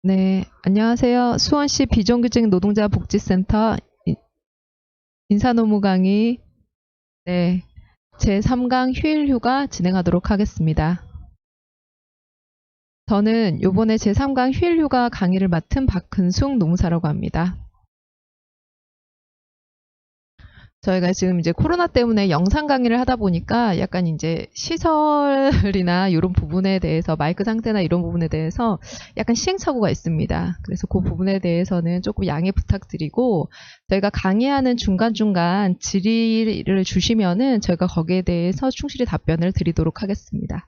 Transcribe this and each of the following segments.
네, 안녕하세요. 수원시 비정규직 노동자 복지센터 인사노무 강의, 네, 제3강 휴일 휴가 진행하도록 하겠습니다. 저는 요번에 제3강 휴일 휴가 강의를 맡은 박근숙 노무사라고 합니다. 저희가 지금 이제 코로나 때문에 영상 강의를 하다 보니까 약간 이제 시설이나 이런 부분에 대해서 마이크 상태나 이런 부분에 대해서 약간 시행착오가 있습니다. 그래서 그 부분에 대해서는 조금 양해 부탁드리고 저희가 강의하는 중간중간 질의를 주시면은 저희가 거기에 대해서 충실히 답변을 드리도록 하겠습니다.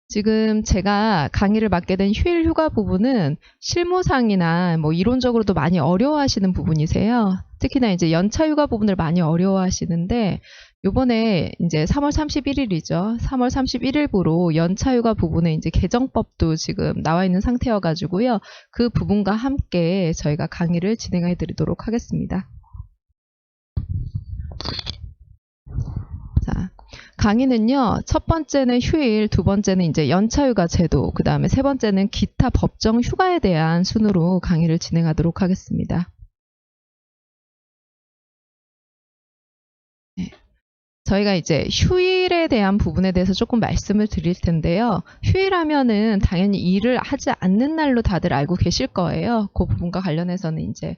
지금 제가 강의를 맡게 된 휴일 휴가 부분은 실무상이나 뭐 이론적으로도 많이 어려워하시는 부분이세요. 특히나 이제 연차 휴가 부분을 많이 어려워하시는데 요번에 이제 3월 31일이죠. 3월 31일부로 연차 휴가 부분에 이제 개정법도 지금 나와 있는 상태여 가지고요. 그 부분과 함께 저희가 강의를 진행해 드리도록 하겠습니다. 자, 강의는요, 첫 번째는 휴일, 두 번째는 이제 연차휴가 제도, 그 다음에 세 번째는 기타 법정 휴가에 대한 순으로 강의를 진행하도록 하겠습니다. 네. 저희가 이제 휴일에 대한 부분에 대해서 조금 말씀을 드릴 텐데요. 휴일하면은 당연히 일을 하지 않는 날로 다들 알고 계실 거예요. 그 부분과 관련해서는 이제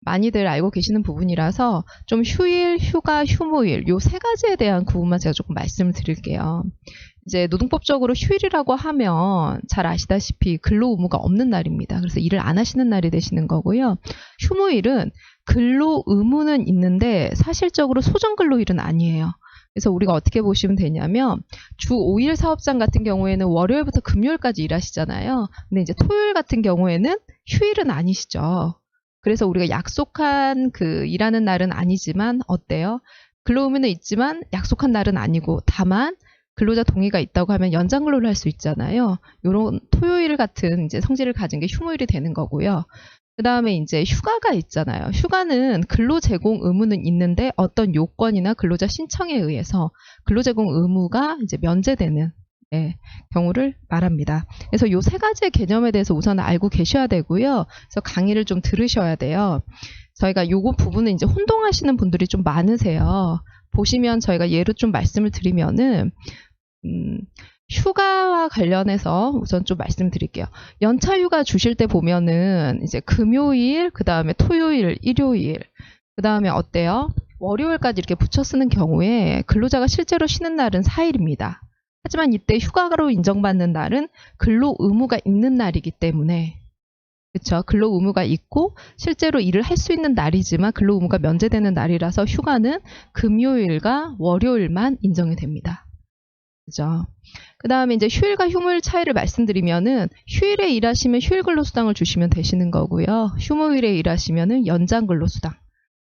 많이들 알고 계시는 부분이라서 좀 휴일, 휴가, 휴무일 요 세 가지에 대한 부분만 제가 조금 말씀을 드릴게요. 이제 노동법적으로 휴일이라고 하면 잘 아시다시피 근로 의무가 없는 날입니다. 그래서 일을 안 하시는 날이 되시는 거고요. 휴무일은 근로 의무는 있는데 사실적으로 소정 근로일은 아니에요. 그래서 우리가 어떻게 보시면 되냐면 주 5일 사업장 같은 경우에는 월요일부터 금요일까지 일하시잖아요. 근데 이제 토요일 같은 경우에는 휴일은 아니시죠. 그래서 우리가 약속한 그 일하는 날은 아니지만 어때요? 근로 의무는 있지만 약속한 날은 아니고 다만 근로자 동의가 있다고 하면 연장 근로를 할 수 있잖아요. 요런 토요일 같은 이제 성질을 가진 게 휴무일이 되는 거고요. 그 다음에 이제 휴가가 있잖아요. 휴가는 근로 제공 의무는 있는데 어떤 요건이나 근로자 신청에 의해서 근로 제공 의무가 이제 면제되는 경우를 말합니다. 그래서 요 세 가지의 개념에 대해서 우선 알고 계셔야 되고요. 그래서 강의를 좀 들으셔야 돼요. 저희가 요거 부분은 이제 혼동하시는 분들이 좀 많으세요. 보시면 저희가 예로 좀 말씀을 드리면은 휴가와 관련해서 우선 좀 말씀드릴게요. 연차 휴가 주실 때 보면은 이제 금요일, 그 다음에 토요일, 일요일, 그 다음에 어때요? 월요일까지 이렇게 붙여 쓰는 경우에 근로자가 실제로 쉬는 날은 4일입니다. 하지만 이때 휴가로 인정받는 날은 근로 의무가 있는 날이기 때문에 그렇죠. 근로 의무가 있고 실제로 일을 할 수 있는 날이지만 근로 의무가 면제되는 날이라서 휴가는 금요일과 월요일만 인정이 됩니다. 그죠. 그 다음에 이제 휴일과 휴무일 차이를 말씀드리면은 휴일에 일하시면 휴일 근로수당을 주시면 되시는 거고요. 휴무일에 일하시면은 연장 근로수당.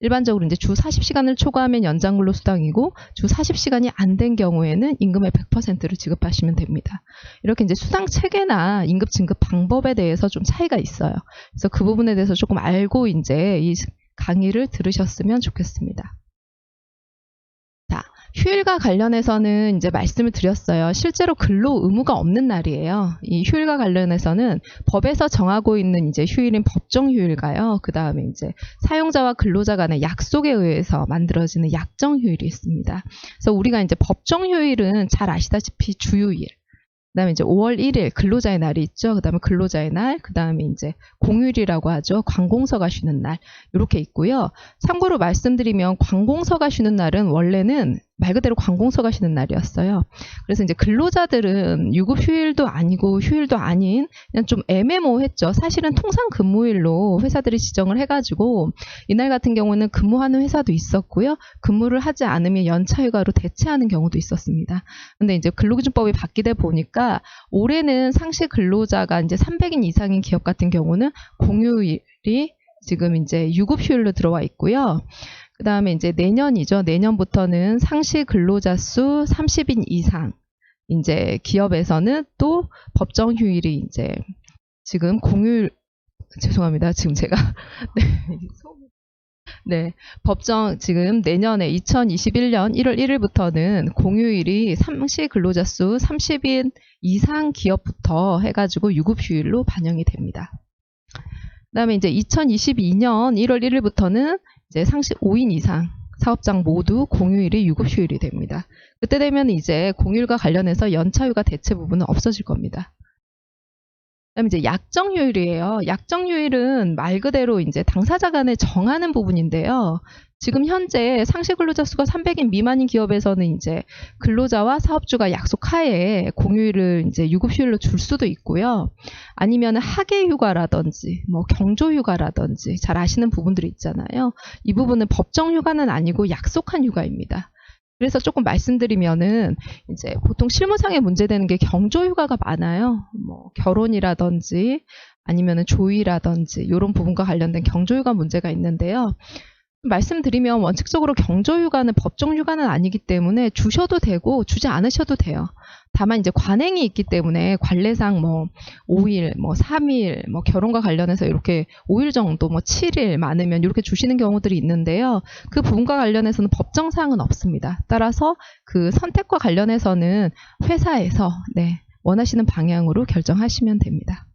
일반적으로 이제 주 40시간을 초과하면 연장 근로수당이고 주 40시간이 안 된 경우에는 임금의 100%를 지급하시면 됩니다. 이렇게 이제 수당 체계나 임금 지급 방법에 대해서 좀 차이가 있어요. 그래서 그 부분에 대해서 조금 알고 이제 이 강의를 들으셨으면 좋겠습니다. 자, 휴일과 관련해서는 이제 말씀을 드렸어요. 실제로 근로 의무가 없는 날이에요. 이 휴일과 관련해서는 법에서 정하고 있는 이제 휴일인 법정 휴일과요. 그 다음에 이제 사용자와 근로자 간의 약속에 의해서 만들어지는 약정 휴일이 있습니다. 그래서 우리가 이제 법정 휴일은 잘 아시다시피 주휴일. 그 다음에 이제 5월 1일 근로자의 날이 있죠. 그 다음에 근로자의 날, 그 다음에 이제 공휴일이라고 하죠. 관공서가 쉬는 날. 이렇게 있고요. 참고로 말씀드리면 관공서가 쉬는 날은 원래는 말 그대로 관공서가 쉬는 날이었어요. 그래서 이제 근로자들은 유급 휴일도 아니고 휴일도 아닌 그냥 좀 애매모호했죠. 사실은 통상 근무일로 회사들이 지정을 해가지고 이날 같은 경우는 근무하는 회사도 있었고요. 근무를 하지 않으면 연차휴가로 대체하는 경우도 있었습니다. 근데 이제 근로기준법이 바뀌다 보니까 올해는 상시 근로자가 이제 300인 이상인 기업 같은 경우는 공휴일이 지금 이제 유급 휴일로 들어와 있고요. 그 다음에 이제 내년이죠. 내년부터는 상시 근로자 수 30인 이상 이제 기업에서는 또 법정 휴일이 이제 지금 공휴일 죄송합니다. 지금 제가 네, 네, 법정 지금 내년에 2021년 1월 1일부터는 공휴일이 상시 근로자 수 30인 이상 기업부터 해가지고 유급휴일로 반영이 됩니다. 그다음에 이제 2022년 1월 1일부터는 이제 상시 5인 이상 사업장 모두 공휴일이 유급휴일이 됩니다. 그때 되면 이제 공휴일과 관련해서 연차휴가 대체 부분은 없어질 겁니다. 그다음에 이제 약정휴일이에요. 약정휴일은 말 그대로 이제 당사자 간에 정하는 부분인데요. 지금 현재 상시 근로자 수가 300인 미만인 기업에서는 이제 근로자와 사업주가 약속하에 공휴일을 이제 유급휴일로 줄 수도 있고요. 아니면 학예휴가라든지 뭐 경조휴가라든지 잘 아시는 부분들이 있잖아요. 이 부분은 법정휴가는 아니고 약속한 휴가입니다. 그래서 조금 말씀드리면은 이제 보통 실무상에 문제되는 게 경조휴가가 많아요. 뭐 결혼이라든지 아니면은 조의라든지 이런 부분과 관련된 경조휴가 문제가 있는데요. 말씀드리면 원칙적으로 경조휴가는 법정휴가는 아니기 때문에 주셔도 되고 주지 않으셔도 돼요. 다만 이제 관행이 있기 때문에 관례상 뭐 5일, 뭐 3일, 뭐 결혼과 관련해서 이렇게 5일 정도, 뭐 7일 많으면 이렇게 주시는 경우들이 있는데요. 그 부분과 관련해서는 법정사항은 없습니다. 따라서 그 선택과 관련해서는 회사에서 원하시는 방향으로 결정하시면 됩니다.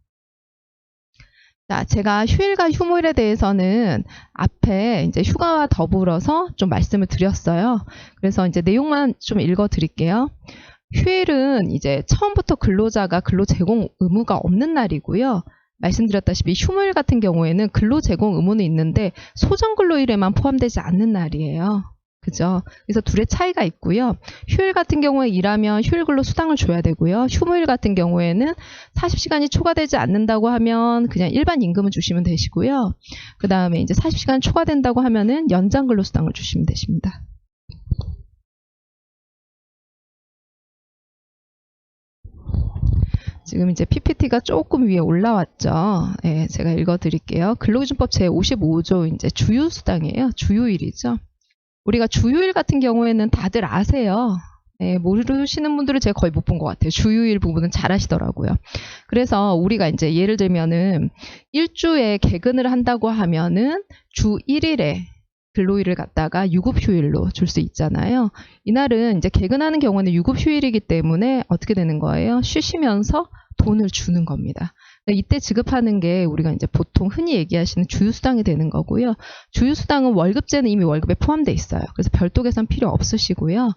자, 제가 휴일과 휴무일에 대해서는 앞에 이제 휴가와 더불어서 좀 말씀을 드렸어요. 그래서 이제 내용만 좀 읽어 드릴게요. 휴일은 이제 처음부터 근로자가 근로 제공 의무가 없는 날이고요. 말씀드렸다시피 휴무일 같은 경우에는 근로 제공 의무는 있는데 소정 근로일에만 포함되지 않는 날이에요. 그죠? 그래서 둘의 차이가 있고요. 휴일 같은 경우에 일하면 휴일 근로 수당을 줘야 되고요. 휴무일 같은 경우에는 40시간이 초과되지 않는다고 하면 그냥 일반 임금을 주시면 되시고요. 그 다음에 이제 40시간 초과된다고 하면은 연장 근로 수당을 주시면 되십니다. 지금 이제 PPT가 조금 위에 올라왔죠. 네, 제가 읽어드릴게요. 근로기준법 제55조 이제 주휴수당이에요. 주휴일이죠. 우리가 주휴일 같은 경우에는 다들 아세요. 네, 모르시는 분들은 제가 거의 못 본 것 같아요. 주휴일 부분은 잘 아시더라고요. 그래서 우리가 이제 예를 들면은 일주에 개근을 한다고 하면은 주 1일에 근로일을 갖다가 유급휴일로 줄 수 있잖아요. 이날은 이제 개근하는 경우는 유급휴일이기 때문에 어떻게 되는 거예요? 쉬시면서 돈을 주는 겁니다. 이때 지급하는 게 우리가 이제 보통 흔히 얘기하시는 주휴수당이 되는 거고요. 주휴수당은 월급제는 이미 월급에 포함되어 있어요. 그래서 별도 계산 필요 없으시고요.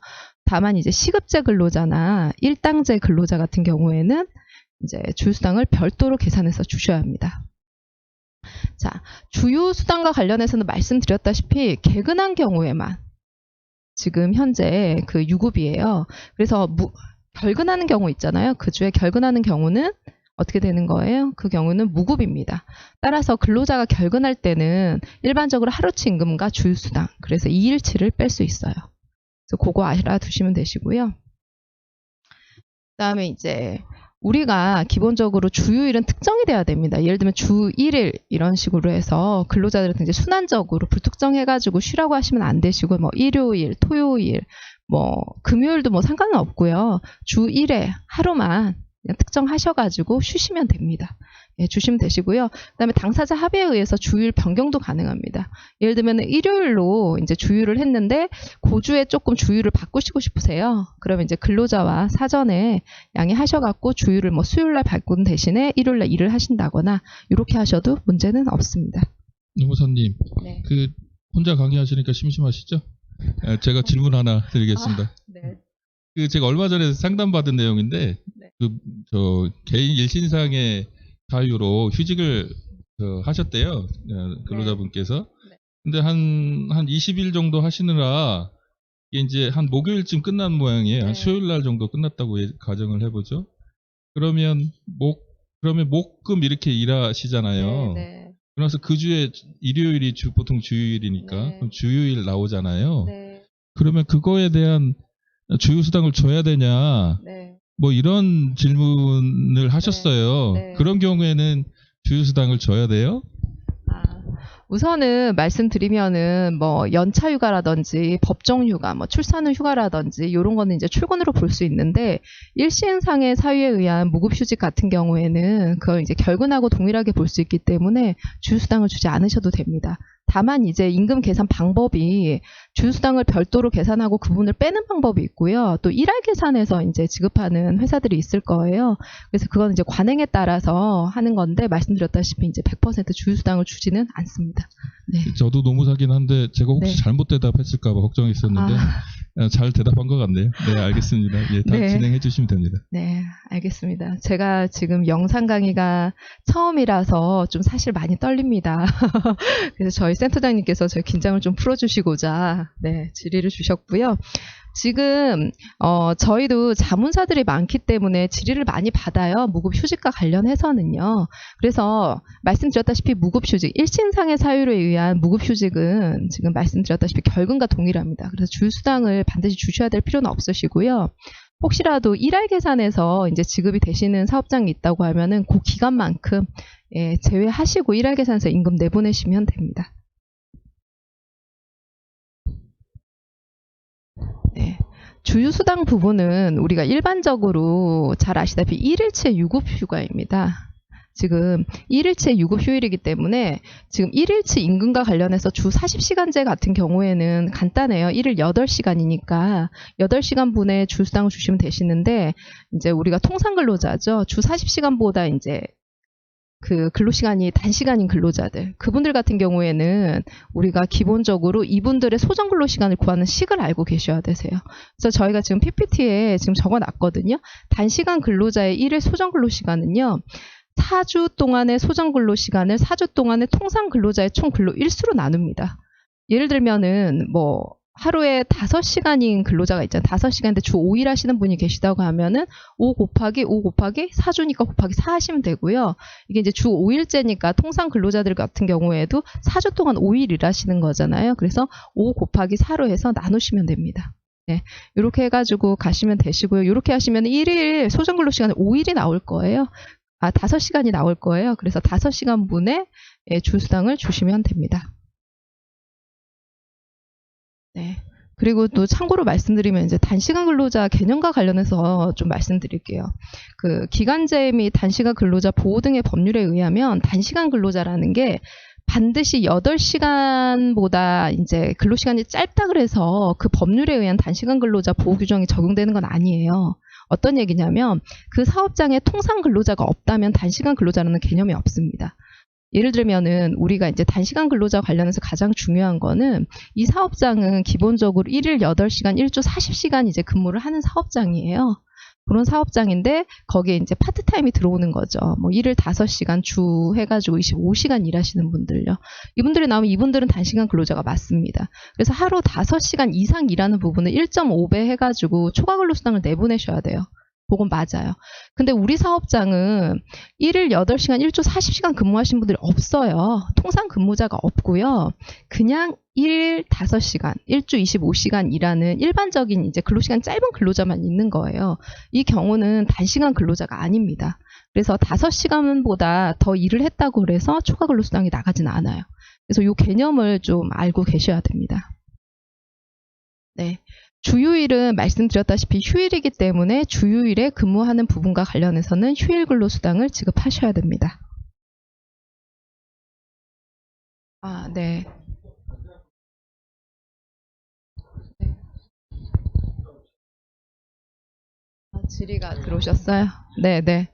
다만 이제 시급제 근로자나 일당제 근로자 같은 경우에는 이제 주휴수당을 별도로 계산해서 주셔야 합니다. 자, 주휴수당과 관련해서는 말씀드렸다시피 개근한 경우에만 지금 현재 그 유급이에요. 그래서 결근하는 경우 있잖아요. 그 주에 결근하는 경우는 어떻게 되는 거예요? 그 경우는 무급입니다. 따라서 근로자가 결근할 때는 일반적으로 하루치 임금과 주휴수당, 그래서 2일치를 뺄 수 있어요. 그래서 그거 알아두시면 되시고요. 그다음에 이제 우리가 기본적으로 주휴일은 특정이 돼야 됩니다. 예를 들면 주 1일 이런 식으로 해서 근로자들한테 이제 순환적으로 불특정해가지고 쉬라고 하시면 안 되시고 뭐 일요일, 토요일, 뭐 금요일도 뭐 상관은 없고요. 주 1회 하루만 그냥 특정하셔가지고 쉬시면 됩니다. 예, 주시면 되시고요. 그다음에 당사자 합의에 의해서 주휴일 변경도 가능합니다. 예를 들면 일요일로 이제 주휴를 했는데 그 주에 조금 주휴를 바꾸시고 싶으세요. 그러면 이제 근로자와 사전에 양해하셔갖고 주휴를 뭐 수요일날 바꾼 대신에 일요일날 일을 하신다거나 이렇게 하셔도 문제는 없습니다. 노무사님, 네. 그 혼자 강의하시니까 심심하시죠? 제가 질문 하나 드리겠습니다. 네. 그 제가 얼마 전에 상담받은 내용인데, 네. 저 개인 일신상의 사유로 휴직을 하셨대요. 근로자분께서. 네. 근데 한 20일 정도 하시느라 이게 이제 한 목요일쯤 끝난 모양이에요. 네. 한 수요일 날 정도 끝났다고 가정을 해보죠. 그러면 목금 이렇게 일하시잖아요. 네. 그래서 그 주에 일요일이 보통 주휴일이니까 네. 그럼 주휴일 나오잖아요. 네. 그러면 그거에 대한 주휴수당을 줘야 되냐? 네. 뭐 이런 질문을 하셨어요. 네. 그런 경우에는 주휴수당을 줘야 돼요? 우선은 말씀드리면은 뭐 연차휴가라든지 법정휴가, 뭐 출산후 휴가라든지 이런 거는 이제 출근으로 볼 수 있는데 일시행상의 사유에 의한 무급휴직 같은 경우에는 그걸 이제 결근하고 동일하게 볼 수 있기 때문에 주휴수당을 주지 않으셔도 됩니다. 다만 이제 임금 계산 방법이 주휴수당을 별도로 계산하고 그 부분을 빼는 방법이 있고요. 또 일할 계산해서 이제 지급하는 회사들이 있을 거예요. 그래서 그건 이제 관행에 따라서 하는 건데 말씀드렸다시피 이제 100% 주휴수당을 주지는 않습니다. 네. 저도 노무사긴 한데 제가 혹시 네. 잘못 대답했을까 봐 걱정했었는데 잘 대답한 것 같네요. 네, 알겠습니다. 예, 다 네. 진행해 주시면 됩니다. 네, 알겠습니다. 제가 지금 영상 강의가 처음이라서 좀 사실 많이 떨립니다. 그래서 저희 센터장님께서 저희 긴장을 좀 풀어주시고자 네, 질의를 주셨고요. 지금 저희도 자문사들이 많기 때문에 질의를 많이 받아요. 무급휴직과 관련해서는요. 그래서 말씀드렸다시피 무급휴직, 일신상의 사유에 의한 무급휴직은 지금 말씀드렸다시피 결근과 동일합니다. 그래서 주휴수당을 반드시 주셔야 될 필요는 없으시고요. 혹시라도 일할 계산에서 이제 지급이 되시는 사업장이 있다고 하면은 그 기간만큼 제외하시고 일할 계산에서 임금 내보내시면 됩니다. 네. 주휴수당 부분은 우리가 일반적으로 잘 아시다시피 1일치 유급휴가입니다. 지금 1일치 유급휴일이기 때문에 지금 1일치 임금과 관련해서 주 40시간제 같은 경우에는 간단해요. 1일 8시간이니까 8시간 분의 주휴수당을 주시면 되시는데 이제 우리가 통상근로자죠. 주 40시간보다 이제 그 근로시간이 단시간인 근로자들, 그분들 같은 경우에는 우리가 기본적으로 이분들의 소정근로시간을 구하는 식을 알고 계셔야 되세요. 그래서 저희가 지금 PPT에 지금 적어놨거든요. 단시간 근로자의 1일 소정근로시간은요. 4주 동안의 소정근로시간을 4주 동안의 통상근로자의 총근로 일수로 나눕니다. 예를 들면은 뭐 하루에 5시간인 근로자가 있잖아요. 5시간인데 주 5일 하시는 분이 계시다고 하면은 5 곱하기 4주니까 곱하기 4 하시면 되고요. 이게 이제 주 5일제니까 통상 근로자들 같은 경우에도 4주 동안 5일 일하시는 거잖아요. 그래서 5 곱하기 4로 해서 나누시면 됩니다. 네, 이렇게 해가지고 가시면 되시고요. 이렇게 하시면 1일 소정근로시간에 5일이 나올 거예요. 5시간이 나올 거예요. 그래서 5시간 분의 주수당을 주시면 됩니다. 네. 그리고 또 참고로 말씀드리면 이제 단시간 근로자 개념과 관련해서 좀 말씀드릴게요. 그 기간제 및 단시간 근로자 보호 등의 법률에 의하면 단시간 근로자라는 게 반드시 8시간보다 이제 근로시간이 짧다 그래서 그 법률에 의한 단시간 근로자 보호 규정이 적용되는 건 아니에요. 어떤 얘기냐면 그 사업장에 통상 근로자가 없다면 단시간 근로자라는 개념이 없습니다. 예를 들면은 우리가 이제 단시간 근로자 관련해서 가장 중요한 거는 이 사업장은 기본적으로 1일 8시간, 1주 40시간 이제 근무를 하는 사업장이에요. 그런 사업장인데 거기에 이제 파트타임이 들어오는 거죠. 뭐 1일 5시간 주 해가지고 25시간 일하시는 분들요. 이분들이 나오면 이분들은 단시간 근로자가 맞습니다. 그래서 하루 5시간 이상 일하는 부분은 1.5배 해가지고 초과 근로수당을 내보내셔야 돼요. 그건 맞아요. 근데 우리 사업장은 1일 8시간, 1주 40시간 근무하신 분들이 없어요. 통상 근무자가 없고요. 그냥 1일 5시간, 1주 25시간 일하는 일반적인 이제 근로시간 짧은 근로자만 있는 거예요. 이 경우는 단시간 근로자가 아닙니다. 그래서 5시간보다 더 일을 했다고 해서 초과 근로수당이 나가진 않아요. 그래서 이 개념을 좀 알고 계셔야 됩니다. 네. 주휴일은 말씀드렸다시피 휴일이기 때문에 주휴일에 근무하는 부분과 관련해서는 휴일 근로수당을 지급하셔야 됩니다. 네. 질의가 들어오셨어요? 네, 네.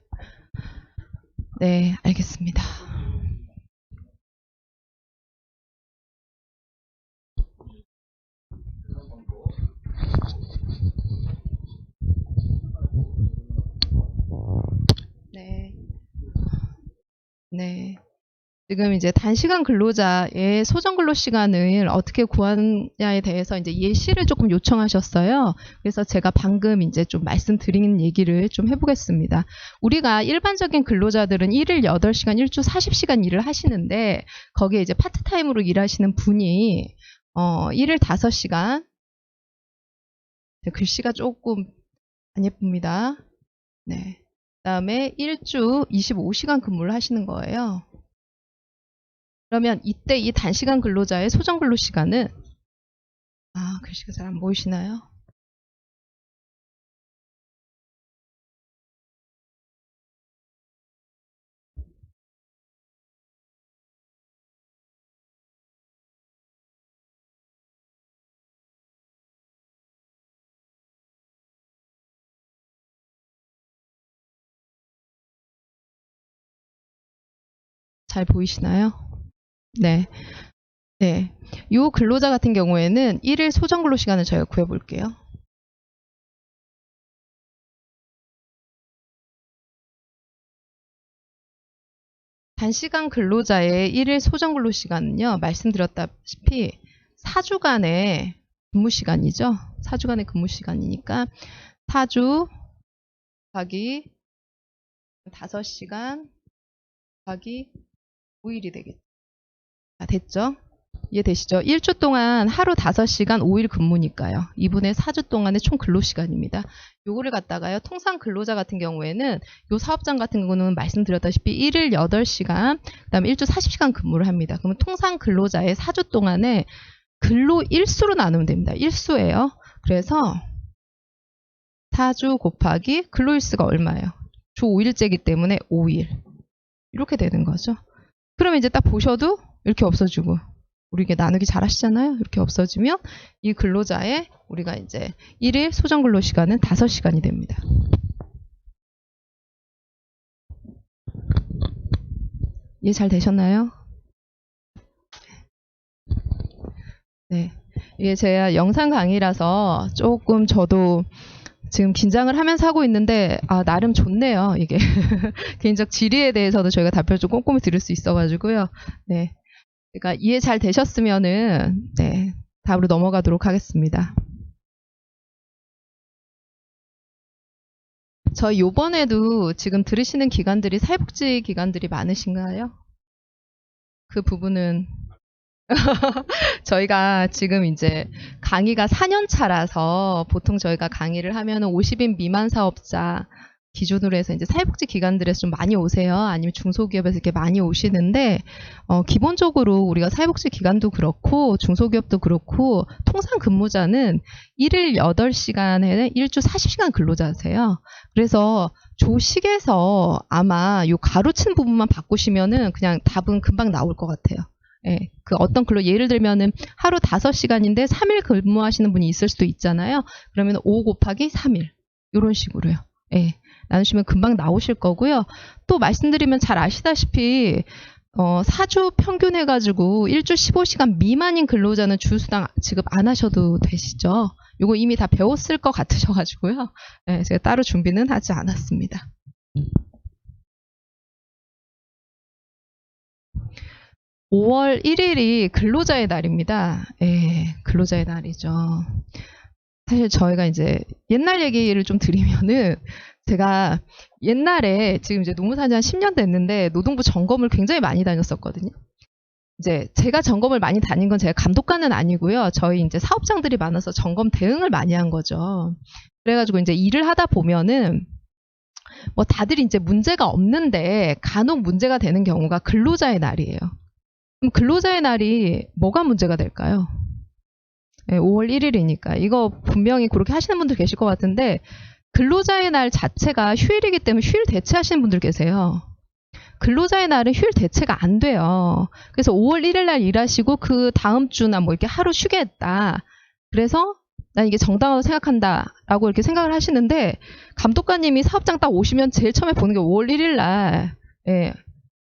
네, 알겠습니다. 네. 네. 지금 이제 단시간 근로자의 소정 근로 시간을 어떻게 구하느냐에 대해서 이제 예시를 조금 요청하셨어요. 그래서 제가 방금 이제 좀 말씀드린 얘기를 좀 해보겠습니다. 우리가 일반적인 근로자들은 1일 8시간, 1주 40시간 일을 하시는데 거기에 이제 파트타임으로 일하시는 분이 1일 5시간, 글씨가 조금 안 예쁩니다. 네. 그다음에 1주 25시간 근무를 하시는 거예요. 그러면 이때 이 단시간 근로자의 소정 근로 시간은 글씨가 잘 안 보이시나요? 잘 보이시나요? 네. 네. 요 근로자 같은 경우에는 1일 소정 근로 시간을 저희가 구해볼게요. 단시간 근로자의 1일 소정 근로 시간은요, 말씀드렸다시피 4주간의 근무 시간이죠. 4주간의 근무 시간이니까 4주 곱하기 5시간 곱하기 5일이 되겠죠. 됐죠? 이해되시죠? 1주 동안 하루 5시간 5일 근무니까요. 2분의 4주 동안의 총 근로시간입니다. 요거를 갖다가요. 통상 근로자 같은 경우에는 요 사업장 같은 경우는 말씀드렸다시피 1일 8시간, 그 다음에 1주 40시간 근무를 합니다. 그러면 통상 근로자의 4주 동안에 근로 일수로 나누면 됩니다. 일수예요. 그래서 4주 곱하기 근로일수가 얼마예요? 주 5일째이기 때문에 5일. 이렇게 되는 거죠. 그러면 이제 딱 보셔도 이렇게 없어지고, 우리 이게 나누기 잘 하시잖아요. 이렇게 없어지면 이 근로자의 우리가 이제 1일 소정 근로 시간은 5시간이 됩니다. 이해 잘 되셨나요? 네. 이게 제가 영상 강의라서 조금 저도 지금 긴장을 하면서 하고 있는데, 나름 좋네요, 이게. 개인적 질의에 대해서도 저희가 답변을 좀 꼼꼼히 들을 수 있어가지고요. 네. 그러니까 이해 잘 되셨으면은, 네. 다음으로 넘어가도록 하겠습니다. 저희 요번에도 지금 들으시는 기관들이 사회복지 기관들이 많으신가요? 그 부분은 저희가 지금 이제 강의가 4년 차라서 보통 저희가 강의를 하면은 50인 미만 사업자 기준으로 해서 이제 사회복지 기관들에서 좀 많이 오세요. 아니면 중소기업에서 이렇게 많이 오시는데, 기본적으로 우리가 사회복지 기관도 그렇고 중소기업도 그렇고 통상 근무자는 1일 8시간에 1주 40시간 근로자세요. 그래서 조식에서 아마 요 가로친 부분만 바꾸시면은 그냥 답은 금방 나올 것 같아요. 예, 그 어떤 근로 예를 들면은 하루 5시간인데 3일 근무하시는 분이 있을 수도 있잖아요. 그러면 5 곱하기 3일 이런 식으로요. 예, 나누시면 금방 나오실 거고요. 또 말씀드리면 잘 아시다시피 4주 평균 해가지고 1주 15시간 미만인 근로자는 주수당 지급 안 하셔도 되시죠. 요거 이미 다 배웠을 것 같으셔가지고요. 예, 제가 따로 준비는 하지 않았습니다. 5월 1일이 근로자의 날입니다. 예, 근로자의 날이죠. 사실 저희가 이제 옛날 얘기를 좀 드리면은, 제가 옛날에 지금 이제 노무사지 한 10년 됐는데 노동부 점검을 굉장히 많이 다녔었거든요. 이제 제가 점검을 많이 다닌 건 제가 감독관은 아니고요. 저희 이제 사업장들이 많아서 점검 대응을 많이 한 거죠. 그래가지고 이제 일을 하다 보면은 뭐 다들 이제 문제가 없는데 간혹 문제가 되는 경우가 근로자의 날이에요. 그럼 근로자의 날이 뭐가 문제가 될까요? 네, 5월 1일이니까. 이거 분명히 그렇게 하시는 분들 계실 것 같은데, 근로자의 날 자체가 휴일이기 때문에 휴일 대체하시는 분들 계세요. 근로자의 날은 휴일 대체가 안 돼요. 그래서 5월 1일 날 일하시고 그 다음 주나 뭐 이렇게 하루 쉬겠다. 그래서 난 이게 정당하다고 생각한다 라고 이렇게 생각을 하시는데, 감독관님이 사업장 딱 오시면 제일 처음에 보는 게 5월 1일 날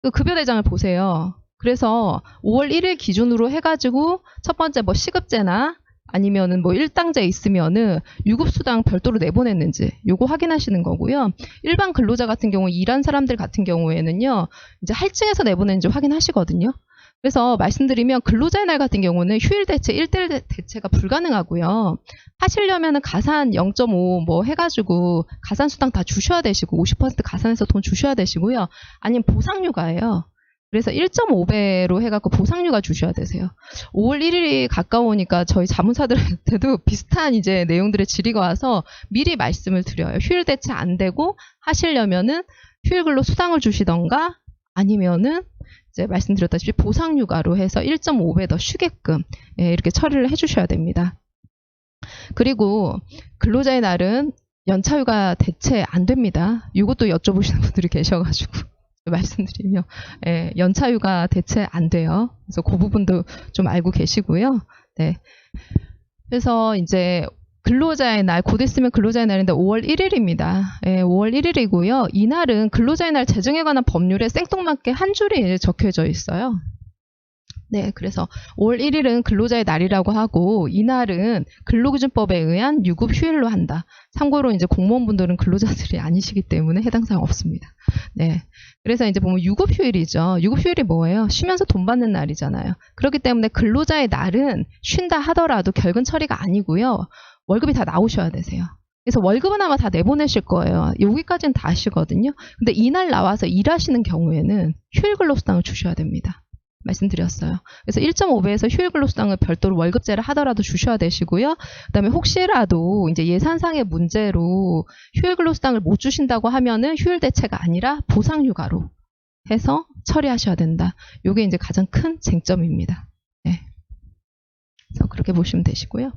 그 급여 대장을 보세요. 그래서 5월 1일 기준으로 해가지고 첫 번째 뭐 시급제나 아니면은 뭐 일당제 있으면은 유급수당 별도로 내보냈는지 요거 확인하시는 거고요. 일반 근로자 같은 경우 일한 사람들 같은 경우에는요, 이제 할증해서 내보냈는지 확인하시거든요. 그래서 말씀드리면 근로자의 날 같은 경우는 휴일 대체, 1대1 대체가 불가능하고요. 하시려면은 가산 0.5 뭐 해가지고 가산수당 다 주셔야 되시고 50% 가산해서 돈 주셔야 되시고요. 아니면 보상휴가예요. 그래서 1.5배로 해갖고 보상휴가 주셔야 되세요. 5월 1일이 가까우니까 저희 자문사들한테도 비슷한 이제 내용들의 질의가 와서 미리 말씀을 드려요. 휴일 대체 안 되고 하시려면은 휴일 근로 수당을 주시던가 아니면은 이제 말씀드렸다시피 보상휴가로 해서 1.5배 더 쉬게끔 이렇게 처리를 해주셔야 됩니다. 그리고 근로자의 날은 연차휴가 대체 안 됩니다. 이것도 여쭤보시는 분들이 계셔가지고. 말씀드리면 연차휴가 대체 안 돼요. 그래서 그 부분도 좀 알고 계시고요. 네. 그래서 이제 근로자의 날, 곧 있으면 근로자의 날인데 5월 1일입니다. 예, 5월 1일이고요. 이날은 근로자의 날 제정에 관한 법률에 생뚱맞게 한 줄이 적혀져 있어요. 네, 그래서 5월 1일은 근로자의 날이라고 하고 이날은 근로기준법에 의한 유급 휴일로 한다. 참고로 이제 공무원분들은 근로자들이 아니시기 때문에 해당 사항 없습니다. 네, 그래서 이제 보면 유급 휴일이죠. 유급 휴일이 뭐예요? 쉬면서 돈 받는 날이잖아요. 그렇기 때문에 근로자의 날은 쉰다 하더라도 결근 처리가 아니고요. 월급이 다 나오셔야 되세요. 그래서 월급은 아마 다 내보내실 거예요. 여기까지는 다 아시거든요. 근데 이날 나와서 일하시는 경우에는 휴일 근로수당을 주셔야 됩니다. 말씀드렸어요. 그래서 1.5배에서 휴일 근로수당을 별도로 월급제를 하더라도 주셔야 되시고요. 그다음에 혹시라도 이제 예산상의 문제로 휴일 근로수당을 못 주신다고 하면은 휴일 대체가 아니라 보상휴가로 해서 처리하셔야 된다. 이게 이제 가장 큰 쟁점입니다. 네. 그래서 그렇게 보시면 되시고요.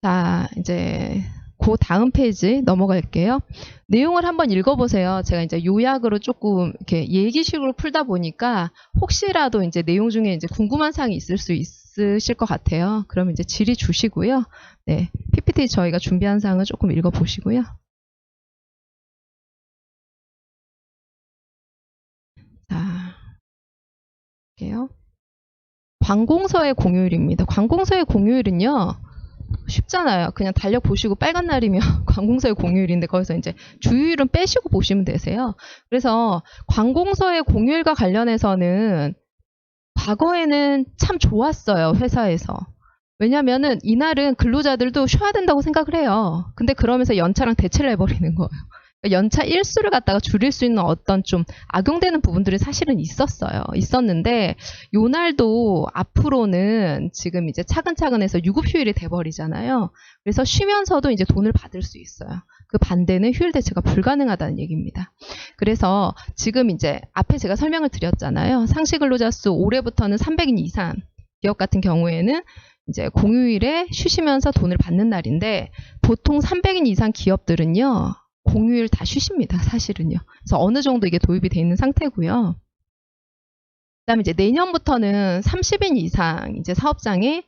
자, 이제 그 다음 페이지 넘어갈게요. 내용을 한번 읽어보세요. 제가 이제 요약으로 조금 이렇게 얘기식으로 풀다 보니까 혹시라도 이제 내용 중에 이제 궁금한 사항이 있을 수 있으실 것 같아요. 그럼 이제 질의 주시고요. 네, PPT 저희가 준비한 사항을 조금 읽어보시고요. 자, 볼게요. 관공서의 공휴일입니다. 관공서의 공휴일은요. 쉽잖아요. 그냥 달력 보시고 빨간 날이면 관공서의 공휴일인데 거기서 이제 주휴일은 빼시고 보시면 되세요. 그래서 관공서의 공휴일과 관련해서는 과거에는 참 좋았어요. 회사에서. 왜냐면은 이날은 근로자들도 쉬어야 된다고 생각을 해요. 근데 그러면서 연차랑 대체를 해버리는 거예요. 연차 일수를 갖다가 줄일 수 있는 어떤 좀 악용되는 부분들이 사실은 있었는데 요 날도 앞으로는 지금 이제 차근차근 해서 유급휴일이 돼버리잖아요. 그래서 쉬면서도 이제 돈을 받을 수 있어요. 그 반대는 휴일 대체가 불가능하다는 얘기입니다. 그래서 지금 이제 앞에 제가 설명을 드렸잖아요. 상시 근로자 수 올해부터는 300인 이상 기업 같은 경우에는 이제 공휴일에 쉬시면서 돈을 받는 날인데 보통 300인 이상 기업들은요. 공휴일 다 쉬십니다. 사실은요. 그래서 어느 정도 이게 도입이 돼 있는 상태고요. 그다음에 이제 내년부터는 30인 이상 이제 사업장에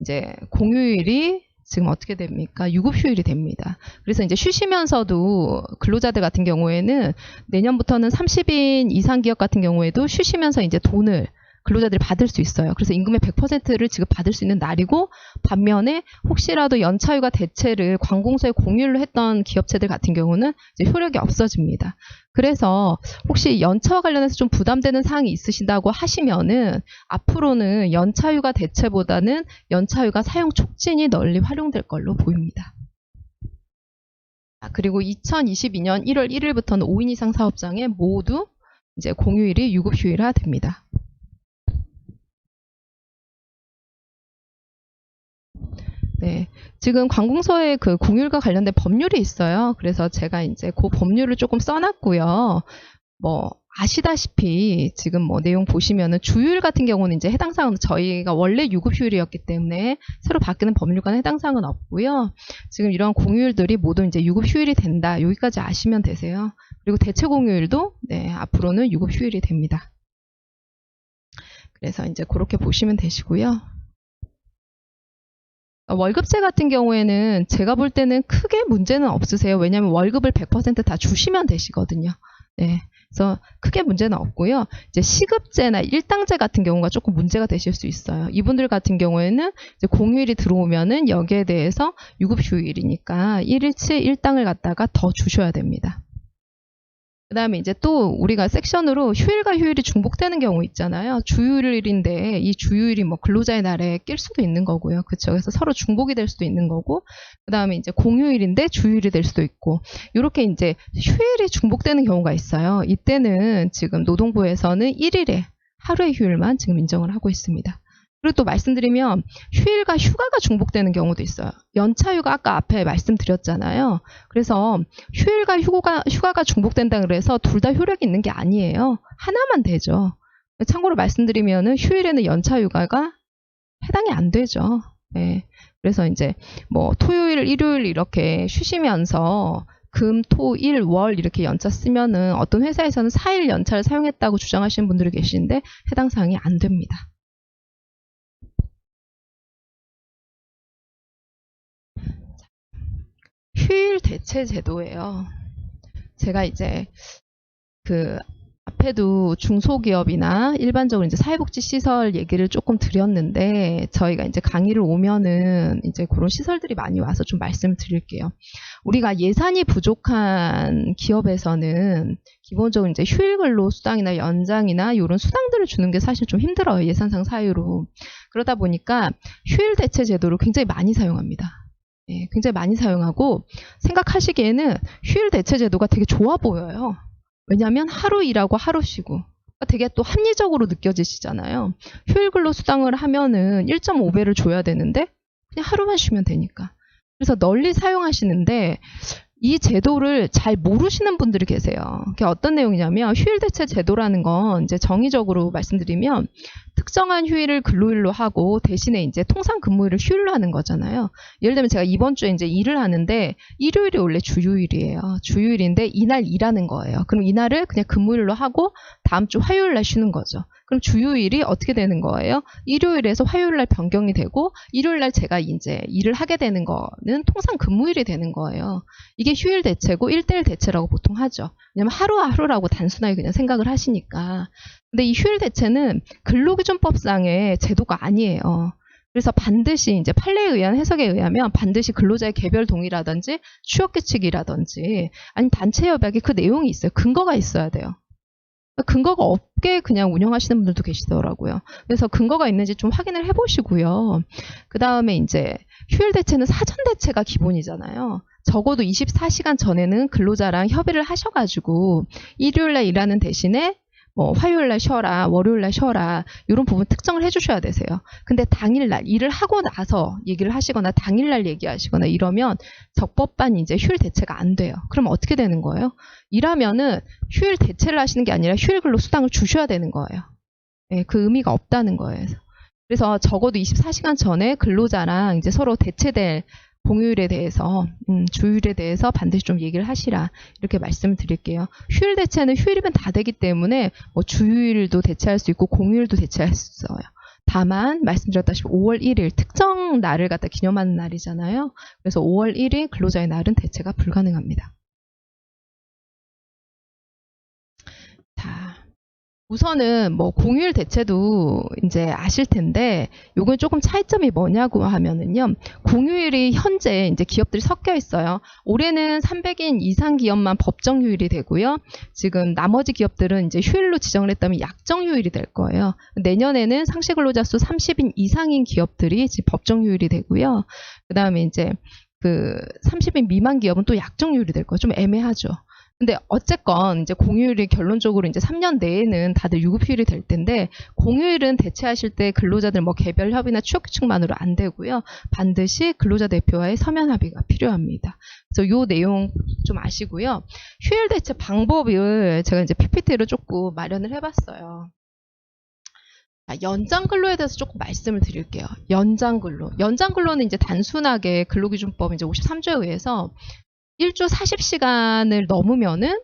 이제 공휴일이 지금 어떻게 됩니까? 유급휴일이 됩니다. 그래서 이제 쉬시면서도 근로자들 같은 경우에는 내년부터는 30인 이상 기업 같은 경우에도 쉬시면서 이제 돈을 근로자들이 받을 수 있어요. 그래서 임금의 100%를 지급받을 수 있는 날이고 반면에 혹시라도 연차휴가 대체를 관공서에 공휴일로 했던 기업체들 같은 경우는 이제 효력이 없어집니다. 그래서 혹시 연차와 관련해서 좀 부담되는 사항이 있으시다고 하시면은 앞으로는 연차휴가 대체보다는 연차휴가 사용 촉진이 널리 활용될 걸로 보입니다. 그리고 2022년 1월 1일부터는 5인 이상 사업장에 모두 이제 공휴일이 유급휴일화 됩니다. 네, 지금 관공서에 그 공휴일과 관련된 법률이 있어요. 그래서 제가 이제 그 법률을 조금 써놨고요. 뭐 아시다시피 지금 뭐 내용 보시면은 주휴일 같은 경우는 이제 해당 사항은 저희가 원래 유급휴일이었기 때문에 새로 바뀌는 법률과는 해당 사항은 없고요. 지금 이런 공휴일들이 모두 이제 유급휴일이 된다. 여기까지 아시면 되세요. 그리고 대체 공휴일도 네, 앞으로는 유급휴일이 됩니다. 그래서 이제 그렇게 보시면 되시고요. 월급제 같은 경우에는 제가 볼 때는 크게 문제는 없으세요. 왜냐하면 월급을 100% 다 주시면 되시거든요. 네. 그래서 크게 문제는 없고요. 이제 시급제나 일당제 같은 경우가 조금 문제가 되실 수 있어요. 이분들 같은 경우에는 이제 공휴일이 들어오면은 여기에 대해서 유급휴일이니까 1일치 일당을 갖다가 더 주셔야 됩니다. 그 다음에 이제 또 우리가 섹션으로 휴일과 휴일이 중복되는 경우 있잖아요. 주휴일인데 이 주휴일이 뭐 근로자의 날에 낄 수도 있는 거고요. 그렇죠. 그래서 서로 중복이 될 수도 있는 거고, 그 다음에 이제 공휴일인데 주휴일이 될 수도 있고, 이렇게 이제 휴일이 중복되는 경우가 있어요. 이때는 지금 노동부에서는 1일에 하루의 휴일만 지금 인정을 하고 있습니다. 그리고 또 말씀드리면 휴일과 휴가가 중복되는 경우도 있어요. 연차휴가 아까 앞에 말씀드렸잖아요. 그래서 휴일과 휴가가 중복된다 그래서 둘 다 효력이 있는 게 아니에요. 하나만 되죠. 참고로 말씀드리면은 휴일에는 연차휴가가 해당이 안 되죠. 네. 그래서 이제 뭐 토요일, 일요일 이렇게 쉬시면서 금, 토, 일, 월 이렇게 연차 쓰면은 어떤 회사에서는 4일 연차를 사용했다고 주장하시는 분들이 계시는데 해당 사항이 안 됩니다. 휴일 대체 제도예요. 제가 이제 그 앞에도 중소기업이나 일반적으로 이제 사회복지 시설 얘기를 조금 드렸는데, 저희가 이제 강의를 오면은 이제 그런 시설들이 많이 와서 좀 말씀을 드릴게요. 우리가 예산이 부족한 기업에서는 기본적으로 이제 휴일 근로 수당이나 연장이나 이런 수당들을 주는 게 사실 좀 힘들어요. 예산상 사유로. 그러다 보니까 휴일 대체 제도를 굉장히 많이 사용합니다. 예, 굉장히 많이 사용하고, 생각하시기에는 휴일 대체 제도가 되게 좋아 보여요. 왜냐하면 하루 일하고 하루 쉬고 되게 또 합리적으로 느껴지시잖아요. 휴일 근로 수당을 하면은 1.5배를 줘야 되는데 그냥 하루만 쉬면 되니까. 그래서 널리 사용하시는데, 이 제도를 잘 모르시는 분들이 계세요. 그게 어떤 내용이냐면, 휴일 대체 제도라는 건 이제 정의적으로 말씀드리면 특정한 휴일을 근로일로 하고 대신에 이제 통상 근무일을 휴일로 하는 거잖아요. 예를 들면 제가 이번 주에 이제 일을 하는데 일요일이 원래 주휴일이에요. 주휴일인데 이날 일하는 거예요. 그럼 이날을 그냥 근무일로 하고 다음 주 화요일 날 쉬는 거죠. 그럼 주휴일이 어떻게 되는 거예요? 일요일에서 화요일 날 변경이 되고, 일요일 날 제가 이제 일을 하게 되는 거는 통상 근무일이 되는 거예요. 이게 휴일 대체고 1대1 대체라고 보통 하죠. 왜냐면 하루하루라고 단순하게 그냥 생각을 하시니까. 근데 이 휴일 대체는 근로기준법상의 제도가 아니에요. 그래서 반드시 이제 판례에 의한 해석에 의하면 반드시 근로자의 개별 동의라든지 취업 규칙이라든지 아니면 단체 협약에 그 내용이 있어요. 근거가 있어야 돼요. 근거가 없게 그냥 운영하시는 분들도 계시더라고요. 그래서 근거가 있는지 좀 확인을 해보시고요. 그 다음에 이제 휴일 대체는 사전 대체가 기본이잖아요. 적어도 24시간 전에는 근로자랑 협의를 하셔가지고 일요일날 일하는 대신에 뭐 화요일날 쉬어라, 월요일날 쉬어라, 이런 부분 특정을 해주셔야 되세요. 근데 당일날 일을 하고 나서 얘기를 하시거나 당일날 얘기하시거나 이러면 적법한 이제 휴일 대체가 안 돼요. 그럼 어떻게 되는 거예요? 일하면은 휴일 대체를 하시는 게 아니라 휴일 근로 수당을 주셔야 되는 거예요. 예, 그 의미가 없다는 거예요. 그래서 적어도 24시간 전에 근로자랑 이제 서로 대체될 공휴일에 대해서, 주휴일에 대해서 반드시 좀 얘기를 하시라, 이렇게 말씀을 드릴게요. 휴일 대체는 휴일이면 다 되기 때문에 뭐 주휴일도 대체할 수 있고 공휴일도 대체할 수 있어요. 다만 말씀드렸다시피 5월 1일 특정 날을 갖다 기념하는 날이잖아요. 그래서 5월 1일 근로자의 날은 대체가 불가능합니다. 자, 우선은 뭐 공휴일 대체도 이제 아실 텐데, 요건 조금 차이점이 뭐냐고 하면은요, 공휴일이 현재 이제 기업들이 섞여 있어요. 올해는 300인 이상 기업만 법정 휴일이 되고요. 지금 나머지 기업들은 이제 휴일로 지정을 했다면 약정 휴일이 될 거예요. 내년에는 상시 근로자 수 30인 이상인 기업들이 지금 법정 휴일이 되고요. 그 다음에 이제 그 30인 미만 기업은 또 약정 휴일이 될 거예요. 좀 애매하죠. 근데 어쨌건 이제 공휴일이 결론적으로 이제 3년 내에는 다들 유급휴일이 될 텐데, 공휴일은 대체하실 때 근로자들 뭐 개별 협의나 취업 규칙만으로 안 되고요. 반드시 근로자 대표와의 서면 합의가 필요합니다. 그래서 요 내용 좀 아시고요. 휴일 대체 방법을 제가 이제 PPT로 조금 마련을 해봤어요. 연장 근로에 대해서 조금 말씀을 드릴게요. 연장 근로. 연장 근로는 이제 단순하게 근로기준법 이제 53조에 의해서 1주 40시간을 넘으면은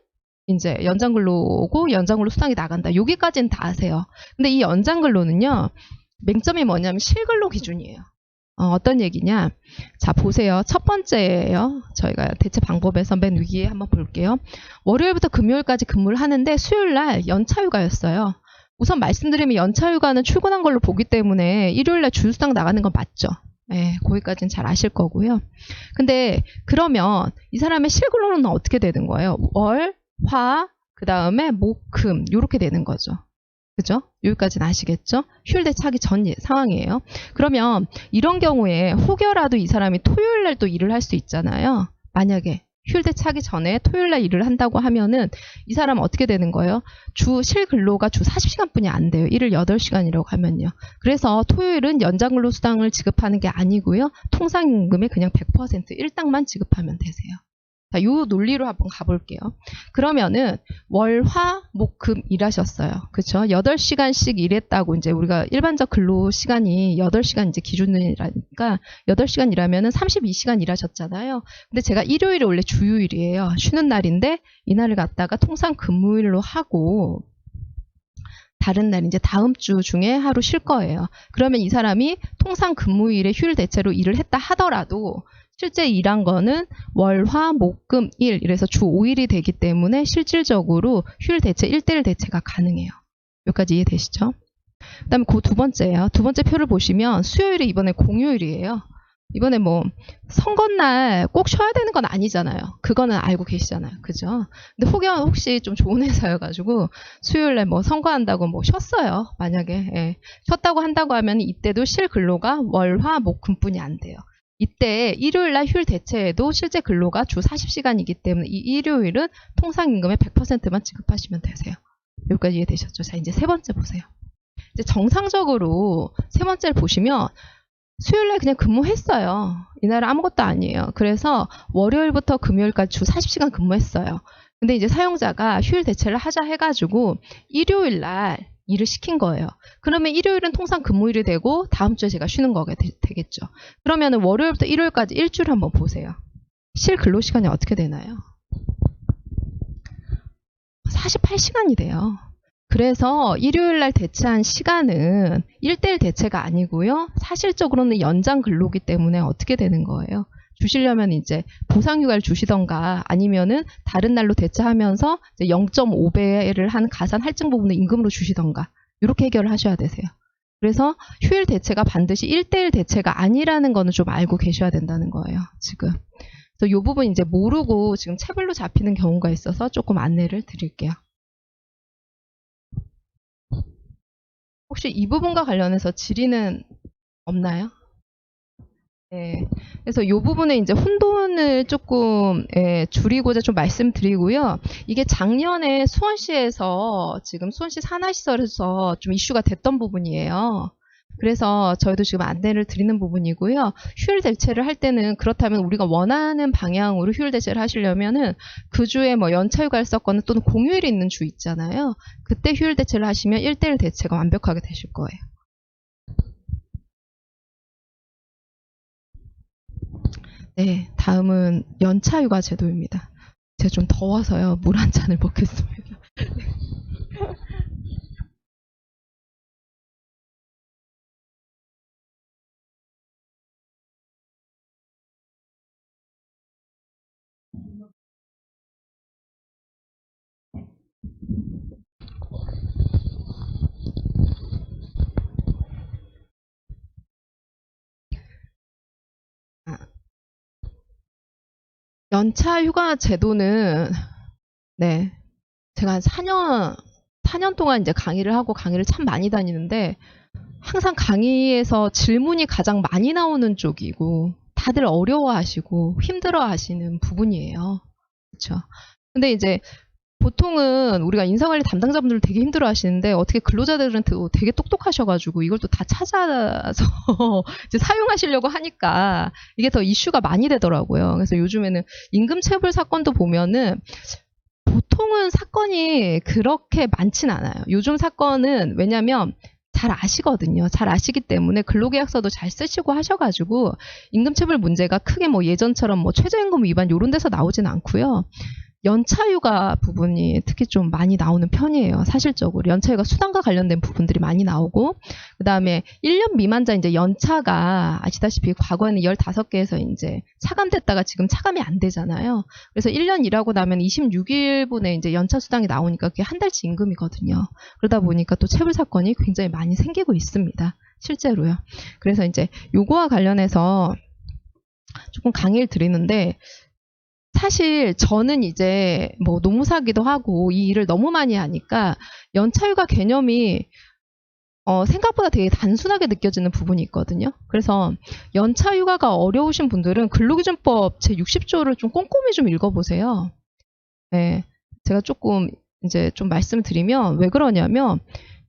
이제 연장 근로고 연장 근로 수당이 나간다. 여기까지는 다 아세요. 근데 이 연장 근로는요, 맹점이 뭐냐면 실근로 기준이에요. 어떤 얘기냐? 자, 보세요. 첫 번째예요. 저희가 대체 방법에서 맨 위에 한번 볼게요. 월요일부터 금요일까지 근무를 하는데 수요일 날 연차휴가였어요. 우선 말씀드리면 연차휴가는 출근한 걸로 보기 때문에 일요일 날 주휴수당 나가는 건 맞죠. 네, 거기까지는 잘 아실 거고요. 근데 그러면 이 사람의 실근로는 어떻게 되는 거예요? 월, 화, 그 다음에 목, 금, 이렇게 되는 거죠. 그죠? 여기까지는 아시겠죠? 휴일 대체하기 전 상황이에요. 그러면 이런 경우에 혹여라도 이 사람이 토요일 날 또 일을 할 수 있잖아요. 만약에 휴일 대체하기 전에 토요일 날 일을 한다고 하면은 이 사람은 어떻게 되는 거예요? 주 실근로가 주 40시간뿐이 안 돼요. 일을 8시간이라고 하면요. 그래서 토요일은 연장근로 수당을 지급하는 게 아니고요. 통상임금의 그냥 100% 일당만 지급하면 되세요. 자, 요 논리로 한번 가볼게요. 그러면은 월, 화, 목, 금 일하셨어요. 그쵸? 8시간씩 일했다고 이제 우리가 일반적 근로 시간이 8시간 이제 기준이라니까 8시간 일하면은 32시간 일하셨잖아요. 근데 제가 일요일이 원래 주휴일이에요. 쉬는 날인데 이날을 갖다가 통상 근무일로 하고 다른 날 이제 다음 주 중에 하루 쉴 거예요. 그러면 이 사람이 통상 근무일에 휴일 대체로 일을 했다 하더라도 실제 일한 거는 월, 화, 목, 금, 일 이래서 주 5일이 되기 때문에 실질적으로 휴일 대체 1대1 대체가 가능해요. 여기까지 이해되시죠? 그 다음에 그 두 번째예요. 두 번째 표를 보시면 수요일이 이번에 공휴일이에요. 이번에 뭐 선거날 꼭 쉬어야 되는 건 아니잖아요. 그거는 알고 계시잖아요. 그죠? 근데 혹시 좀 좋은 회사여가지고 수요일에 뭐 선거한다고 뭐 쉬었어요. 만약에 예. 쉬었다고 한다고 하면 이때도 실근로가 월, 화, 목, 금뿐이 안 돼요. 이때 일요일날 휴일 대체에도 실제 근로가 주 40시간이기 때문에 이 일요일은 통상임금의 100%만 지급하시면 되세요. 여기까지 이해되셨죠? 자, 이제 세 번째 보세요. 이제 정상적으로 세 번째를 보시면 수요일날 그냥 근무했어요. 이날은 아무것도 아니에요. 그래서 월요일부터 금요일까지 주 40시간 근무했어요. 근데 이제 사용자가 휴일 대체를 하자 해가지고 일요일날 일을 시킨 거예요. 그러면 일요일은 통상 근무일이 되고 다음 주에 제가 쉬는 거가 되겠죠. 그러면 월요일부터 일요일까지 일주일 한번 보세요. 실 근로시간이 어떻게 되나요? 48시간이 돼요. 그래서 일요일날 대체한 시간은 1대1 대체가 아니고요. 사실적으로는 연장 근로기 때문에 어떻게 되는 거예요? 주시려면 이제 보상휴가를 주시던가 아니면은 다른 날로 대체하면서 0.5배를 한 가산 할증 부분을 임금으로 주시던가 이렇게 해결을 하셔야 되세요. 그래서 휴일 대체가 반드시 1대1 대체가 아니라는 거는 좀 알고 계셔야 된다는 거예요. 지금. 그래서 이 부분 이제 모르고 지금 체불로 잡히는 경우가 있어서 조금 안내를 드릴게요. 혹시 이 부분과 관련해서 질의는 없나요? 네. 그래서 이 부분에 이제 혼돈을 조금 줄이고자 좀 말씀드리고요. 이게 작년에 수원시에서 지금 수원시 산하시설에서 좀 이슈가 됐던 부분이에요. 그래서 저희도 지금 안내를 드리는 부분이고요. 휴일 대체를 할 때는 그렇다면 우리가 원하는 방향으로 휴일 대체를 하시려면은 그 주에 뭐 연차휴가를 썼거나 또는 공휴일이 있는 주 있잖아요. 그때 휴일 대체를 하시면 1대1 대체가 완벽하게 되실 거예요. 네, 다음은 연차휴가 제도입니다. 제가 좀 더워서요. 물 한 잔을 먹겠습니다. 연차휴가 제도는 네, 제가 한 4년 동안 이제 강의를 하고 강의를 참 많이 다니는데 항상 강의에서 질문이 가장 많이 나오는 쪽이고 다들 어려워하시고 힘들어하시는 부분이에요. 그렇죠? 근데 이제 보통은 우리가 인사관리 담당자분들 되게 힘들어하시는데 어떻게 근로자들은 되게 똑똑하셔가지고 이걸 또 다 찾아서 이제 사용하시려고 하니까 이게 더 이슈가 많이 되더라고요. 그래서 요즘에는 임금체불 사건도 보면은 보통은 사건이 그렇게 많진 않아요. 요즘 사건은 왜냐면 잘 아시거든요. 잘 아시기 때문에 근로계약서도 잘 쓰시고 하셔가지고 임금체불 문제가 크게 뭐 예전처럼 뭐 최저임금 위반 이런 데서 나오진 않고요. 연차휴가 부분이 특히 좀 많이 나오는 편이에요. 사실적으로 연차휴가 수당과 관련된 부분들이 많이 나오고 그 다음에 1년 미만자 이제 연차가 아시다시피 과거에는 15개에서 이제 차감됐다가 지금 차감이 안 되잖아요. 그래서 1년 일하고 나면 26일분에 이제 연차 수당이 나오니까 그게 한 달치 임금이거든요. 그러다 보니까 또 체불 사건이 굉장히 많이 생기고 있습니다. 실제로요. 그래서 이제 요거와 관련해서 조금 강의를 드리는데 사실 저는 이제 뭐 노무사기도 하고 이 일을 너무 많이 하니까 연차휴가 개념이 생각보다 되게 단순하게 느껴지는 부분이 있거든요. 그래서 연차휴가가 어려우신 분들은 근로기준법 제60조를 좀 꼼꼼히 좀 읽어보세요. 네, 제가 조금 이제 좀 말씀드리면 왜 그러냐면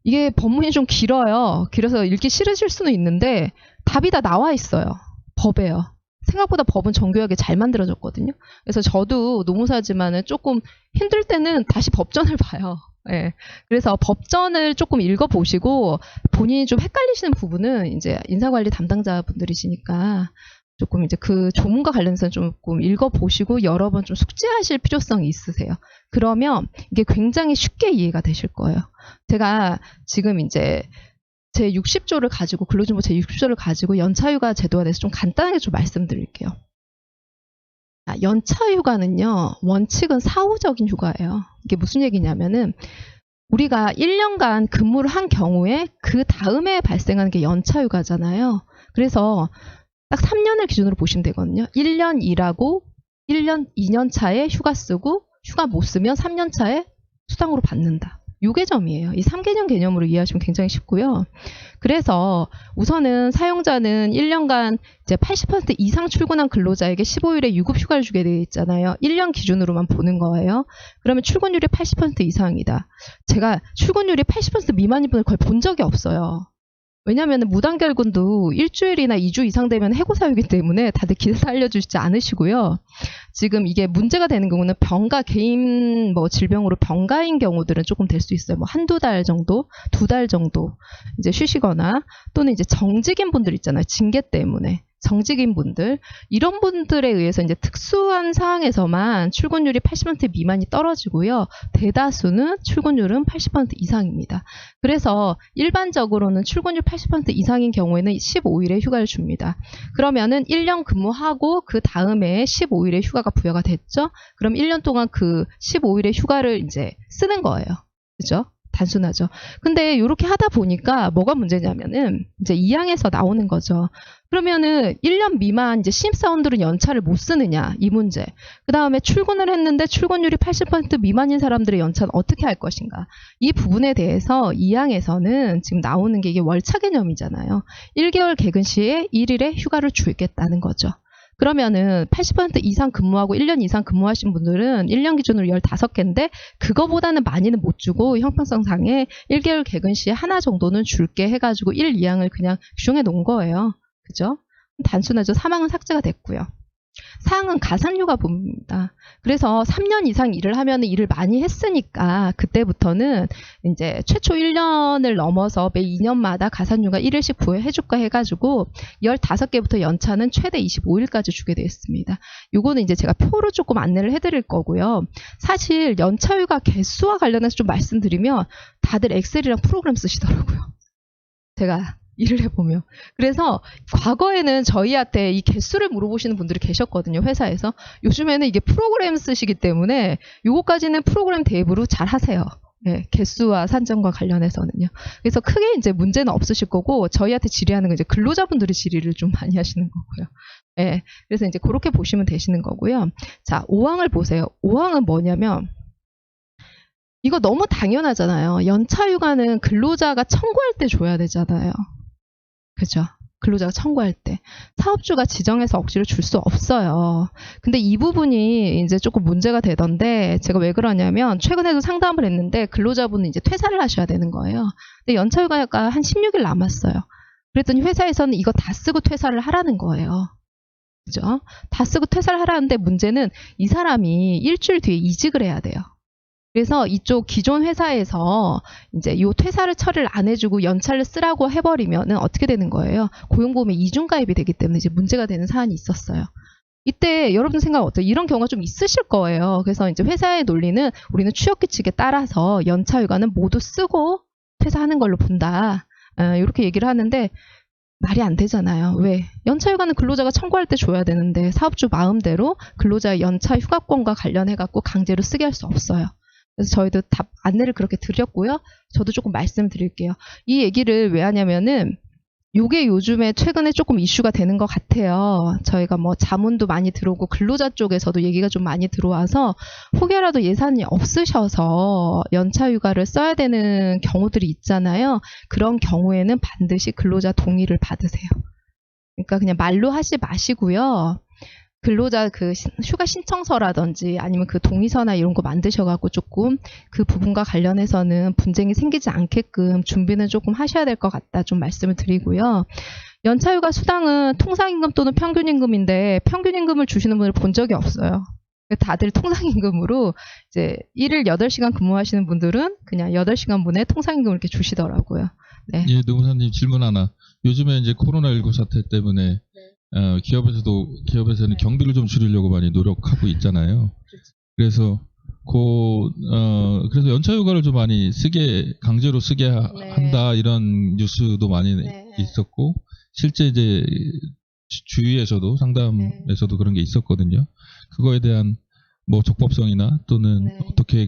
이게 법문이 좀 길어요. 길어서 읽기 싫으실 수는 있는데 답이 다 나와 있어요. 법에요. 생각보다 법은 정교하게 잘 만들어졌거든요. 그래서 저도 노무사지만은 조금 힘들 때는 다시 법전을 봐요. 예. 그래서 법전을 조금 읽어보시고 본인이 좀 헷갈리시는 부분은 이제 인사관리 담당자분들이시니까 조금 이제 그 조문과 관련해서 조금 읽어보시고 여러 번 좀 숙지하실 필요성이 있으세요. 그러면 이게 굉장히 쉽게 이해가 되실 거예요. 제가 지금 이제 제60조를 가지고 근로기준법 제60조를 가지고 연차휴가 제도에 대해서 좀 간단하게 좀 말씀드릴게요. 연차휴가는요, 원칙은 사후적인 휴가예요. 이게 무슨 얘기냐면은, 우리가 1년간 근무를 한 경우에 그 다음에 발생하는 게 연차휴가잖아요. 그래서 딱 3년을 기준으로 보시면 되거든요. 1년 일하고 2년 차에 휴가 쓰고 휴가 못 쓰면 3년 차에 수당으로 받는다. 요 개념이에요. 이 3개년 개념으로 이해하시면 굉장히 쉽고요. 그래서 우선은 사용자는 1년간 이제 80% 이상 출근한 근로자에게 15일의 유급 휴가를 주게 되어 있잖아요. 1년 기준으로만 보는 거예요. 그러면 출근율이 80% 이상이다. 제가 출근율이 80% 미만인 분을 거의 본 적이 없어요. 왜냐하면 무단결근도 일주일이나 2주 이상 되면 해고 사유이기 때문에 다들 기사 알려주시지 않으시고요. 지금 이게 문제가 되는 경우는 병가, 개인 질병으로 병가인 경우들은 조금 될 수 있어요. 한두 달 정도, 2달 정도 이제 쉬시거나 또는 이제 정직인 분들 있잖아요. 징계 때문에. 정직인 분들, 이런 분들에 의해서 이제 특수한 상황에서만 출근율이 80% 미만이 떨어지고요. 대다수는 출근율은 80% 이상입니다. 그래서 일반적으로는 출근율 80% 이상인 경우에는 15일의 휴가를 줍니다. 그러면은 1년 근무하고 그 다음에 15일의 휴가가 부여가 됐죠? 그럼 1년 동안 그 15일의 휴가를 이제 쓰는 거예요. 그죠? 단순하죠. 근데 이렇게 하다 보니까 뭐가 문제냐면은 이제 2항에서 나오는 거죠. 그러면은 1년 미만 이제 신입사원들은 연차를 못 쓰느냐, 이 문제. 그 다음에 출근을 했는데 출근율이 80% 미만인 사람들의 연차는 어떻게 할 것인가. 이 부분에 대해서 2항에서는 지금 나오는 게 이게 월차 개념이잖아요. 1개월 개근 시에 1일의 휴가를 주겠다는 거죠. 그러면은 80% 이상 근무하고 1년 이상 근무하신 분들은 1년 기준으로 15개인데 그거보다는 많이는 못 주고 형평성상에 1개월 개근 시에 하나 정도는 줄게 해가지고 1, 2항을 그냥 규정해 놓은 거예요. 그죠? 단순하죠. 3항은 삭제가 됐고요. 4항은 가산휴가 봅니다. 그래서 3년 이상 일을 하면 일을 많이 했으니까 그때부터는 이제 최초 1년을 넘어서 매 2년마다 가산휴가 1일씩 부여해줄까 해가지고 15개부터 연차는 최대 25일까지 주게 되어 있습니다. 요거는 이제 제가 표로 조금 안내를 해드릴 거고요. 사실 연차휴가 개수와 관련해서 좀 말씀드리면 다들 엑셀이랑 프로그램 쓰시더라고요. 제가 일을 해보면. 그래서 과거에는 저희한테 이 개수를 물어보시는 분들이 계셨거든요. 회사에서. 요즘에는 이게 프로그램 쓰시기 때문에 요거까지는 프로그램 대입으로 잘 하세요. 네, 개수와 산정과 관련해서는요. 그래서 크게 이제 문제는 없으실 거고 저희한테 질의하는 건 이제 근로자분들이 질의를 좀 많이 하시는 거고요. 네, 그래서 이제 그렇게 보시면 되시는 거고요. 자, 5항을 보세요. 5항은 뭐냐면 이거 너무 당연하잖아요. 연차휴가는 근로자가 청구할 때 줘야 되잖아요. 그죠? 근로자가 청구할 때. 사업주가 지정해서 억지로 줄 수 없어요. 근데 이 부분이 이제 조금 문제가 되던데, 제가 왜 그러냐면, 최근에도 상담을 했는데, 근로자분은 이제 퇴사를 하셔야 되는 거예요. 근데 연차휴가가 한 16일 남았어요. 그랬더니 회사에서는 이거 다 쓰고 퇴사를 하라는 거예요. 그죠? 다 쓰고 퇴사를 하라는데 문제는 이 사람이 일주일 뒤에 이직을 해야 돼요. 그래서 이쪽 기존 회사에서 이제 요 퇴사를 처리를 안 해주고 연차를 쓰라고 해버리면은 어떻게 되는 거예요? 고용보험에 이중가입이 되기 때문에 이제 문제가 되는 사안이 있었어요. 이때 여러분 생각 어때요? 이런 경우가 좀 있으실 거예요. 그래서 이제 회사의 논리는 우리는 취업규칙에 따라서 연차휴가는 모두 쓰고 퇴사하는 걸로 본다. 이렇게 얘기를 하는데 말이 안 되잖아요. 왜? 연차휴가는 근로자가 청구할 때 줘야 되는데 사업주 마음대로 근로자의 연차휴가권과 관련해갖고 강제로 쓰게 할 수 없어요. 그래서 저희도 답 안내를 그렇게 드렸고요. 저도 조금 말씀드릴게요. 이 얘기를 왜 하냐면은 요게 요즘에 최근에 조금 이슈가 되는 것 같아요. 저희가 자문도 많이 들어오고 근로자 쪽에서도 얘기가 좀 많이 들어와서 혹여라도 예산이 없으셔서 연차휴가를 써야 되는 경우들이 있잖아요. 그런 경우에는 반드시 근로자 동의를 받으세요. 그러니까 그냥 말로 하지 마시고요. 근로자 그 휴가 신청서라든지 아니면 그 동의서나 이런 거 만드셔갖고 조금 그 부분과 관련해서는 분쟁이 생기지 않게끔 준비는 조금 하셔야 될 것 같다 좀 말씀을 드리고요. 연차휴가 수당은 통상임금 또는 평균임금인데 평균임금을 주시는 분을 본 적이 없어요. 다들 통상임금으로 이제 1일 8시간 근무하시는 분들은 그냥 8시간 분에 통상임금을 이렇게 주시더라고요. 네. 예, 노무사님 질문 하나. 요즘에 이제 코로나19 사태 때문에 기업에서는 경비를 좀 줄이려고 많이 노력하고 있잖아요. 그래서 그래서 연차휴가를 좀 많이 강제로 쓰게 한다 이런 뉴스도 많이 있었고 실제 이제 주위에서도 상담에서도 그런 게 있었거든요. 그거에 대한 뭐 적법성이나 또는 네. 어떻게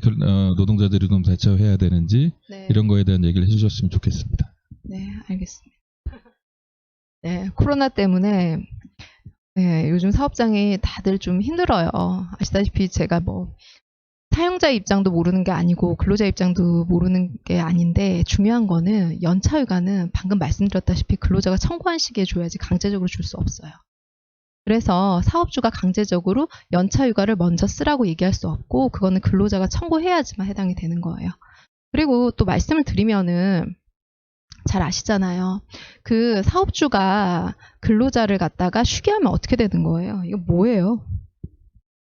노동자들이 좀 대처해야 되는지 네. 이런 거에 대한 얘기를 해주셨으면 좋겠습니다. 네, 알겠습니다. 네, 코로나 때문에 네, 요즘 사업장이 다들 좀 힘들어요. 아시다시피 제가 뭐 사용자 입장도 모르는 게 아니고 근로자 입장도 모르는 게 아닌데 중요한 거는 연차휴가는 방금 말씀드렸다시피 근로자가 청구한 시기에 줘야지 강제적으로 줄 수 없어요. 그래서 사업주가 강제적으로 연차휴가를 먼저 쓰라고 얘기할 수 없고 그거는 근로자가 청구해야지만 해당이 되는 거예요. 그리고 또 말씀을 드리면은 잘 아시잖아요. 그 사업주가 근로자를 갖다가 쉬게 하면 어떻게 되는 거예요? 이거 뭐예요?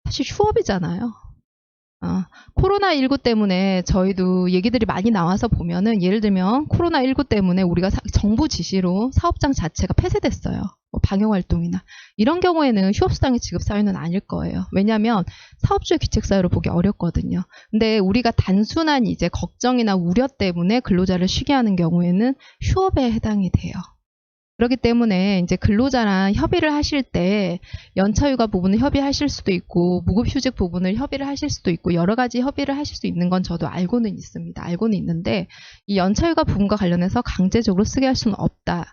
사실 휴업이잖아요. 코로나19 때문에 저희도 얘기들이 많이 나와서 보면은 예를 들면 코로나19 때문에 우리가 정부 지시로 사업장 자체가 폐쇄됐어요. 뭐 방역활동이나. 이런 경우에는 휴업수당의 지급 사유는 아닐 거예요. 왜냐하면 사업주의 귀책 사유로 보기 어렵거든요. 근데 우리가 단순한 이제 걱정이나 우려 때문에 근로자를 쉬게 하는 경우에는 휴업에 해당이 돼요. 그렇기 때문에 이제 근로자랑 협의를 하실 때 연차휴가 부분을 협의하실 수도 있고 무급휴직 부분을 협의를 하실 수도 있고 여러 가지 협의를 하실 수 있는 건 저도 알고는 있습니다. 알고는 있는데 이 연차휴가 부분과 관련해서 강제적으로 쓰게 할 수는 없다는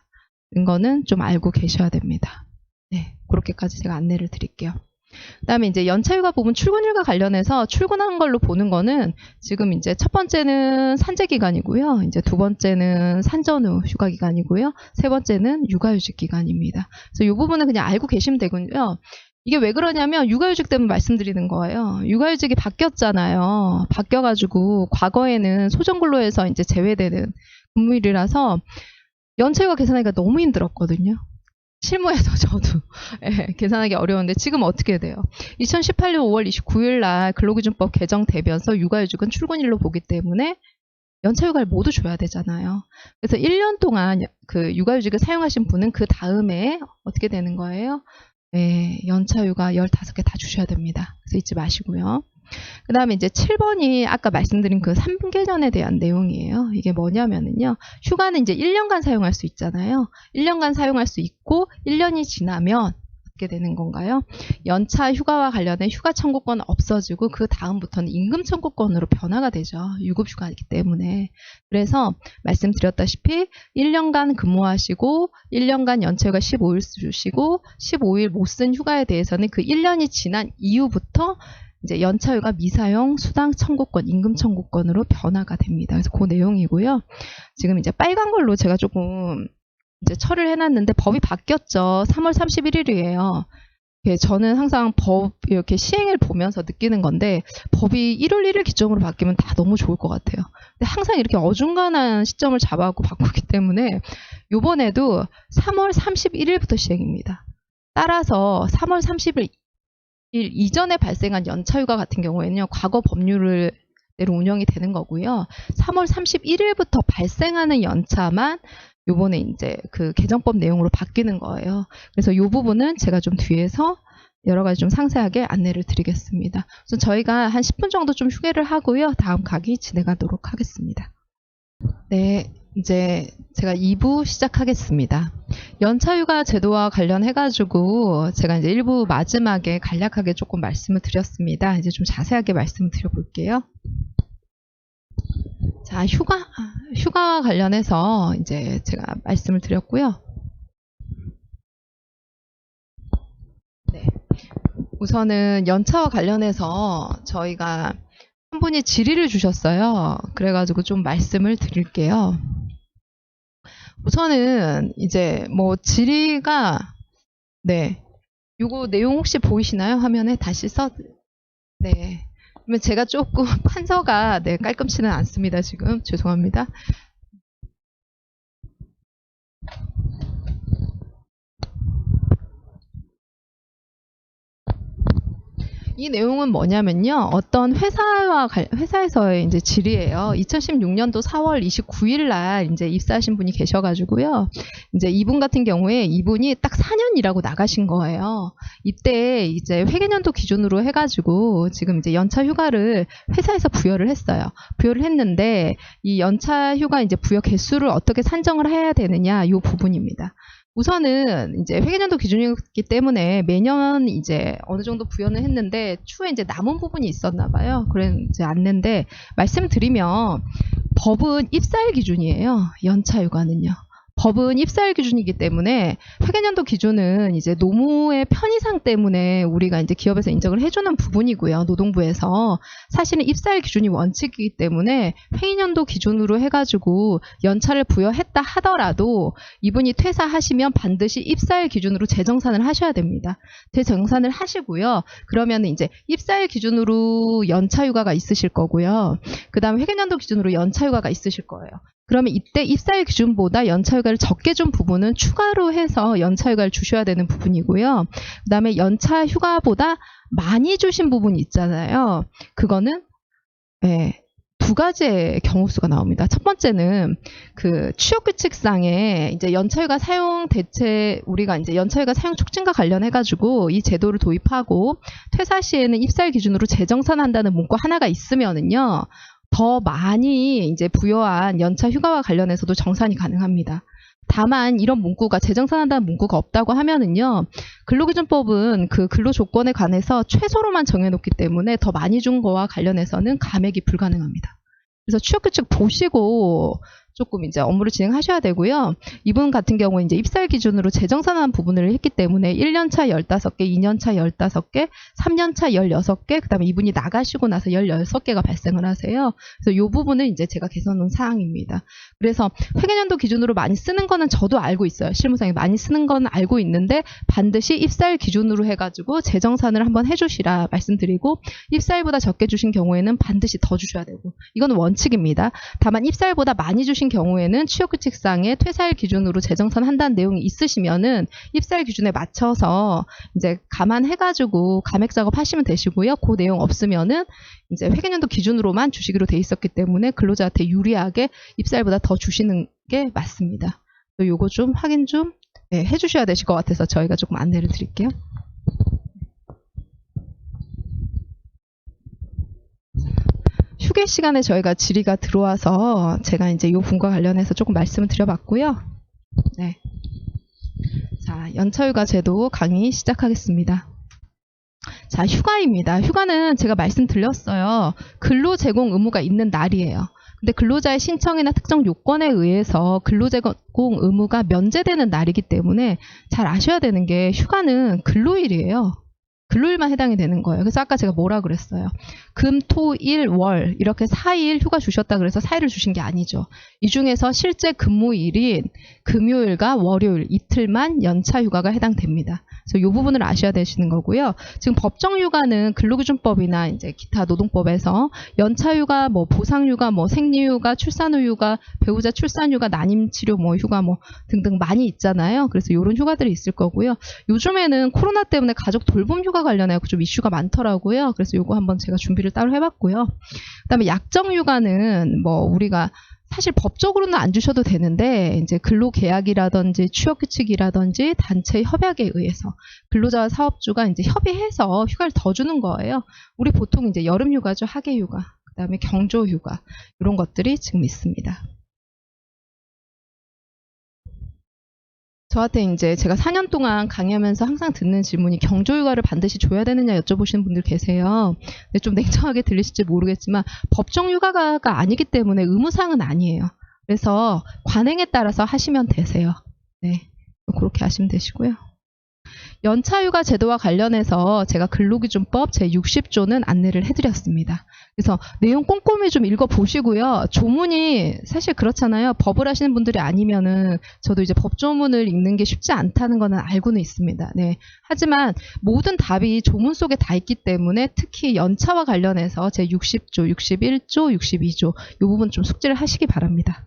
거는 좀 알고 계셔야 됩니다. 네, 그렇게까지 제가 안내를 드릴게요. 그다음에 이제 연차휴가 부분 출근휴가 관련해서 출근한 걸로 보는 거는 지금 이제 첫 번째는 산재 기간이고요. 이제 두 번째는 산전후 휴가 기간이고요. 세 번째는 육아휴직 기간입니다. 그래서 이 부분은 그냥 알고 계시면 되군요. 이게 왜 그러냐면 육아휴직 때문에 말씀드리는 거예요. 육아휴직이 바뀌었잖아요. 바뀌어가지고 과거에는 소정근로에서 이제 제외되는 근무일이라서 연차휴가 계산하기가 너무 힘들었거든요. 실무에서 저도 계산하기 어려운데 지금 어떻게 돼요? 2018년 5월 29일 날 근로기준법 개정되면서 육아휴직은 출근일로 보기 때문에 연차휴가를 모두 줘야 되잖아요. 그래서 1년 동안 그 육아휴직을 사용하신 분은 그 다음에 어떻게 되는 거예요? 네, 연차휴가 15개 다 주셔야 됩니다. 그래서 잊지 마시고요. 그 다음에 이제 7번이 아까 말씀드린 그 3개년에 대한 내용이에요. 이게 뭐냐면은요. 휴가는 이제 1년간 사용할 수 있잖아요. 1년간 사용할 수 있고 1년이 지나면 어떻게 되는 건가요? 연차 휴가와 관련된 휴가 청구권은 없어지고 그 다음부터는 임금 청구권으로 변화가 되죠. 유급휴가이기 때문에. 그래서 말씀드렸다시피 1년간 근무하시고 1년간 연차휴가 15일 주시고 15일 못 쓴 휴가에 대해서는 그 1년이 지난 이후부터 이제 연차휴가 미사용 수당 청구권, 임금 청구권으로 변화가 됩니다. 그래서 그 내용이고요. 지금 이제 빨간 걸로 제가 조금 이제 처리를 해놨는데 법이 바뀌었죠. 3월 31일이에요. 저는 항상 법 이렇게 시행을 보면서 느끼는 건데 법이 1월 1일 기점으로 바뀌면 다 너무 좋을 것 같아요. 근데 항상 이렇게 어중간한 시점을 잡아갖고 바꾸기 때문에 이번에도 3월 31일부터 시행입니다. 따라서 3월 30일 이전에 발생한 연차휴가 같은 경우에는요, 과거 법률을 대로 운영이 되는 거고요. 3월 31일부터 발생하는 연차만 요번에 이제 그 개정법 내용으로 바뀌는 거예요. 그래서 이 부분은 제가 좀 뒤에서 여러 가지 좀 상세하게 안내를 드리겠습니다. 그래서 저희가 한 10분 정도 좀 휴게를 하고요. 다음 강의 진행하도록 하겠습니다. 네, 이제 제가 2부 시작하겠습니다. 연차휴가 제도와 관련해가지고 제가 이제 1부 마지막에 간략하게 조금 말씀을 드렸습니다. 이제 좀 자세하게 말씀을 드려볼게요. 자, 휴가와 관련해서 이제 제가 말씀을 드렸고요. 네. 우선은 연차와 관련해서 저희가 한 분이 질의를 주셨어요. 그래가지고 좀 말씀을 드릴게요. 우선은 이제 뭐 질의가 네, 요거 내용 혹시 보이시나요? 화면에 다시 네. 그러면 제가 조금 판서가 네, 깔끔치는 않습니다. 지금 죄송합니다. 이 내용은 뭐냐면요. 어떤 회사에서의 이제 질의예요. 2016년도 4월 29일 날 이제 입사하신 분이 계셔가지고요. 이제 이분 같은 경우에 이분이 딱 4년 일하고 나가신 거예요. 이때 이제 회계년도 기준으로 해가지고 지금 이제 연차 휴가를 회사에서 부여를 했어요. 부여를 했는데 이 연차 휴가 이제 부여 개수를 어떻게 산정을 해야 되느냐 이 부분입니다. 우선은 이제 회계연도 기준이었기 때문에 매년 이제 어느 정도 부여는 했는데 추후에 이제 남은 부분이 있었나 봐요. 그래 이제 안내인데 말씀드리면 법은 입사일 기준이에요. 연차휴가는요. 법은 입사일 기준이기 때문에 회계연도 기준은 이제 노무의 편의상 때문에 우리가 이제 기업에서 인정을 해주는 부분이고요. 노동부에서 사실은 입사일 기준이 원칙이기 때문에 회계연도 기준으로 해가지고 연차를 부여했다 하더라도 이분이 퇴사하시면 반드시 입사일 기준으로 재정산을 하셔야 됩니다. 재정산을 하시고요. 그러면 이제 입사일 기준으로 연차휴가가 있으실 거고요. 그 다음에 회계연도 기준으로 연차휴가가 있으실 거예요. 그러면 이때 입사일 기준보다 연차휴가를 적게 준 부분은 추가로 해서 연차휴가를 주셔야 되는 부분이고요. 그 다음에 연차휴가보다 많이 주신 부분이 있잖아요. 그거는 두 가지의 경우수가 나옵니다. 첫 번째는 그 취업규칙상에 이제 연차휴가 사용 대체 우리가 이제 연차휴가 사용 촉진과 관련해가지고 이 제도를 도입하고 퇴사 시에는 입사일 기준으로 재정산한다는 문구 하나가 있으면은요. 더 많이 이제 부여한 연차 휴가와 관련해서도 정산이 가능합니다. 다만 이런 문구가 재정산한다는 문구가 없다고 하면은요. 근로기준법은 그 근로조건에 관해서 최소로만 정해놓기 때문에 더 많이 준 거와 관련해서는 감액이 불가능합니다. 그래서 취업규칙 보시고 조금 이제 업무를 진행하셔야 되고요. 이분 같은 경우에 이제 입사일 기준으로 재정산한 부분을 했기 때문에 1년차 15개, 2년차 15개, 3년차 16개, 그 다음에 이분이 나가시고 나서 16개가 발생을 하세요. 그래서 이 부분은 이제 제가 개선한 사항입니다. 그래서 회계연도 기준으로 많이 쓰는 거는 저도 알고 있어요. 실무상에 많이 쓰는 건 알고 있는데 반드시 입사일 기준으로 해가지고 재정산을 한번 해주시라 말씀드리고 입사일보다 적게 주신 경우에는 반드시 더 주셔야 되고 이건 원칙입니다. 다만 입사일보다 많이 주신 경우에는 취업규칙상에 퇴사일 기준으로 재정산 한다는 내용이 있으시면은 입사일 기준에 맞춰서 이제 감안해가지고 감액 작업 하시면 되시고요. 그 내용 없으면은 이제 회계연도 기준으로만 주시기로 돼 있었기 때문에 근로자한테 유리하게 입사일보다 더 주시는 게 맞습니다. 또 요거 좀 확인 좀 해주셔야 되실 것 같아서 저희가 조금 안내를 드릴게요. 휴게 시간에 저희가 질의가 들어와서 제가 이제 이 부분과 관련해서 조금 말씀을 드려봤고요. 네. 자, 연차휴가 제도 강의 시작하겠습니다. 자, 휴가입니다. 휴가는 제가 말씀드렸어요. 근로 제공 의무가 있는 날이에요. 근데 근로자의 신청이나 특정 요건에 의해서 근로 제공 의무가 면제되는 날이기 때문에 잘 아셔야 되는 게 휴가는 근로일이에요. 근로일만 해당이 되는 거예요. 그래서 아까 제가 뭐라 그랬어요. 금, 토, 일, 월 이렇게 4일 휴가 주셨다 그래서 4일을 주신 게 아니죠. 이 중에서 실제 근무일인 금요일과 월요일 이틀만 연차 휴가가 해당됩니다. 그래서 이 부분을 아셔야 되시는 거고요. 지금 법정 휴가는 근로기준법이나 이제 기타 노동법에서 연차 휴가, 뭐 보상 휴가, 뭐 생리 휴가, 출산 후 휴가, 배우자 출산 휴가, 난임 치료 뭐 휴가 뭐 등등 많이 있잖아요. 그래서 이런 휴가들이 있을 거고요. 요즘에는 코로나 때문에 가족 돌봄 휴가 관련해서 좀 이슈가 많더라고요. 그래서 요거 한번 제가 준비를 따로 해봤고요. 그다음에 약정 휴가는 뭐 우리가 사실 법적으로는 안 주셔도 되는데 이제 근로계약이라든지 취업규칙이라든지 단체 협약에 의해서 근로자와 사업주가 이제 협의해서 휴가를 더 주는 거예요. 우리 보통 이제 여름휴가죠, 하계휴가, 그다음에 경조휴가 이런 것들이 지금 있습니다. 저한테 이제 제가 4년 동안 강의하면서 항상 듣는 질문이 경조휴가를 반드시 줘야 되느냐 여쭤보시는 분들 계세요. 근데 좀 냉정하게 들리실지 모르겠지만 법정 휴가가 아니기 때문에 의무사항은 아니에요. 그래서 관행에 따라서 하시면 되세요. 네, 그렇게 하시면 되시고요. 연차휴가 제도와 관련해서 제가 근로기준법 제60조는 안내를 해드렸습니다. 그래서 내용 꼼꼼히 좀 읽어보시고요. 조문이 사실 그렇잖아요. 법을 하시는 분들이 아니면은 저도 이제 법조문을 읽는 게 쉽지 않다는 거는 알고는 있습니다. 네. 하지만 모든 답이 조문 속에 다 있기 때문에 특히 연차와 관련해서 제60조, 61조, 62조 이 부분 좀 숙지를 하시기 바랍니다.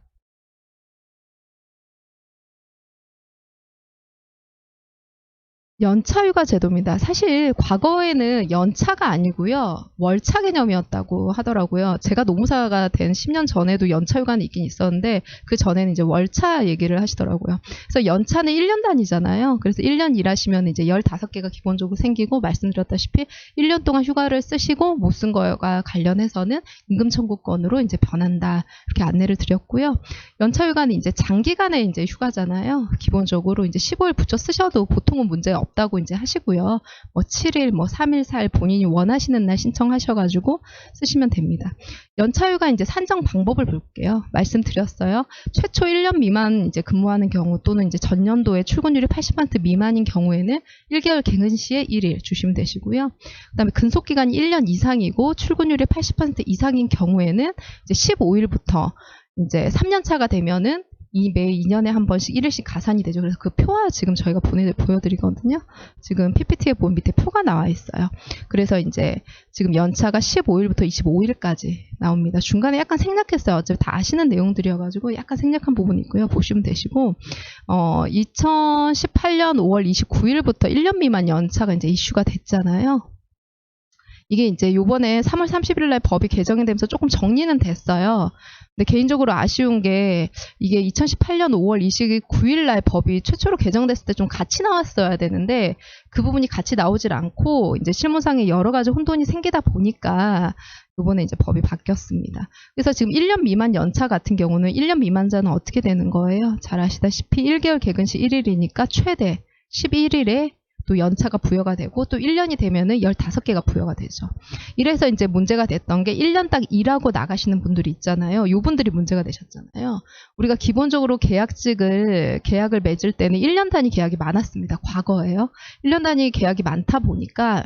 연차휴가 제도입니다. 사실 과거에는 연차가 아니고요. 월차 개념이었다고 하더라고요. 제가 노무사가 된 10년 전에도 연차휴가는 있긴 있었는데 그 전에는 이제 월차 얘기를 하시더라고요. 그래서 연차는 1년 단위잖아요. 그래서 1년 일하시면 이제 15개가 기본적으로 생기고 말씀드렸다시피 1년 동안 휴가를 쓰시고 못 쓴 거가 관련해서는 임금 청구권으로 이제 변한다. 이렇게 안내를 드렸고요. 연차휴가는 이제 장기간의 이제 휴가잖아요. 기본적으로 이제 15일 붙여 쓰셔도 보통은 문제 없다고 이제 하시고요. 뭐 7일, 뭐 3일, 4일 본인이 원하시는 날 신청하셔가지고 쓰시면 됩니다. 연차휴가 이제 산정 방법을 볼게요. 말씀드렸어요. 최초 1년 미만 이제 근무하는 경우 또는 이제 전년도에 출근율이 80% 미만인 경우에는 1개월 개근 시에 1일 주시면 되시고요. 그다음에 근속 기간이 1년 이상이고 출근율이 80% 이상인 경우에는 이제 15일부터 이제 3년 차가 되면은 매 2년에 한 번씩 1일씩 가산이 되죠. 그래서 그 표와 지금 저희가 보여드리거든요. 지금 PPT에 보면 밑에 표가 나와 있어요. 그래서 이제 지금 연차가 15일부터 25일까지 나옵니다. 중간에 약간 생략했어요. 어차피 다 아시는 내용들이어가지고 약간 생략한 부분이 있고요. 보시면 되시고, 2018년 5월 29일부터 1년 미만 연차가 이제 이슈가 됐잖아요. 이게 이제 요번에 3월 30일 날 법이 개정이 되면서 조금 정리는 됐어요. 근데 개인적으로 아쉬운 게 이게 2018년 5월 29일 날 법이 최초로 개정됐을 때 좀 같이 나왔어야 되는데 그 부분이 같이 나오질 않고 이제 실무상에 여러 가지 혼돈이 생기다 보니까 요번에 이제 법이 바뀌었습니다. 그래서 지금 1년 미만 연차 같은 경우는 1년 미만자는 어떻게 되는 거예요? 잘 아시다시피 1개월 개근 시 1일이니까 최대 11일에 또 연차가 부여가 되고 또 1년이 되면은 15개가 부여가 되죠. 이래서 이제 문제가 됐던 게 1년 딱 일하고 나가시는 분들이 있잖아요. 요 분들이 문제가 되셨잖아요. 우리가 기본적으로 계약을 맺을 때는 1년 단위 계약이 많았습니다. 과거에요. 1년 단위 계약이 많다 보니까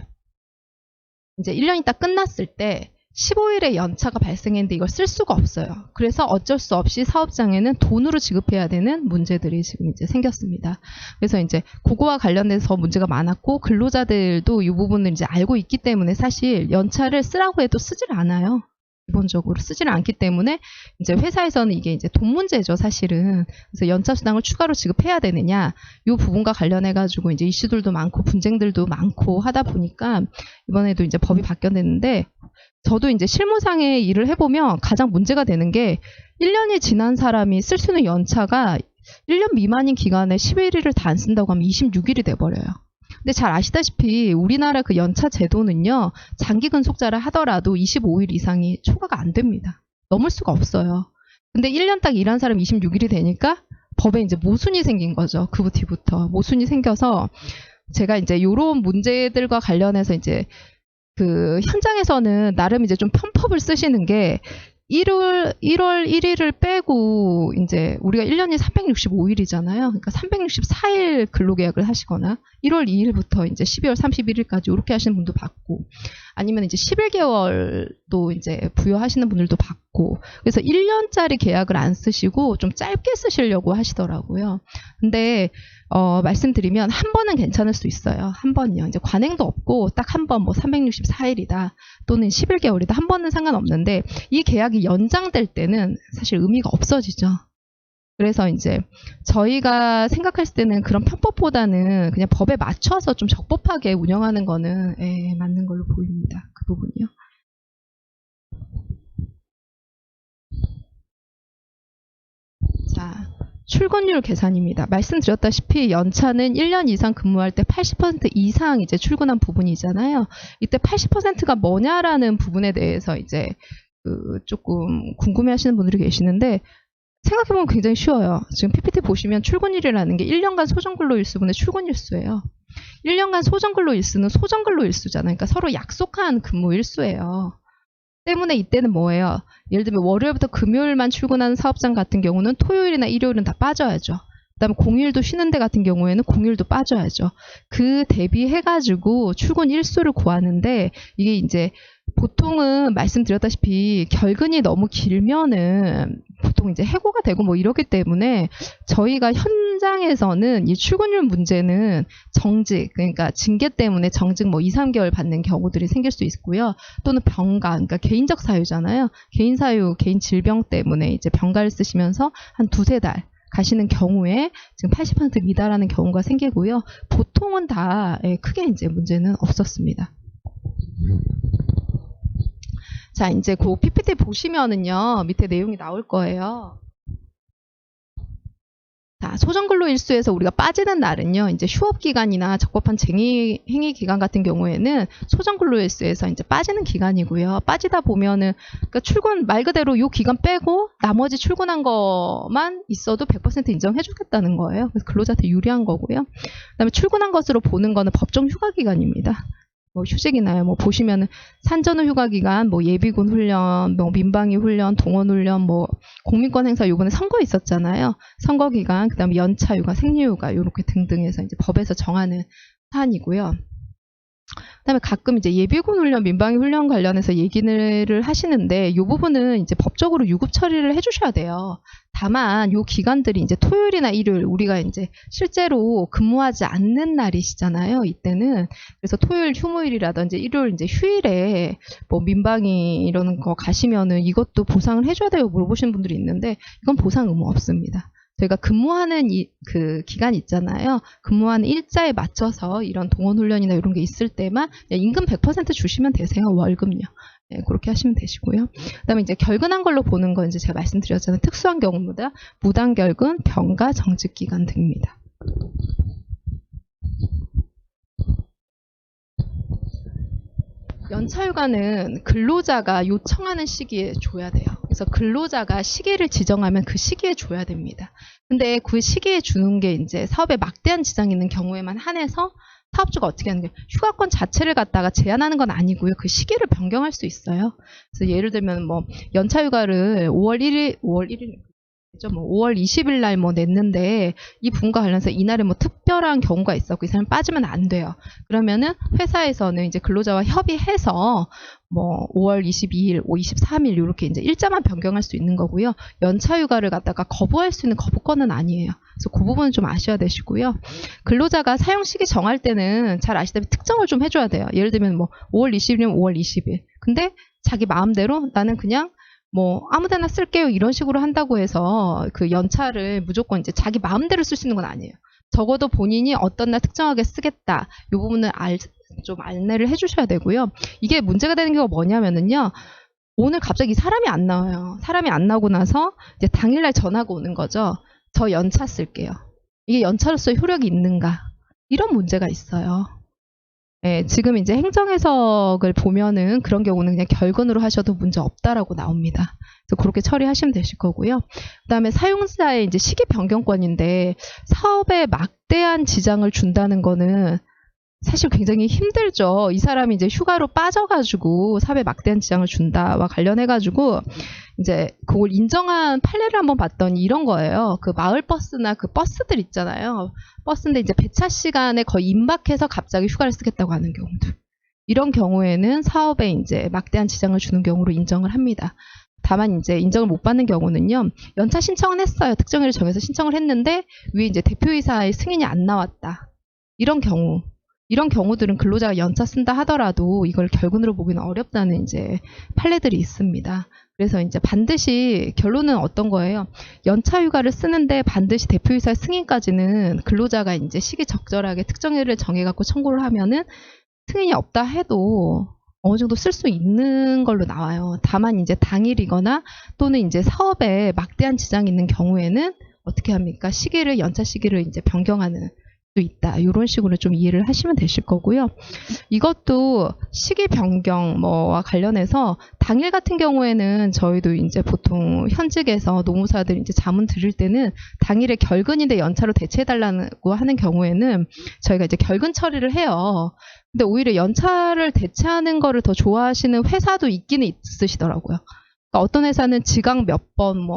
이제 1년이 딱 끝났을 때 15일의 연차가 발생했는데 이걸 쓸 수가 없어요. 그래서 어쩔 수 없이 사업장에는 돈으로 지급해야 되는 문제들이 지금 이제 생겼습니다. 그래서 이제 그거와 관련돼서 문제가 많았고 근로자들도 이 부분을 이제 알고 있기 때문에 사실 연차를 쓰라고 해도 쓰질 않아요. 기본적으로 쓰지를 않기 때문에 이제 회사에서는 이게 이제 돈 문제죠, 사실은. 그래서 연차 수당을 추가로 지급해야 되느냐, 이 부분과 관련해 가지고 이제 이슈들도 많고 분쟁들도 많고 하다 보니까 이번에도 이제 법이 바뀌었는데 저도 이제 실무상의 일을 해보면 가장 문제가 되는 게 1년이 지난 사람이 쓸 수 있는 연차가 1년 미만인 기간에 11일을 다 안 쓴다고 하면 26일이 돼버려요. 근데 잘 아시다시피 우리나라 그 연차 제도는요. 장기 근속자를 하더라도 25일 이상이 초과가 안 됩니다. 넘을 수가 없어요. 근데 1년 딱 일한 사람이 26일이 되니까 법에 이제 모순이 생긴 거죠. 그 뒤부터 모순이 생겨서 제가 이제 요런 문제들과 관련해서 이제 그 현장에서는 나름 이제 좀 편법을 쓰시는 게 1월 1일을 빼고 이제 우리가 1년이 365일이잖아요. 그러니까 364일 근로계약을 하시거나 1월 2일부터 이제 12월 31일까지 이렇게 하시는 분도 봤고 아니면 이제 11개월도 이제 부여하시는 분들도 봤고 그래서 1년짜리 계약을 안 쓰시고 좀 짧게 쓰시려고 하시더라고요. 근데 말씀드리면 한 번은 괜찮을 수 있어요. 한 번이요. 이제 관행도 없고 딱 한 번 뭐 364일이다 또는 11개월이다 한 번은 상관없는데 이 계약이 연장될 때는 사실 의미가 없어지죠. 그래서 이제 저희가 생각했을 때는 그런 편법보다는 그냥 법에 맞춰서 좀 적법하게 운영하는 거는 맞는 걸로 보입니다. 그 부분이요. 자, 출근율 계산입니다. 말씀드렸다시피 연차는 1년 이상 근무할 때 80% 이상 이제 출근한 부분이잖아요. 이때 80%가 뭐냐라는 부분에 대해서 이제 조금 궁금해하시는 분들이 계시는데 생각해보면 굉장히 쉬워요. 지금 PPT 보시면 출근일이라는 게 1년간 소정근로일수분의 출근일수예요. 1년간 소정근로일수는 소정근로일수잖아요. 그러니까 서로 약속한 근무일수예요. 때문에 이때는 뭐예요? 예를 들면 월요일부터 금요일만 출근하는 사업장 같은 경우는 토요일이나 일요일은 다 빠져야죠. 그다음에 공휴일도 쉬는 데 같은 경우에는 공휴일도 빠져야죠. 그 대비해가지고 출근 일수를 구하는데 이게 이제 보통은 말씀드렸다시피 결근이 너무 길면은 보통 이제 해고가 되고 뭐 이러기 때문에 저희가 현장에서는 이 출근율 문제는 정직, 그러니까 징계 때문에 정직 뭐 2, 3개월 받는 경우들이 생길 수 있고요. 또는 병가, 그러니까 개인적 사유잖아요. 개인 사유, 개인 질병 때문에 이제 병가를 쓰시면서 한 2-3달 가시는 경우에 지금 80% 미달하는 경우가 생기고요. 보통은 다 크게 이제 문제는 없었습니다. 자, 이제 그 PPT 보시면은요, 밑에 내용이 나올 거예요. 자, 소정근로일수에서 우리가 빠지는 날은요, 이제 휴업기간이나 적법한 행위 기간 같은 경우에는 소정근로일수에서 이제 빠지는 기간이고요. 빠지다 보면은, 그러니까 출근, 말 그대로 요 기간 빼고 나머지 출근한 것만 있어도 100% 인정해주겠다는 거예요. 그래서 근로자한테 유리한 거고요. 그 다음에 출근한 것으로 보는 거는 법정 휴가기간입니다. 뭐 휴직이나요. 뭐 보시면은 산전후 휴가기간, 뭐 예비군 훈련, 뭐 민방위 훈련, 동원 훈련, 뭐 공민권 행사 요번에 선거 있었잖아요. 선거 기간, 그다음에 연차 휴가, 생리 휴가 요렇게 등등해서 이제 법에서 정하는 사안이고요. 그다음에 가끔 이제 예비군 훈련, 민방위 훈련 관련해서 얘기를 하시는데 이 부분은 이제 법적으로 유급 처리를 해주셔야 돼요. 다만 요 기간들이 이제 토요일이나 일요일 우리가 이제 실제로 근무하지 않는 날이시잖아요. 이때는 그래서 토요일 휴무일이라든지 일요일 이제 휴일에 뭐 민방위 이런 거 가시면은 이것도 보상을 해줘야 돼요. 물어보시는 분들이 있는데 이건 보상 의무 없습니다. 저희가 근무하는 그 기간 있잖아요. 근무하는 일자에 맞춰서 이런 동원훈련이나 이런 게 있을 때만 임금 100% 주시면 되세요. 월급요. 네, 그렇게 하시면 되시고요. 그다음에 이제 결근한 걸로 보는 건 이제 제가 말씀드렸잖아요. 특수한 경우입니다. 무단 결근, 병가, 정직 기간 등입니다. 연차휴가는 근로자가 요청하는 시기에 줘야 돼요. 그래서 근로자가 시기를 지정하면 그 시기에 줘야 됩니다. 근데 그 시기에 주는 게 이제 사업에 막대한 지장이 있는 경우에만 한해서 사업주가 어떻게 하는 게 휴가권 자체를 갖다가 제한하는 건 아니고요. 그 시기를 변경할 수 있어요. 그래서 예를 들면 뭐 연차휴가를 5월 20일 날 뭐 냈는데 이 부분과 관련해서 이날에 뭐 특별한 경우가 있었고 이 사람 빠지면 안 돼요. 그러면은 회사에서는 이제 근로자와 협의해서 뭐 5월 22일, 23일 이렇게 이제 일자만 변경할 수 있는 거고요. 연차휴가를 갖다가 거부할 수 있는 거부권은 아니에요. 그래서 그 부분은 좀 아셔야 되시고요. 근로자가 사용 시기 정할 때는 잘 아시다시피 특정을 좀 해줘야 돼요. 예를 들면 뭐 5월 20일이면 5월 20일. 근데 자기 마음대로 나는 그냥 뭐 아무데나 쓸게요 이런 식으로 한다고 해서 그 연차를 무조건 이제 자기 마음대로 쓸 수 있는 건 아니에요. 적어도 본인이 어떤 날 특정하게 쓰겠다 이 부분을 좀 안내를 해주셔야 되고요. 이게 문제가 되는 경우가 뭐냐면은요. 오늘 갑자기 사람이 안 나와요. 사람이 안 나오고 나서 이제 당일날 전화가 오는 거죠. 저 연차 쓸게요. 이게 연차로서의 효력이 있는가? 이런 문제가 있어요. 네, 지금 이제 행정해석을 보면은 그런 경우는 그냥 결근으로 하셔도 문제 없다라고 나옵니다. 그래서 그렇게 처리하시면 되실 거고요. 그다음에 사용자의 이제 시기 변경권인데 사업에 막대한 지장을 준다는 거는 사실 굉장히 힘들죠. 이 사람이 이제 휴가로 빠져가지고 사업에 막대한 지장을 준다와 관련해가지고 이제 그걸 인정한 판례를 한번 봤더니 이런 거예요. 그 마을버스나 그 버스들 있잖아요. 버스인데 이제 배차 시간에 거의 임박해서 갑자기 휴가를 쓰겠다고 하는 경우들. 이런 경우에는 사업에 이제 막대한 지장을 주는 경우로 인정을 합니다. 다만 이제 인정을 못 받는 경우는요. 연차 신청은 했어요. 특정일을 정해서 신청을 했는데 위에 이제 대표이사의 승인이 안 나왔다. 이런 경우들은 근로자가 연차 쓴다 하더라도 이걸 결근으로 보기는 어렵다는 이제 판례들이 있습니다. 그래서 이제 반드시 결론은 어떤 거예요? 연차 휴가를 쓰는데 반드시 대표이사의 승인까지는 근로자가 이제 시기 적절하게 특정일을 정해갖고 청구를 하면은 승인이 없다 해도 어느 정도 쓸 수 있는 걸로 나와요. 다만 이제 당일이거나 또는 이제 사업에 막대한 지장이 있는 경우에는 어떻게 합니까? 연차 시기를 이제 변경하는 있다. 이런 식으로 좀 이해를 하시면 되실 거고요. 이것도 시기 변경 뭐와 관련해서 당일 같은 경우에는 저희도 이제 보통 현직에서 노무사들 이제 자문 드릴 때는 당일에 결근인데 연차로 대체해달라고 하는 경우에는 저희가 이제 결근 처리를 해요. 근데 오히려 연차를 대체하는 거를 더 좋아하시는 회사도 있기는 있으시더라고요. 그러니까 어떤 회사는 지각 몇 번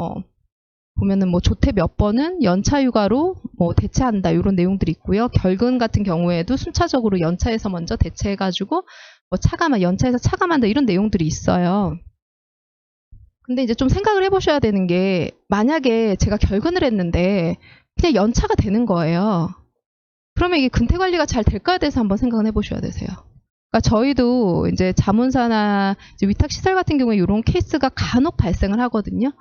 보면은 뭐 조퇴 몇 번은 연차 휴가로 뭐 대체한다 이런 내용들이 있고요. 결근 같은 경우에도 순차적으로 연차에서 먼저 대체해가지고 뭐 연차에서 차감한다 이런 내용들이 있어요. 근데 이제 좀 생각을 해보셔야 되는 게 만약에 제가 결근을 했는데 그냥 연차가 되는 거예요. 그러면 이게 근태 관리가 잘 될까에 대해서 한번 생각을 해보셔야 되세요. 그러니까 저희도 이제 자문사나 이제 위탁시설 같은 경우에 이런 케이스가 간혹 발생을 하거든요.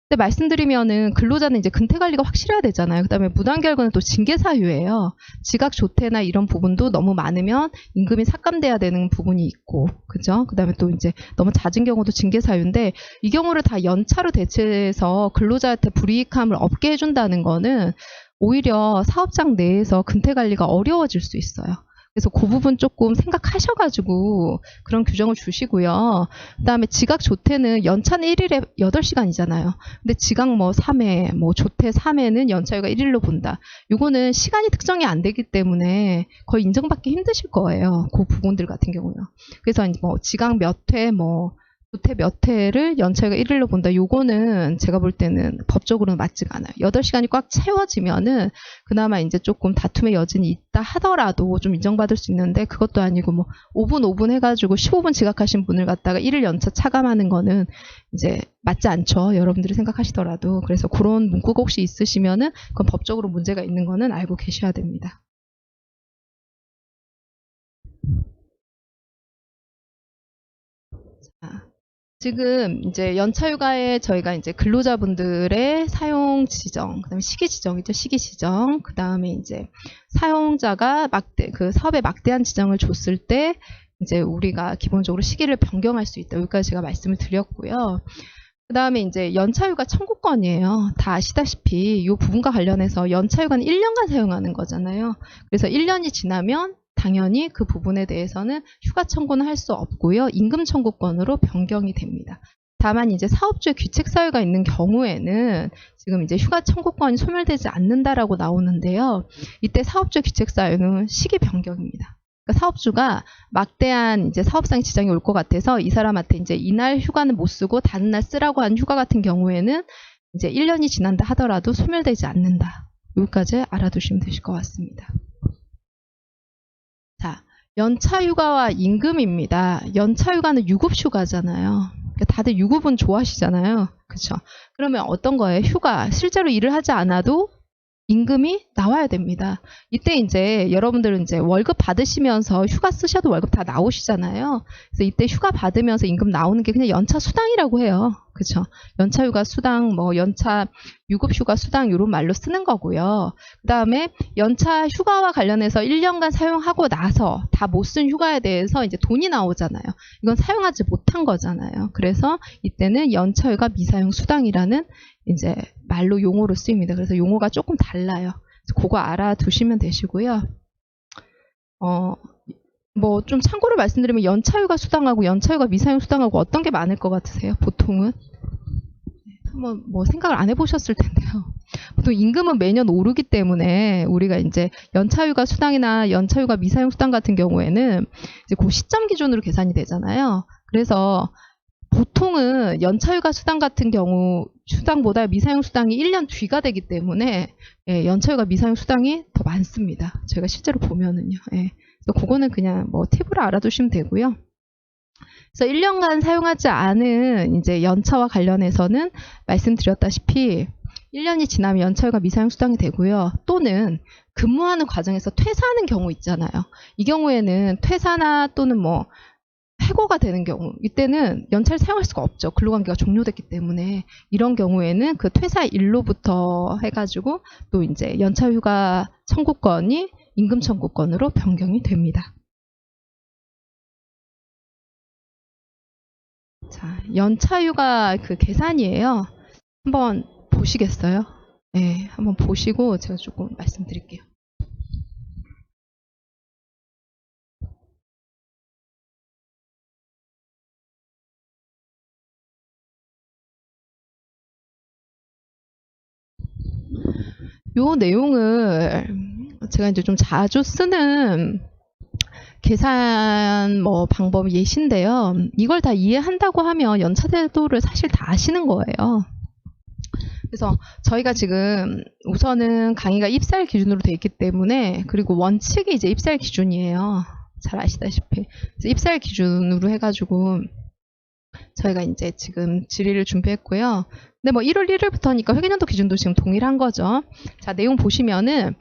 근데 말씀드리면은 근로자는 이제 근태 관리가 확실해야 되잖아요. 그다음에 무단결근은 또 징계 사유예요. 지각 조퇴나 이런 부분도 너무 많으면 임금이 삭감돼야 되는 부분이 있고, 그죠? 그다음에 또 이제 너무 잦은 경우도 징계 사유인데 이 경우를 다 연차로 대체해서 근로자한테 불이익함을 없게 해준다는 거는 오히려 사업장 내에서 근태 관리가 어려워질 수 있어요. 그래서 그 부분 조금 생각하셔가지고 그런 규정을 주시고요. 그 다음에 지각 조퇴는 연차는 1일에 8시간이잖아요. 근데 지각 뭐 3회, 뭐 조퇴 3회는 연차휴가 1일로 본다. 요거는 시간이 특정이 안 되기 때문에 거의 인정받기 힘드실 거예요. 그 부분들 같은 경우요. 그래서 뭐 지각 몇 회, 뭐 조퇴 몇 회를 연차휴가 1일로 본다. 요거는 제가 볼 때는 법적으로는 맞지가 않아요. 8시간이 꽉 채워지면은 그나마 이제 조금 다툼의 여진이 있다 하더라도 좀 인정받을 수 있는데 그것도 아니고 뭐 5분 해가지고 15분 지각하신 분을 갖다가 1일 연차 차감하는 거는 이제 맞지 않죠. 여러분들이 생각하시더라도. 그래서 그런 문구가 혹시 있으시면은 그건 법적으로 문제가 있는 거는 알고 계셔야 됩니다. 자. 지금 이제 연차휴가에 저희가 이제 근로자분들의 사용 지정, 그다음에 시기 지정이죠, 시기 지정, 그다음에 이제 사용자가 그 사업에 막대한 지정을 줬을 때 이제 우리가 기본적으로 시기를 변경할 수 있다. 여기까지 제가 말씀을 드렸고요. 그다음에 이제 연차휴가 청구권이에요. 다 아시다시피 이 부분과 관련해서 연차휴가는 1년간 사용하는 거잖아요. 그래서 1년이 지나면 당연히 그 부분에 대해서는 휴가 청구는 할 수 없고요. 임금 청구권으로 변경이 됩니다. 다만 이제 사업주의 귀책 사유가 있는 경우에는 지금 이제 휴가 청구권이 소멸되지 않는다라고 나오는데요. 이때 사업주의 귀책 사유는 시기 변경입니다. 그러니까 사업주가 막대한 이제 사업상의 지장이 올 것 같아서 이 사람한테 이제 이날 휴가는 못 쓰고 다른 날 쓰라고 한 휴가 같은 경우에는 이제 1년이 지난다 하더라도 소멸되지 않는다. 여기까지 알아두시면 되실 것 같습니다. 자, 연차휴가와 임금입니다. 연차휴가는 유급휴가잖아요. 그러니까 다들 유급은 좋아하시잖아요. 그렇죠? 그러면 어떤 거예요? 휴가, 실제로 일을 하지 않아도 임금이 나와야 됩니다. 이때 이제 여러분들은 이제 월급 받으시면서 휴가 쓰셔도 월급 다 나오시잖아요. 그래서 이때 휴가 받으면서 임금 나오는 게 그냥 연차 수당이라고 해요. 그렇죠? 연차 휴가 수당, 뭐 연차 유급 휴가 수당 이런 말로 쓰는 거고요. 그다음에 연차 휴가와 관련해서 1년간 사용하고 나서 다 못 쓴 휴가에 대해서 이제 돈이 나오잖아요. 이건 사용하지 못한 거잖아요. 그래서 이때는 연차 휴가 미사용 수당이라는 이제 말로 용어로 쓰입니다. 그래서 용어가 조금 달라요. 그래서 그거 알아두시면 되시고요. 뭐 좀 참고로 말씀드리면 연차휴가 수당하고 연차휴가 미사용 수당하고 어떤 게 많을 것 같으세요? 보통은? 한번 뭐 생각을 안 해보셨을 텐데요. 보통 임금은 매년 오르기 때문에 우리가 이제 연차휴가 수당이나 연차휴가 미사용 수당 같은 경우에는 이제 그 시점 기준으로 계산이 되잖아요. 그래서 보통은 연차휴가 수당 같은 경우 수당보다 미사용 수당이 1년 뒤가 되기 때문에 예, 연차휴가 미사용 수당이 더 많습니다. 저희가 실제로 보면은요. 예. 그래서 그거는 그냥 뭐 팁으로 알아두시면 되고요. 그래서 1년간 사용하지 않은 이제 연차와 관련해서는 말씀드렸다시피 1년이 지나면 연차휴가 미사용 수당이 되고요. 또는 근무하는 과정에서 퇴사하는 경우 있잖아요. 이 경우에는 퇴사나 또는 뭐 해고가 되는 경우 이때는 연차를 사용할 수가 없죠. 근로관계가 종료됐기 때문에 이런 경우에는 그 퇴사일로부터 해가지고 또 이제 연차휴가 청구권이 임금 청구권으로 변경이 됩니다. 자, 연차휴가 그 계산이에요. 한번 보시겠어요? 네, 한번 보시고 제가 조금 말씀드릴게요. 요 내용을 제가 이제 좀 자주 쓰는 계산 뭐 방법 예시인데요. 이걸 다 이해한다고 하면 연차제도를 사실 다 아시는 거예요. 그래서 저희가 지금 우선은 강의가 입사일 기준으로 돼 있기 때문에 그리고 원칙이 이제 입사일 기준이에요. 잘 아시다시피. 그래서 입사일 기준으로 해가지고 저희가 이제 지금 질의를 준비했고요. 근데 뭐 1월 1일부터니까 회계연도 기준도 지금 동일한 거죠. 자, 내용 보시면은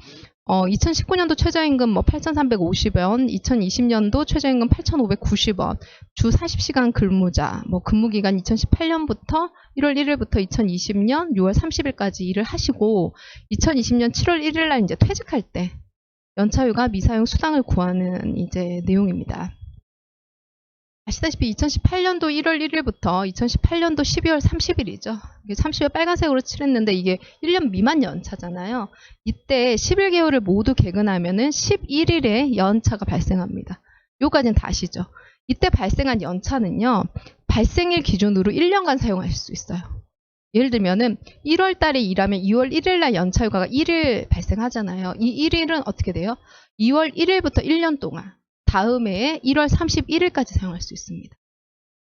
2019년도 최저임금 뭐 8,350원, 2020년도 최저임금 8,590원, 주 40시간 근무자, 뭐 근무기간 2018년부터 1월 1일부터 2020년 6월 30일까지 일을 하시고, 2020년 7월 1일 날 이제 퇴직할 때 연차휴가 미사용 수당을 구하는 이제 내용입니다. 아시다시피 2018년도 1월 1일부터 2018년도 12월 30일이죠. 30일 빨간색으로 칠했는데 이게 1년 미만 연차잖아요. 이때 11개월을 모두 개근하면은 11일에 연차가 발생합니다. 요까지는 다 아시죠? 이때 발생한 연차는요, 발생일 기준으로 1년간 사용하실 수 있어요. 예를 들면은 1월 달에 일하면 2월 1일 날 연차휴가가 1일 발생하잖아요. 이 1일은 어떻게 돼요? 2월 1일부터 1년 동안 다음 해에 1월 31일까지 사용할 수 있습니다.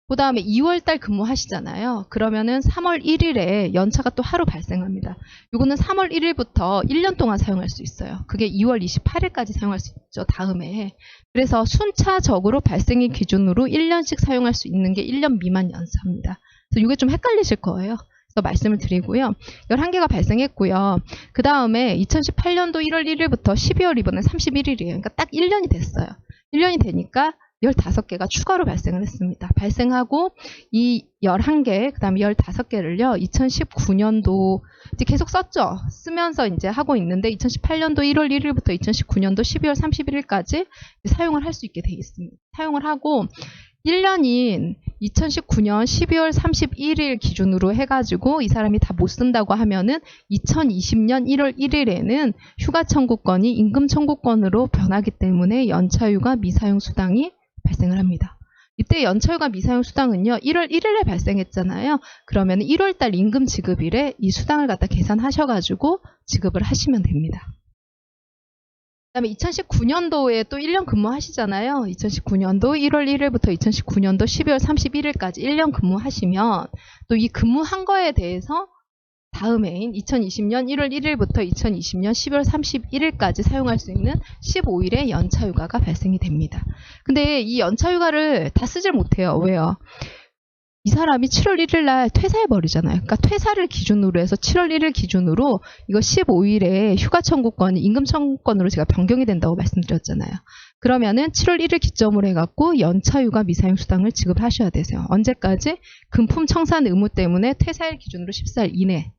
그 다음에 2월달 근무하시잖아요. 그러면은 3월 1일에 연차가 또 하루 발생합니다. 이거는 3월 1일부터 1년 동안 사용할 수 있어요. 그게 2월 28일까지 사용할 수 있죠. 다음 해에. 그래서 순차적으로 발생일 기준으로 1년씩 사용할 수 있는 게 1년 미만 연차입니다. 그래서 이게 좀 헷갈리실 거예요. 그래서 말씀을 드리고요. 11개가 발생했고요. 그 다음에 2018년도 1월 1일부터 12월 이번에 31일이에요. 그러니까 딱 1년이 됐어요. 1년이 되니까 15개가 추가로 발생을 했습니다. 발생하고 이 11개, 그 다음에 15개를요, 2019년도 이제 계속 썼죠. 쓰면서 이제 하고 있는데 2018년도 1월 1일부터 2019년도 12월 31일까지 사용을 할 수 있게 되어 있습니다. 사용을 하고 1년인 2019년 12월 31일 기준으로 해가지고 이 사람이 다 못 쓴다고 하면은 2020년 1월 1일에는 휴가 청구권이 임금 청구권으로 변하기 때문에 연차휴가 미사용 수당이 발생을 합니다. 이때 연차휴가 미사용 수당은요, 1월 1일에 발생했잖아요. 그러면 1월달 임금 지급일에 이 수당을 갖다 계산하셔가지고 지급을 하시면 됩니다. 그 다음에 2019년도에 또 1년 근무하시잖아요. 2019년도 1월 1일부터 2019년도 12월 31일까지 1년 근무하시면 또 이 근무한 거에 대해서 다음 해인 2020년 1월 1일부터 2020년 12월 31일까지 사용할 수 있는 15일의 연차휴가가 발생이 됩니다. 근데 이 연차휴가를 다 쓰질 못해요. 왜요? 이 사람이 7월 1일 날 퇴사해버리잖아요. 그러니까 퇴사를 기준으로 해서 7월 1일 기준으로 이거 15일에 휴가 청구권이 임금 청구권으로 제가 변경이 된다고 말씀드렸잖아요. 그러면은 7월 1일 기점으로 해갖고 연차휴가 미사용 수당을 지급하셔야 되세요. 언제까지? 금품 청산 의무 때문에 퇴사일 기준으로 14일 이내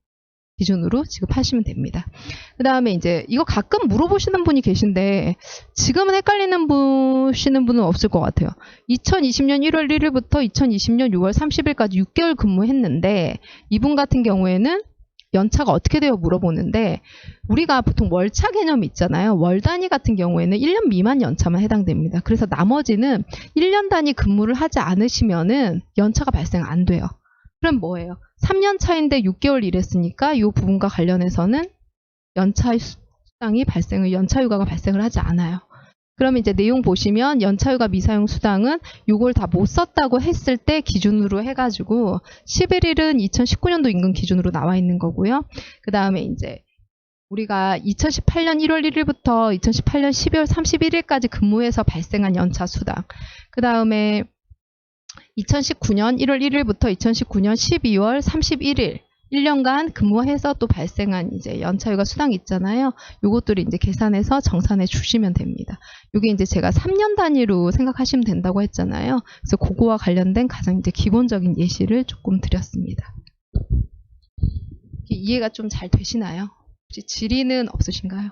기준으로 지급하시면 됩니다. 그 다음에 이제 이거 가끔 물어보시는 분이 계신데 지금은 헷갈리는 분은 없을 것 같아요. 2020년 1월 1일부터 2020년 6월 30일까지 6개월 근무했는데 이분 같은 경우에는 연차가 어떻게 돼요? 물어보는데 우리가 보통 월차 개념이 있잖아요. 월 단위 같은 경우에는 1년 미만 연차만 해당됩니다. 그래서 나머지는 1년 단위 근무를 하지 않으시면은 연차가 발생 안 돼요. 그럼 뭐예요? 3년 차인데 6개월 일했으니까 이 부분과 관련해서는 연차휴가가 발생을 하지 않아요. 그럼 이제 내용 보시면 연차휴가 미사용 수당은 이걸 다 못 썼다고 했을 때 기준으로 해가지고 11일은 2019년도 임금 기준으로 나와 있는 거고요. 그 다음에 이제 우리가 2018년 1월 1일부터 2018년 12월 31일까지 근무해서 발생한 연차 수당. 그 다음에 2019년 1월 1일부터 2019년 12월 31일 1년간 근무해서 또 발생한 이제 연차휴가 수당이 있잖아요. 요것들을 이제 계산해서 정산해 주시면 됩니다. 요게 이제 제가 3년 단위로 생각하시면 된다고 했잖아요. 그래서 그거와 관련된 가장 이제 기본적인 예시를 조금 드렸습니다. 이해가 좀 잘 되시나요? 혹시 질의는 없으신가요?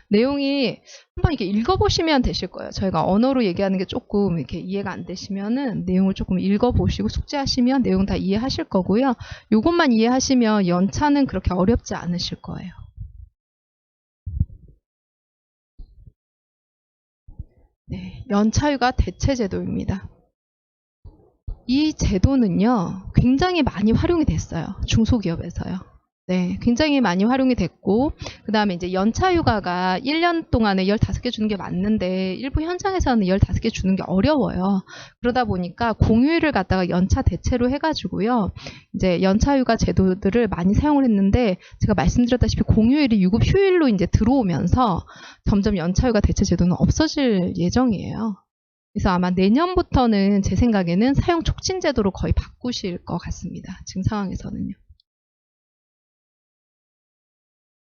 내용이 한번 이렇게 읽어보시면 되실 거예요. 저희가 언어로 얘기하는 게 조금 이렇게 이해가 안 되시면은 내용을 조금 읽어보시고 숙제하시면 내용 다 이해하실 거고요. 요것만 이해하시면 연차는 그렇게 어렵지 않으실 거예요. 네, 연차휴가 대체 제도입니다. 이 제도는요, 굉장히 많이 활용이 됐어요. 중소기업에서요. 네, 굉장히 많이 활용이 됐고, 그 다음에 이제 연차휴가가 1년 동안에 15개 주는 게 맞는데, 일부 현장에서는 15개 주는 게 어려워요. 그러다 보니까 공휴일을 갖다가 연차 대체로 해가지고요, 이제 연차휴가 제도들을 많이 사용을 했는데, 제가 말씀드렸다시피 공휴일이 유급 휴일로 이제 들어오면서 점점 연차휴가 대체 제도는 없어질 예정이에요. 그래서 아마 내년부터는 제 생각에는 사용 촉진 제도로 거의 바꾸실 것 같습니다. 지금 상황에서는요.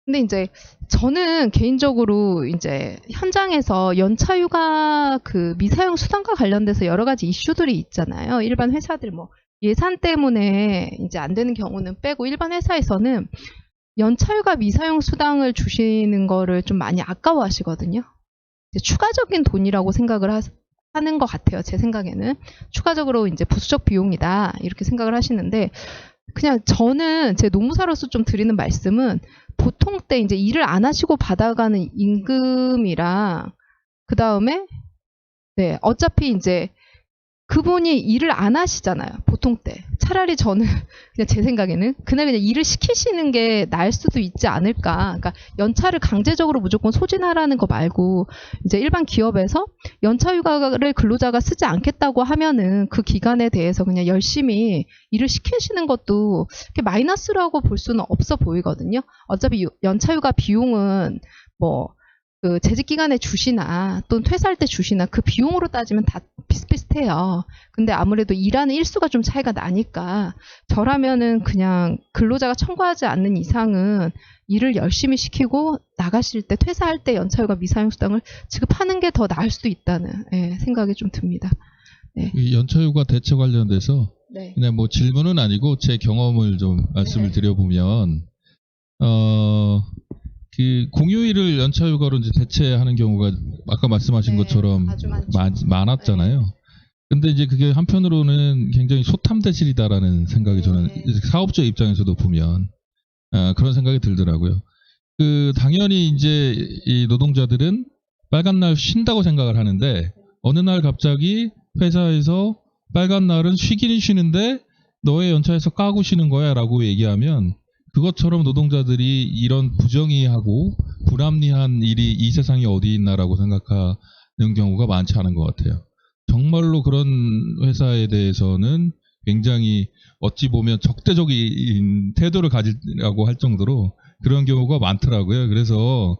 근데 이제 저는 개인적으로 이제 현장에서 연차휴가 그 미사용 수당과 관련돼서 여러 가지 이슈들이 있잖아요. 일반 회사들 뭐 예산 때문에 이제 안 되는 경우는 빼고 일반 회사에서는 연차휴가 미사용 수당을 주시는 거를 좀 많이 아까워하시거든요. 이제 추가적인 돈이라고 생각을 하는 것 같아요. 제 생각에는 추가적으로 이제 부수적 비용이다 이렇게 생각을 하시는데, 그냥 저는 제 노무사로서 좀 드리는 말씀은 보통 때 이제 일을 안 하시고 받아가는 임금이랑 그 다음에 네 어차피 이제 그분이 일을 안 하시잖아요. 보통 때. 차라리 저는 그냥 제 생각에는 그날 그냥 일을 시키시는 게 나을 수도 있지 않을까. 그러니까 연차를 강제적으로 무조건 소진하라는 거 말고 이제 일반 기업에서 연차휴가를 근로자가 쓰지 않겠다고 하면은 그 기간에 대해서 그냥 열심히 일을 시키시는 것도 그렇게 마이너스라고 볼 수는 없어 보이거든요. 어차피 연차휴가 비용은 뭐 그 재직 기간에 주시나 또는 퇴사할 때 주시나 그 비용으로 따지면 다 비슷비슷해요. 근데 아무래도 일하는 일수가 좀 차이가 나니까 저라면은 그냥 근로자가 청구하지 않는 이상은 일을 열심히 시키고 나가실 때 퇴사할 때 연차휴가 미사용 수당을 지급하는 게 더 나을 수도 있다는 생각이 좀 듭니다. 네. 이 연차휴가 대체 관련돼서 네. 그냥 뭐 질문은 아니고 제 경험을 좀 말씀을 드려보면 그 공휴일을 연차휴가로 이제 대체하는 경우가 아까 말씀하신 것처럼 아주 많았잖아요. 근데 이제 그게 한편으로는 굉장히 소탐대실이다라는 생각이 저는 사업자 입장에서도 보면 그런 생각이 들더라고요. 그 당연히 이제 이 노동자들은 빨간 날 쉰다고 생각을 하는데 어느 날 갑자기 회사에서 빨간 날은 쉬기는 쉬는데 너의 연차에서 까고 쉬는 거야라고 얘기하면 그것처럼 노동자들이 이런 부정의하고 불합리한 일이 이 세상에 어디 있나라고 생각하는 경우가 많지 않은 것 같아요. 정말로 그런 회사에 대해서는 굉장히 어찌 보면 적대적인 태도를 가지라고 할 정도로 그런 경우가 많더라고요. 그래서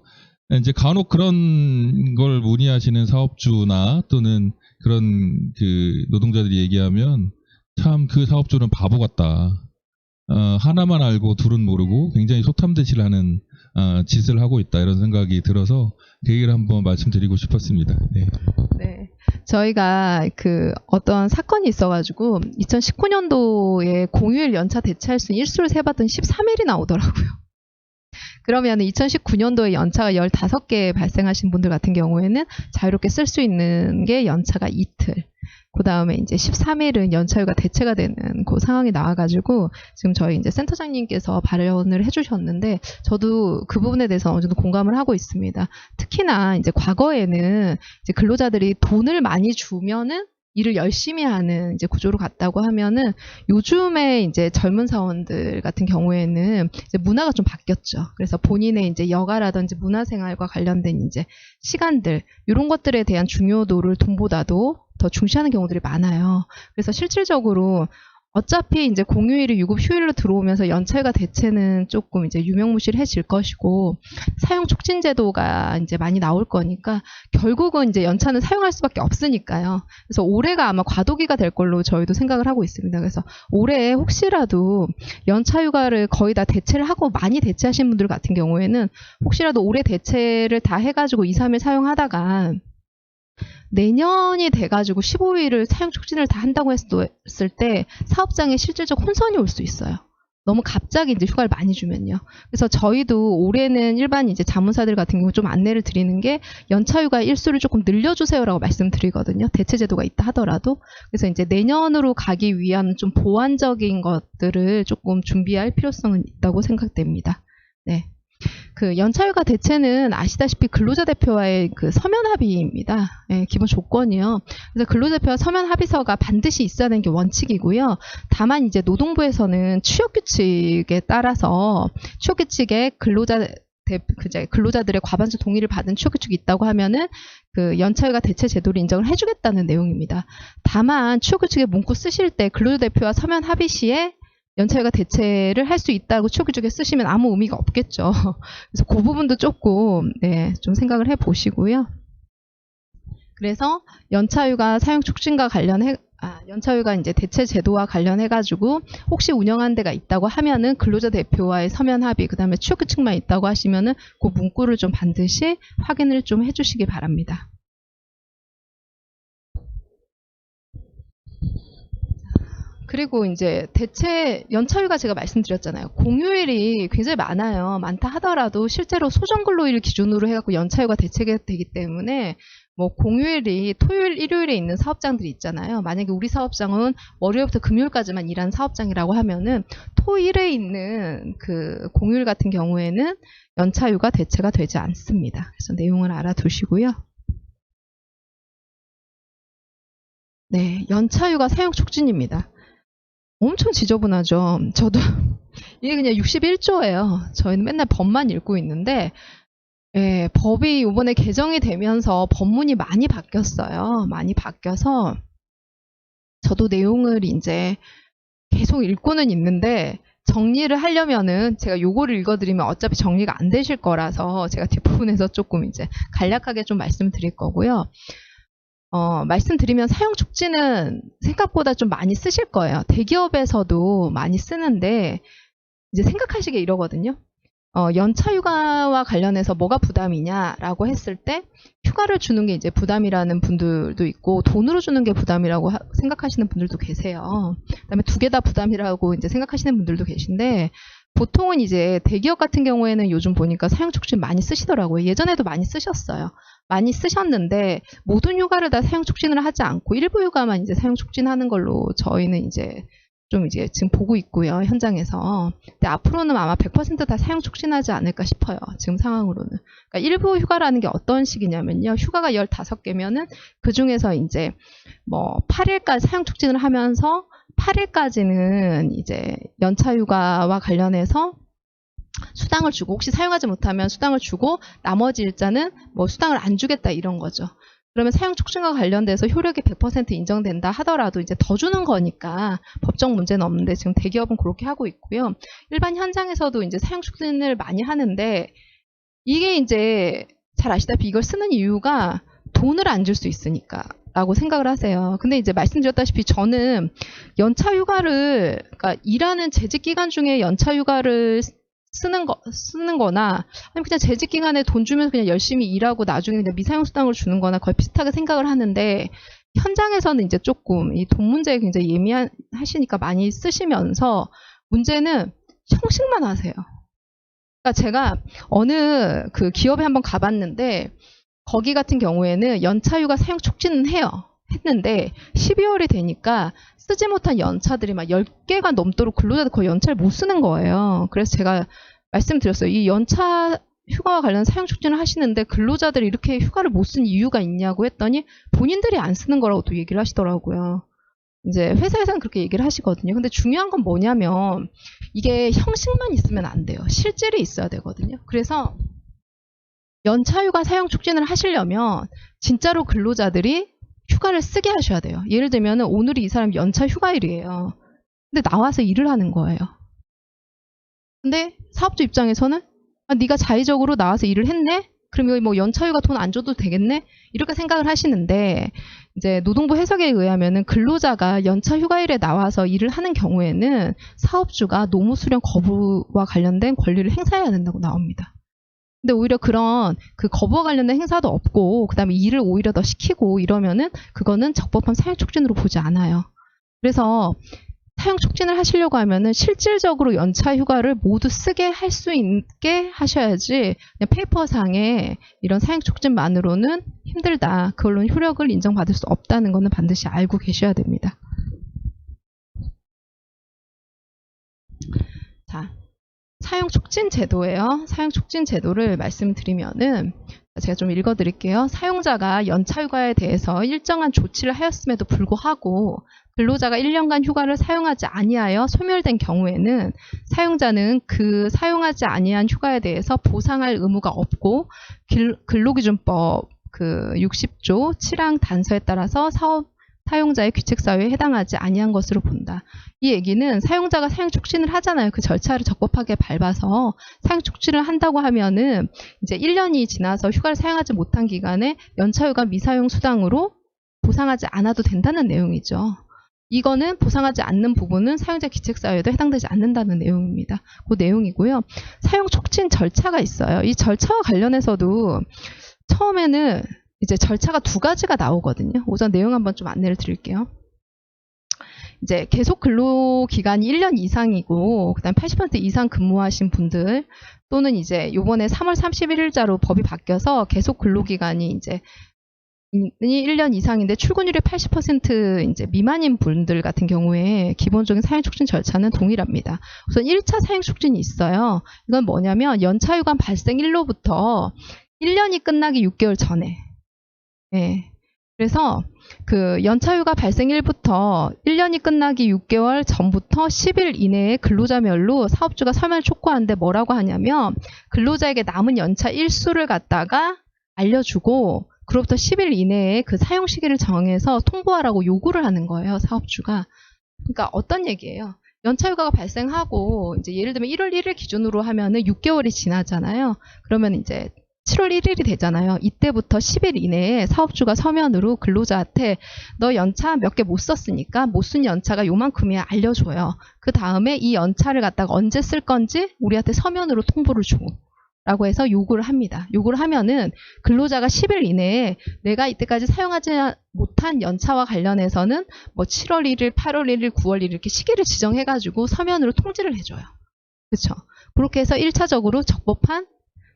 이제 간혹 그런 걸 문의하시는 사업주나 또는 그런 그 노동자들이 얘기하면 참 그 사업주는 바보 같다. 하나만 알고 둘은 모르고 굉장히 소탐대실하는 짓을 하고 있다 이런 생각이 들어서 그 얘기를 한번 말씀드리고 싶었습니다. 네. 네. 저희가 그 어떤 사건이 있어가지고 2019년도에 공휴일 연차 대체할 수 있는 일수를 세봤더니 13일이 나오더라고요. 그러면 2019년도에 연차가 15개 발생하신 분들 같은 경우에는 자유롭게 쓸 수 있는 게 연차가 이틀. 그 다음에 이제 13일은 연차휴가 대체가 되는 그 상황이 나와가지고 지금 저희 이제 센터장님께서 발언을 해주셨는데 저도 그 부분에 대해서 어느 정도 공감을 하고 있습니다. 특히나 이제 과거에는 이제 근로자들이 돈을 많이 주면은 일을 열심히 하는 이제 구조로 갔다고 하면은 요즘에 이제 젊은 사원들 같은 경우에는 이제 문화가 좀 바뀌었죠. 그래서 본인의 이제 여가라든지 문화생활과 관련된 이제 시간들 이런 것들에 대한 중요도를 돈보다도 더 중시하는 경우들이 많아요. 그래서 실질적으로 어차피 이제 공휴일이 유급 휴일로 들어오면서 연차휴가 대체는 조금 이제 유명무실해질 것이고 사용 촉진 제도가 이제 많이 나올 거니까 결국은 이제 연차는 사용할 수밖에 없으니까요. 그래서 올해가 아마 과도기가 될 걸로 저희도 생각을 하고 있습니다. 그래서 올해 혹시라도 연차휴가를 거의 다 대체를 하고 많이 대체하신 분들 같은 경우에는 혹시라도 올해 대체를 다 해가지고 2, 3일 사용하다가 내년이 돼가지고 15일을 사용 촉진을 다 한다고 했을 때 사업장에 실질적 혼선이 올 수 있어요. 너무 갑자기 이제 휴가를 많이 주면요. 그래서 저희도 올해는 일반 이제 자문사들 같은 경우 좀 안내를 드리는 게 연차휴가 일수를 조금 늘려주세요라고 말씀드리거든요. 대체 제도가 있다 하더라도. 그래서 이제 내년으로 가기 위한 좀 보완적인 것들을 조금 준비할 필요성은 있다고 생각됩니다. 네. 그 연차휴가 대체는 아시다시피 근로자 대표와의 그 서면 합의입니다. 예, 기본 조건이요. 그래서 근로자 대표와 서면 합의서가 반드시 있어야 되는 게 원칙이고요. 다만 이제 노동부에서는 취업 규칙에 따라서 취업 규칙에 근로자들의 과반수 동의를 받은 취업 규칙이 있다고 하면은 그 연차휴가 대체 제도를 인정을 해주겠다는 내용입니다. 다만 취업 규칙에 문구 쓰실 때 근로자 대표와 서면 합의 시에 연차휴가 대체를 할 수 있다고 취업 규칙에 쓰시면 아무 의미가 없겠죠. 그래서 그 부분도 조금 좀 생각을 해보시고요. 그래서 연차휴가 사용 촉진과 관련해 연차휴가 이제 대체 제도와 관련해가지고 혹시 운영한 데가 있다고 하면은 근로자 대표와의 서면 합의, 그 다음에 취업 규칙만 있다고 하시면은 그 문구를 좀 반드시 확인을 좀 해주시기 바랍니다. 그리고 이제 대체 연차휴가 제가 말씀드렸잖아요. 공휴일이 굉장히 많아요. 많다 하더라도 실제로 소정근로일 기준으로 해갖고 연차휴가 대체가 되기 때문에 뭐 공휴일이 토요일, 일요일에 있는 사업장들이 있잖아요. 만약에 우리 사업장은 월요일부터 금요일까지만 일하는 사업장이라고 하면은 토일에 있는 그 공휴일 같은 경우에는 연차휴가 대체가 되지 않습니다. 그래서 내용을 알아두시고요. 네, 연차휴가 사용 촉진입니다. 엄청 지저분하죠. 저도 이게 그냥 61조예요. 저희는 맨날 법만 읽고 있는데 예, 법이 이번에 개정이 되면서 법문이 많이 바뀌었어요. 많이 바뀌어서 저도 내용을 이제 계속 읽고는 있는데 정리를 하려면은 제가 요거를 읽어드리면 어차피 정리가 안 되실 거라서 제가 뒷부분에서 조금 이제 간략하게 좀 말씀드릴 거고요. 말씀드리면 사용 촉진은 생각보다 좀 많이 쓰실 거예요. 대기업에서도 많이 쓰는데 이제 생각하시게 이러거든요. 연차휴가와 관련해서 뭐가 부담이냐라고 했을 때 휴가를 주는 게 이제 부담이라는 분들도 있고 돈으로 주는 게 부담이라고 생각하시는 분들도 계세요. 그다음에 두 개 다 부담이라고 이제 생각하시는 분들도 계신데 보통은 이제 대기업 같은 경우에는 요즘 보니까 사용 촉진 많이 쓰시더라고요. 예전에도 많이 쓰셨어요. 많이 쓰셨는데 모든 휴가를 다 사용 촉진을 하지 않고 일부 휴가만 이제 사용 촉진하는 걸로 저희는 이제 좀 이제 지금 보고 있고요, 현장에서. 근데 앞으로는 아마 100% 다 사용 촉진하지 않을까 싶어요, 지금 상황으로는. 그러니까 일부 휴가라는 게 어떤 식이냐면요, 휴가가 15개면은 그 중에서 이제 뭐 8일까지 사용 촉진을 하면서 8일까지는 이제 연차휴가와 관련해서 수당을 주고 혹시 사용하지 못하면 수당을 주고 나머지 일자는 뭐 수당을 안 주겠다 이런 거죠. 그러면 사용 촉진과 관련돼서 효력이 100% 인정된다 하더라도 이제 더 주는 거니까 법적 문제는 없는데 지금 대기업은 그렇게 하고 있고요. 일반 현장에서도 이제 사용 촉진을 많이 하는데 이게 이제 잘 아시다시피 이걸 쓰는 이유가 돈을 안 줄 수 있으니까 라고 생각을 하세요. 근데 이제 말씀드렸다시피 저는 연차휴가를 그러니까 일하는 재직 기간 중에 연차휴가를 쓰는 거나 아니면 그냥 재직 기간에 돈 주면서 그냥 열심히 일하고 나중에 그냥 미사용 수당을 주는 거나 거의 비슷하게 생각을 하는데 현장에서는 이제 조금 이 돈 문제에 굉장히 예민하시니까 많이 쓰시면서 문제는 형식만 하세요. 그러니까 제가 어느 그 기업에 한번 가봤는데 거기 같은 경우에는 연차휴가 사용 촉진은 했는데 12월이 되니까 쓰지 못한 연차들이 막 10개가 넘도록 근로자들 거의 연차를 못 쓰는 거예요. 그래서 제가 말씀드렸어요. 이 연차 휴가와 관련 사용 촉진을 하시는데 근로자들이 이렇게 휴가를 못 쓴 이유가 있냐고 했더니 본인들이 안 쓰는 거라고 또 얘기를 하시더라고요. 이제 회사에서는 그렇게 얘기를 하시거든요. 근데 중요한 건 뭐냐면 이게 형식만 있으면 안 돼요. 실질이 있어야 되거든요. 그래서 연차휴가 사용 촉진을 하시려면 진짜로 근로자들이 휴가를 쓰게 하셔야 돼요. 예를 들면 오늘이 이 사람 연차 휴가일이에요. 근데 나와서 일을 하는 거예요. 근데 사업주 입장에서는 네가 자의적으로 나와서 일을 했네? 그러면 뭐 연차휴가 돈 안 줘도 되겠네? 이렇게 생각을 하시는데 이제 노동부 해석에 의하면은 근로자가 연차 휴가일에 나와서 일을 하는 경우에는 사업주가 노무 수령 거부와 관련된 권리를 행사해야 된다고 나옵니다. 근데 오히려 그런 그 거부와 관련된 행사도 없고 그다음에 일을 오히려 더 시키고 이러면은 그거는 적법한 사용 촉진으로 보지 않아요. 그래서 사용 촉진을 하시려고 하면은 실질적으로 연차 휴가를 모두 쓰게 할 수 있게 하셔야지 그냥 페이퍼상에 이런 사용 촉진만으로는 힘들다. 그걸로는 효력을 인정받을 수 없다는 거는 반드시 알고 계셔야 됩니다. 자. 사용 촉진 제도예요. 사용 촉진 제도를 말씀드리면은 제가 좀 읽어드릴게요. 사용자가 연차휴가에 대해서 일정한 조치를 하였음에도 불구하고 근로자가 1년간 휴가를 사용하지 아니하여 소멸된 경우에는 사용자는 그 사용하지 아니한 휴가에 대해서 보상할 의무가 없고 근로기준법 그 60조 7항 단서에 따라서 사용자의 규칙 사유에 해당하지 아니한 것으로 본다. 이 얘기는 사용자가 사용 촉진을 하잖아요. 그 절차를 적법하게 밟아서 사용 촉진을 한다고 하면은 이제 1년이 지나서 휴가를 사용하지 못한 기간에 연차휴가 미사용 수당으로 보상하지 않아도 된다는 내용이죠. 이거는 보상하지 않는 부분은 사용자 기책사유에도 해당되지 않는다는 내용입니다. 그 내용이고요. 사용 촉진 절차가 있어요. 이 절차와 관련해서도 처음에는 이제 절차가 두 가지가 나오거든요. 우선 내용 한번 좀 안내를 드릴게요. 이제 계속 근로 기간이 1년 이상이고 그다음 80% 이상 근무하신 분들 또는 이제 요번에 3월 31일자로 법이 바뀌어서 계속 근로 기간이 이제 1년 이상인데 출근율이 80% 이제 미만인 분들 같은 경우에 기본적인 사용 촉진 절차는 동일합니다. 우선 1차 사용 촉진이 있어요. 이건 뭐냐면 연차휴가 발생 일로부터 1년이 끝나기 6개월 전에. 예. 그래서 그 연차휴가 발생일부터 1년이 끝나기 6개월 전부터 10일 이내에 근로자별로 사업주가 서면을 촉구하는데 뭐라고 하냐면 근로자에게 남은 연차 일수를 갖다가 알려주고 그로부터 10일 이내에 그 사용 시기를 정해서 통보하라고 요구를 하는 거예요, 사업주가. 그러니까 어떤 얘기예요? 연차휴가가 발생하고 이제 예를 들면 1월 1일 기준으로 하면은 6개월이 지나잖아요. 그러면 이제 7월 1일이 되잖아요. 이때부터 10일 이내에 사업주가 서면으로 근로자한테 너 연차 몇 개 못 썼으니까 못 쓴 연차가 요만큼이야 알려줘요. 그 다음에 이 연차를 갖다가 언제 쓸 건지 우리한테 서면으로 통보를 줘. 라고 해서 요구를 합니다. 요구를 하면은 근로자가 10일 이내에 내가 이때까지 사용하지 못한 연차와 관련해서는 뭐 7월 1일, 8월 1일, 9월 1일 이렇게 시기를 지정해가지고 서면으로 통지를 해줘요. 그렇죠? 그렇게 해서 1차적으로 적법한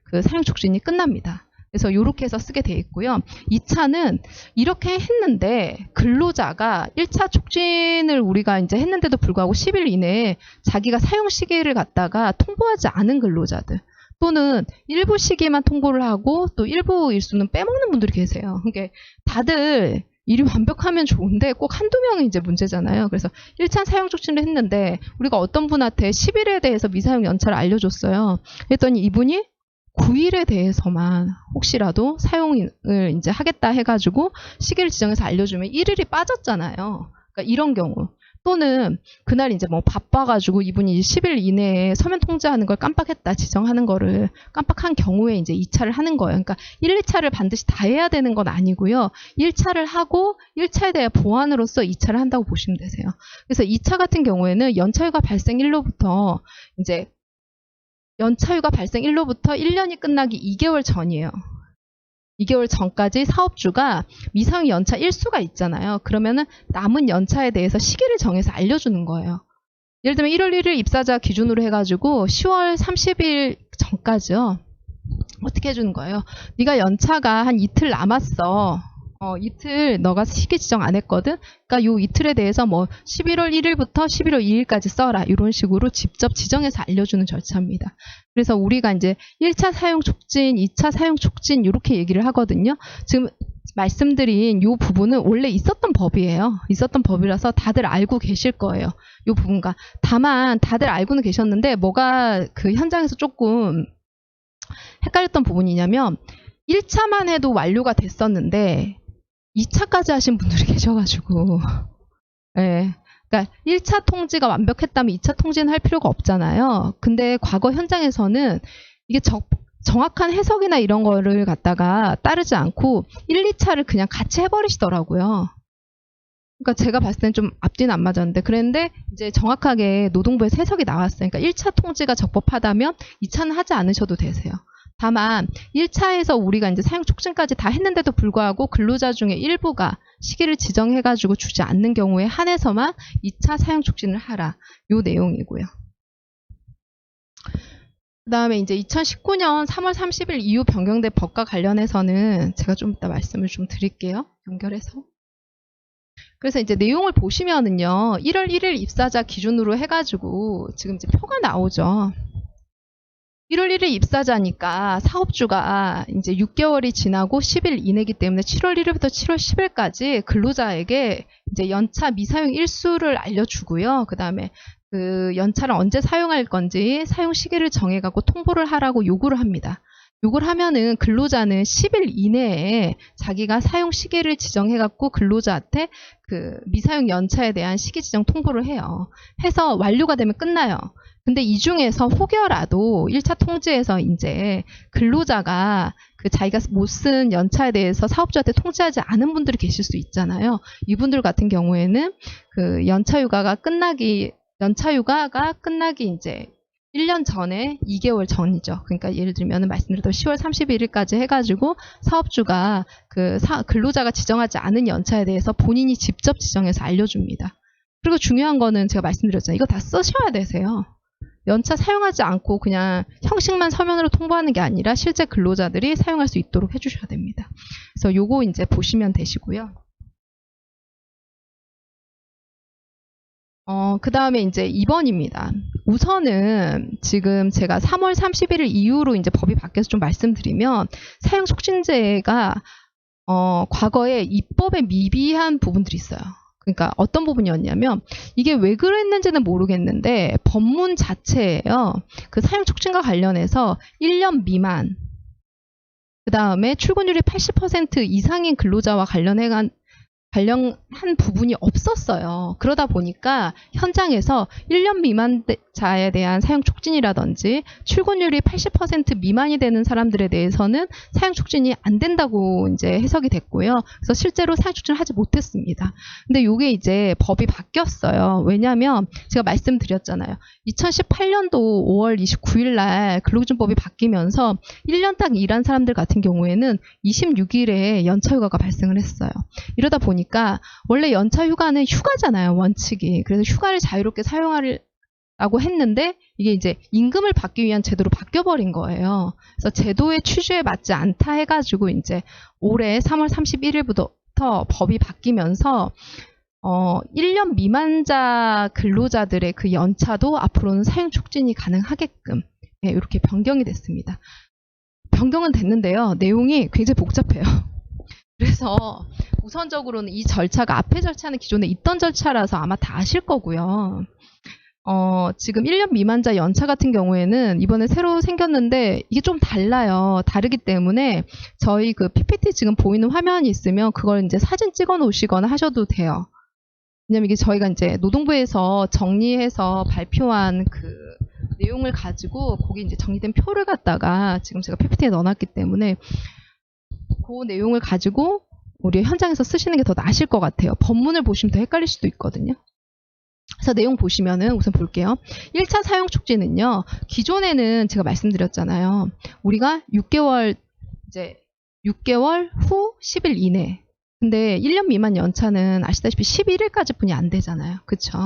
그 사용 촉진이 끝납니다. 그래서 이렇게 해서 쓰게 돼 있고요. 2차는 이렇게 했는데 근로자가 1차 촉진을 우리가 이제 했는데도 불구하고 10일 이내에 자기가 사용 시기를 갖다가 통보하지 않은 근로자들 또는 일부 시기만 통보를 하고 또 일부 일수는 빼먹는 분들이 계세요. 그러니까 다들 일이 완벽하면 좋은데 꼭 한두 명이 이제 문제잖아요. 그래서 1차 사용 촉진을 했는데 우리가 어떤 분한테 10일에 대해서 미사용 연차를 알려줬어요. 그랬더니 이분이 9일에 대해서만 혹시라도 사용을 이제 하겠다 해가지고 시기를 지정해서 알려주면 1일이 빠졌잖아요. 그러니까 이런 경우. 또는 그날 이제 뭐 바빠가지고 이분이 10일 이내에 서면 통지하는 걸 깜빡했다 지정하는 거를 깜빡한 경우에 이제 2차를 하는 거예요. 그러니까 1, 2차를 반드시 다 해야 되는 건 아니고요. 1차를 하고 1차에 대한 보완으로서 2차를 한다고 보시면 되세요. 그래서 2차 같은 경우에는 연차휴가 발생일로부터 이제 연차휴가 발생일로부터 1년이 끝나기 2개월 전이에요. 2개월 전까지 사업주가 미사용 연차 일수가 있잖아요. 그러면은 남은 연차에 대해서 시기를 정해서 알려주는 거예요. 예를 들면 1월 1일 입사자 기준으로 해가지고 10월 30일 전까지요. 어떻게 해주는 거예요? 네가 연차가 한 이틀 남았어. 이틀 너가 시기 지정 안 했거든? 그러니까 요 이틀에 대해서 뭐 11월 1일부터 11월 2일까지 써라. 이런 식으로 직접 지정해서 알려주는 절차입니다. 그래서 우리가 이제 1차 사용 촉진, 2차 사용 촉진 이렇게 얘기를 하거든요. 지금 말씀드린 요 부분은 원래 있었던 법이에요. 있었던 법이라서 다들 알고 계실 거예요. 요 부분과. 다만 다들 알고는 계셨는데 뭐가 그 현장에서 조금 헷갈렸던 부분이냐면 1차만 해도 완료가 됐었는데 2차까지 하신 분들이 계셔가지고 네. 그러니까 1차 통지가 완벽했다면 2차 통지는 할 필요가 없잖아요. 근데 과거 현장에서는 이게 정확한 해석이나 이런 거를 갖다가 따르지 않고 1, 2차를 그냥 같이 해버리시더라고요. 그러니까 제가 봤을 땐 좀 앞뒤는 안 맞았는데 그랬는데 이제 정확하게 노동부에서 해석이 나왔어요. 그러니까 1차 통지가 적법하다면 2차는 하지 않으셔도 되세요. 다만 1차에서 우리가 이제 사용 촉진까지 다 했는데도 불구하고 근로자 중에 일부가 시기를 지정해가지고 주지 않는 경우에 한해서만 2차 사용 촉진을 하라. 요 내용이고요. 그 다음에 이제 2019년 3월 30일 이후 변경된 법과 관련해서는 제가 좀 이따 말씀을 좀 드릴게요. 연결해서. 그래서 이제 내용을 보시면은요. 1월 1일 입사자 기준으로 해가지고 지금 이제 표가 나오죠. 1월 1일 입사자니까 사업주가 이제 6개월이 지나고 10일 이내기 때문에 7월 1일부터 7월 10일까지 근로자에게 이제 연차 미사용 일수를 알려주고요. 그 다음에 그 연차를 언제 사용할 건지 사용 시기를 정해갖고 통보를 하라고 요구를 합니다. 요걸 하면은 근로자는 10일 이내에 자기가 사용 시기를 지정해갖고 근로자한테 그 미사용 연차에 대한 시기 지정 통보를 해요. 해서 완료가 되면 끝나요. 근데 이 중에서 혹여라도 1차 통지에서 이제 근로자가 그 자기가 못 쓴 연차에 대해서 사업주한테 통지하지 않은 분들이 계실 수 있잖아요. 이분들 같은 경우에는 그 연차휴가가 끝나기 이제 1년 전에 2개월 전이죠. 그러니까 예를 들면 말씀드렸던 10월 31일까지 해가지고 사업주가 근로자가 지정하지 않은 연차에 대해서 본인이 직접 지정해서 알려줍니다. 그리고 중요한 거는 제가 말씀드렸잖아요. 이거 다 쓰셔야 되세요. 연차 사용하지 않고 그냥 형식만 서면으로 통보하는 게 아니라 실제 근로자들이 사용할 수 있도록 해주셔야 됩니다. 그래서 요거 이제 보시면 되시고요. 그 다음에 이제 2번입니다. 우선은 지금 제가 3월 31일 이후로 이제 법이 바뀌어서 좀 말씀드리면 사용촉진제가 과거에 입법에 미비한 부분들이 있어요. 그러니까 어떤 부분이었냐면 이게 왜 그랬는지는 모르겠는데 법문 자체예요. 그 사용촉진과 관련해서 1년 미만 그 다음에 출근율이 80% 이상인 근로자와 관련한 부분이 없었어요. 그러다 보니까 현장에서 1년 미만자에 대한 사용 촉진이라든지 출근율이 80% 미만이 되는 사람들에 대해서는 사용 촉진이 안 된다고 이제 해석이 됐고요. 그래서 실제로 사용 촉진을 하지 못했습니다. 근데 이게 이제 법이 바뀌었어요. 왜냐하면 제가 말씀드렸잖아요. 2018년도 5월 29일 날 근로기준법이 바뀌면서 1년 딱 일한 사람들 같은 경우에는 26일에 연차휴가가 발생을 했어요. 이러다 보니까 원래 연차휴가는 휴가잖아요, 원칙이. 그래서 휴가를 자유롭게 사용하라고 했는데 이게 이제 임금을 받기 위한 제도로 바뀌어버린 거예요. 그래서 제도의 취지에 맞지 않다 해가지고 이제 올해 3월 31일부터 법이 바뀌면서 1년 미만자 근로자들의 그 연차도 앞으로는 사용 촉진이 가능하게끔 이렇게 변경이 됐습니다. 변경은 됐는데요. 내용이 굉장히 복잡해요. 그래서 우선적으로는 이 절차가 앞에 절차는 기존에 있던 절차라서 아마 다 아실 거고요. 지금 1년 미만자 연차 같은 경우에는 이번에 새로 생겼는데 이게 좀 달라요. 다르기 때문에 저희 그 PPT 지금 보이는 화면이 있으면 그걸 이제 사진 찍어 놓으시거나 하셔도 돼요. 왜냐면 이게 저희가 이제 노동부에서 정리해서 발표한 그 내용을 가지고 거기 이제 정리된 표를 갖다가 지금 제가 PPT에 넣어놨기 때문에 그 내용을 가지고 우리 현장에서 쓰시는 게 더 나으실 것 같아요. 법문을 보시면 더 헷갈릴 수도 있거든요. 그래서 내용 보시면은 우선 볼게요. 1차 사용 촉진은요. 기존에는 제가 말씀드렸잖아요. 우리가 6개월 후 10일 이내. 근데 1년 미만 연차는 아시다시피 11일까지 뿐이 안 되잖아요. 그쵸?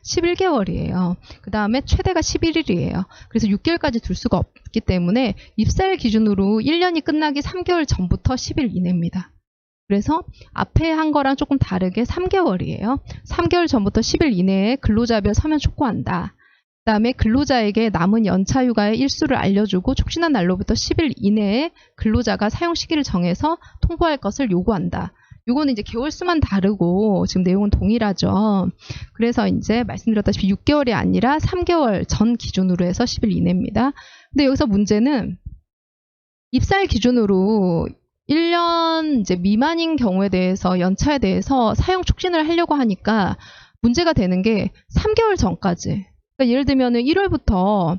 11개월이에요. 그 다음에 최대가 11일이에요. 그래서 6개월까지 둘 수가 없기 때문에 입사일 기준으로 1년이 끝나기 3개월 전부터 10일 이내입니다. 그래서 앞에 한 거랑 조금 다르게 3개월이에요. 3개월 전부터 10일 이내에 근로자별 서면 촉구한다. 그 다음에 근로자에게 남은 연차휴가의 일수를 알려주고 촉진한 날로부터 10일 이내에 근로자가 사용 시기를 정해서 통보할 것을 요구한다. 요거는 이제 개월 수만 다르고 지금 내용은 동일하죠. 그래서 이제 말씀드렸다시피 6개월이 아니라 3개월 전 기준으로 해서 10일 이내입니다. 근데 여기서 문제는 입사일 기준으로 1년 이제 미만인 경우에 대해서 연차에 대해서 사용 촉진을 하려고 하니까 문제가 되는 게 3개월 전까지. 그러니까 예를 들면은 1월부터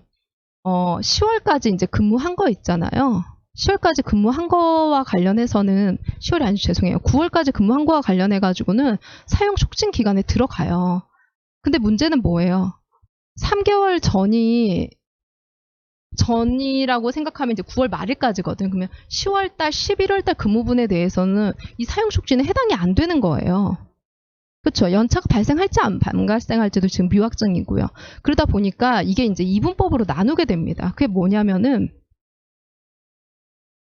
10월까지 이제 근무한 거 있잖아요. 10월까지 근무한 거와 관련해서는 10월이 아니죠. 죄송해요. 9월까지 근무한 거와 관련해 가지고는 사용 촉진 기간에 들어가요. 근데 문제는 뭐예요? 3개월 전이라고 생각하면 이제 9월 말일까지거든. 그러면 10월달, 11월달 근무분에 대해서는 이 사용 촉진에 해당이 안 되는 거예요. 그렇죠. 연차가 발생할지 안 발생할지도 지금 미확정이고요. 그러다 보니까 이게 이제 이분법으로 나누게 됩니다. 그게 뭐냐면은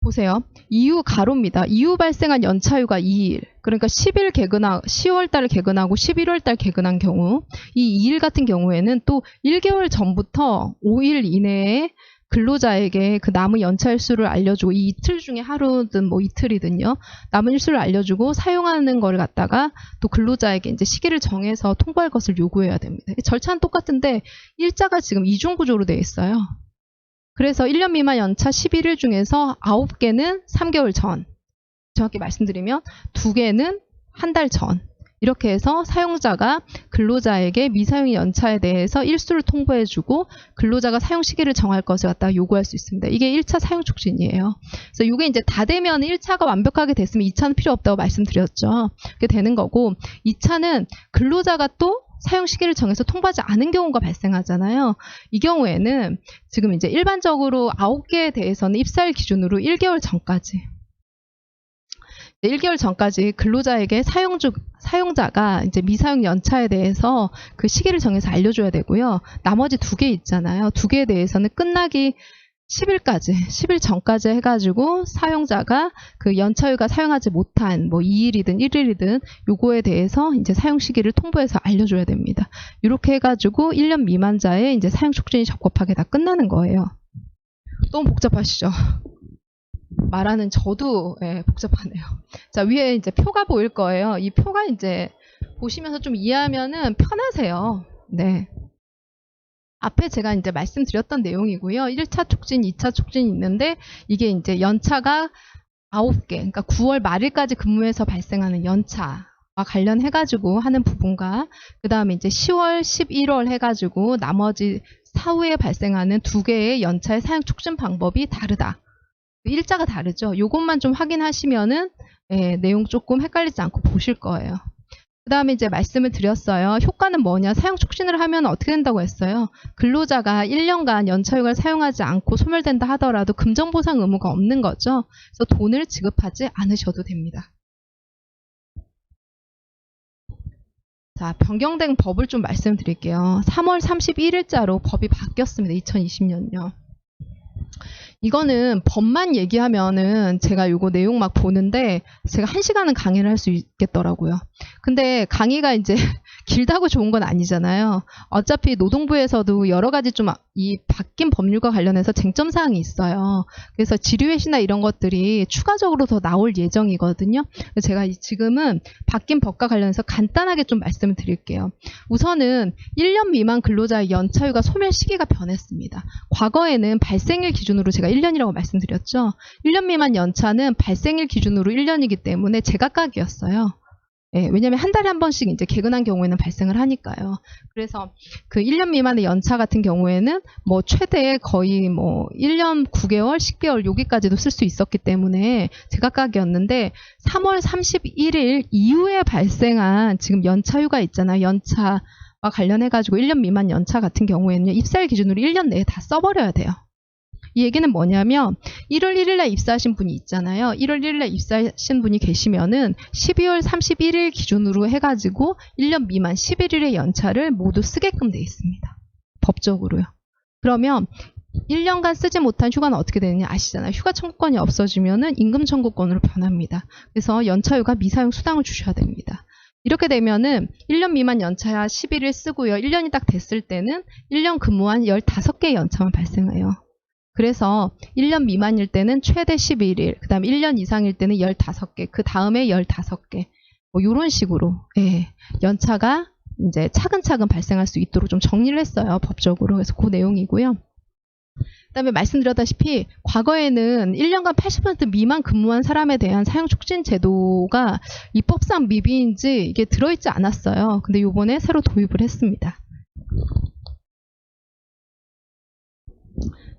보세요. 이후 가로입니다. 이후 발생한 연차휴가 2일. 그러니까 10월달 개근하고 11월달 개근한 경우 이 2일 같은 경우에는 또 1개월 전부터 5일 이내에 근로자에게 그 남은 연차 일수를 알려주고 이 이틀 중에 하루든 뭐 이틀이든요. 남은 일수를 알려주고 사용하는 거를 갖다가 또 근로자에게 이제 시기를 정해서 통보할 것을 요구해야 됩니다. 절차는 똑같은데 일자가 지금 이중구조로 되어 있어요. 그래서 1년 미만 연차 11일 중에서 9개는 3개월 전. 정확히 말씀드리면 2개는 한 달 전. 이렇게 해서 사용자가 근로자에게 미사용 연차에 대해서 일수를 통보해주고 근로자가 사용 시기를 정할 것을 갖다가 요구할 수 있습니다. 이게 1차 사용 촉진이에요. 그래서 이게 이제 다 되면 1차가 완벽하게 됐으면 2차는 필요 없다고 말씀드렸죠. 그게 되는 거고 2차는 근로자가 또 사용 시기를 정해서 통보하지 않은 경우가 발생하잖아요. 이 경우에는 지금 이제 일반적으로 9개에 대해서는 입사일 기준으로 1개월 전까지 1개월 전까지 근로자에게 사용자가 이제 미사용 연차에 대해서 그 시기를 정해서 알려줘야 되고요. 나머지 2개 있잖아요. 2개에 대해서는 끝나기 10일 전까지 해가지고 사용자가 그 연차휴가 사용하지 못한 뭐 2일이든 1일이든 요거에 대해서 이제 사용 시기를 통보해서 알려줘야 됩니다. 이렇게 해가지고 1년 미만자의 이제 사용 촉진이 적법하게 다 끝나는 거예요. 너무 복잡하시죠? 말하는 저도 복잡하네요. 자, 위에 이제 표가 보일 거예요. 이 표가 이제 보시면서 좀 이해하면은 편하세요. 네. 앞에 제가 이제 말씀드렸던 내용이고요. 1차 촉진, 2차 촉진이 있는데 이게 이제 연차가 9개, 그러니까 9월 말일까지 근무해서 발생하는 연차와 관련해가지고 하는 부분과 그 다음에 이제 10월, 11월 해가지고 나머지 사후에 발생하는 2개의 연차의 사용 촉진 방법이 다르다. 일자가 다르죠. 요것만 좀 확인하시면은 내용 조금 헷갈리지 않고 보실 거예요. 그 다음에 이제 말씀을 드렸어요. 효과는 뭐냐? 사용 촉진을 하면 어떻게 된다고 했어요? 근로자가 1년간 연차휴가를 사용하지 않고 소멸된다 하더라도 금전보상 의무가 없는 거죠. 그래서 돈을 지급하지 않으셔도 됩니다. 자, 변경된 법을 좀 말씀드릴게요. 3월 31일자로 법이 바뀌었습니다. 2020년요. 이거는 법만 얘기하면은 제가 요거 내용 막 보는데 제가 1시간은 강의를 할 수 있겠더라고요. 근데 강의가 이제 길다고 좋은 건 아니잖아요. 어차피 노동부에서도 여러 가지 좀 이 바뀐 법률과 관련해서 쟁점 사항이 있어요. 그래서 지류회시나 이런 것들이 추가적으로 더 나올 예정이거든요. 제가 지금은 바뀐 법과 관련해서 간단하게 좀 말씀을 드릴게요. 우선은 1년 미만 근로자의 연차휴가 소멸 시기가 변했습니다. 과거에는 발생일 기준으로 제가 1년이라고 말씀드렸죠. 1년 미만 연차는 발생일 기준으로 1년이기 때문에 제각각이었어요. 왜냐하면 한 달에 한 번씩 이제 개근한 경우에는 발생을 하니까요. 그래서 그 1년 미만의 연차 같은 경우에는 뭐 최대 거의 뭐 1년 9개월, 10개월 여기까지도 쓸 수 있었기 때문에 제각각이었는데 3월 31일 이후에 발생한 지금 연차휴가 있잖아요. 연차와 관련해가지고 1년 미만 연차 같은 경우에는요. 입사일 기준으로 1년 내에 다 써버려야 돼요. 이 얘기는 뭐냐면 1월 1일날 입사하신 분이 있잖아요. 1월 1일날 입사하신 분이 계시면은 12월 31일 기준으로 해가지고 1년 미만 11일의 연차를 모두 쓰게끔 돼 있습니다. 법적으로요. 그러면 1년간 쓰지 못한 휴가는 어떻게 되느냐 아시잖아요. 휴가 청구권이 없어지면은 임금 청구권으로 변합니다. 그래서 연차휴가 미사용 수당을 주셔야 됩니다. 이렇게 되면은 1년 미만 연차 11일 쓰고요. 1년이 딱 됐을 때는 1년 근무한 15개의 연차만 발생해요. 그래서 1년 미만일 때는 최대 11일, 그 다음에 1년 이상일 때는 15개, 그 다음에 15개. 뭐, 요런 식으로, 연차가 이제 차근차근 발생할 수 있도록 좀 정리를 했어요, 법적으로. 그래서 그 내용이고요. 그 다음에 말씀드렸다시피, 과거에는 1년간 80% 미만 근무한 사람에 대한 사용 촉진 제도가 입법상 미비인지 이게 들어있지 않았어요. 근데 요번에 새로 도입을 했습니다.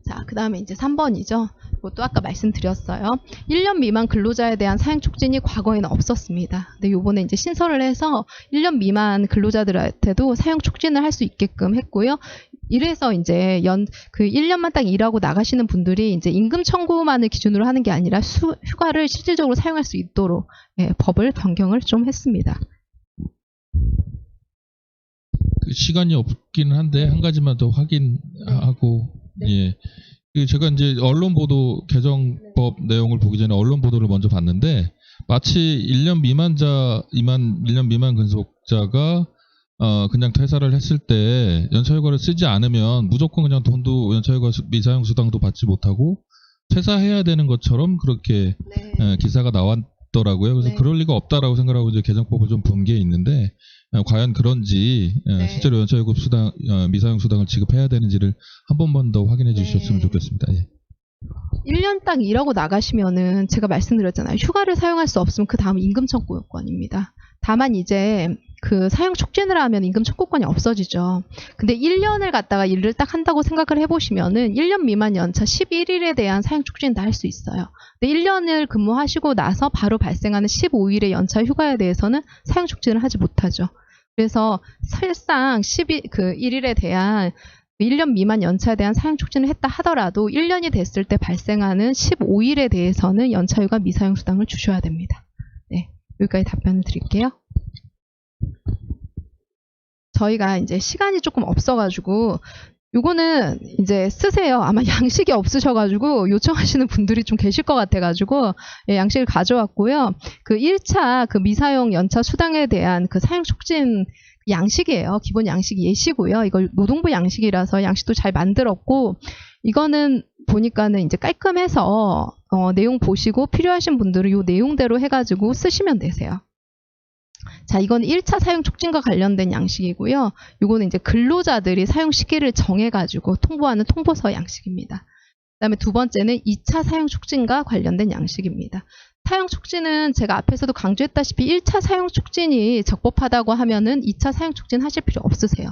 자, 그 다음에 이제 3번이죠. 이것도 아까 말씀드렸어요. 1년 미만 근로자에 대한 사용 촉진이 과거에는 없었습니다. 근데 요번에 이제 신설을 해서 1년 미만 근로자들한테도 사용 촉진을 할 수 있게끔 했고요. 이래서 이제 그 1년만 딱 일하고 나가시는 분들이 이제 임금 청구만을 기준으로 하는 게 아니라 휴가를 실질적으로 사용할 수 있도록 법을 변경을 좀 했습니다. 그 시간이 없기는 한데 한 가지만 더 확인하고 예. 제가 이제 언론 보도 개정법 내용을 보기 전에 언론 보도를 먼저 봤는데 마치 1년 미만 근속자가 그냥 퇴사를 했을 때 연차휴가를 쓰지 않으면 무조건 그냥 돈도 연차휴가 미사용 수당도 받지 못하고 퇴사해야 되는 것처럼 그렇게 기사가 나왔더라고요. 그래서 그럴 리가 없다라고 생각하고 이제 개정법을 좀 본 게 있는데 과연 그런지 실제로 연차휴가 수당 미사용 수당을 지급해야 되는지를 한 번만 더 확인해 주셨으면 좋겠습니다. 예. 1년 딱 일하고 나가시면은 제가 말씀드렸잖아요. 휴가를 사용할 수 없으면 그 다음 임금 청구권입니다. 다만 이제 그 사용 촉진을 하면 임금 청구권이 없어지죠. 근데 1년을 갖다가 일을 딱 한다고 생각을 해보시면은 1년 미만 연차 11일에 대한 사용 촉진 다 할 수 있어요. 근데 1년을 근무하시고 나서 바로 발생하는 15일의 연차 휴가에 대해서는 사용 촉진을 하지 못하죠. 그래서 사실상 1일에 대한 1년 미만 연차에 대한 사용 촉진을 했다 하더라도 1년이 됐을 때 발생하는 15일에 대해서는 연차휴가 미사용 수당을 주셔야 됩니다. 네, 여기까지 답변을 드릴게요. 저희가 이제 시간이 조금 없어가지고 요거는 이제 쓰세요. 아마 양식이 없으셔가지고 요청하시는 분들이 좀 계실 것 같아가지고 예, 양식을 가져왔고요. 그 1차 그 미사용 연차 수당에 대한 그 사용 촉진 양식이에요. 기본 양식이 예시고요. 이걸 노동부 양식이라서 양식도 잘 만들었고 이거는 보니까는 이제 깔끔해서 내용 보시고 필요하신 분들은 이 내용대로 해가지고 쓰시면 되세요. 자, 이건 1차 사용 촉진과 관련된 양식이고요. 이거는 이제 근로자들이 사용 시기를 정해가지고 통보하는 통보서 양식입니다. 그다음에 두 번째는 2차 사용 촉진과 관련된 양식입니다. 사용 촉진은 제가 앞에서도 강조했다시피 1차 사용 촉진이 적법하다고 하면은 2차 사용 촉진 하실 필요 없으세요.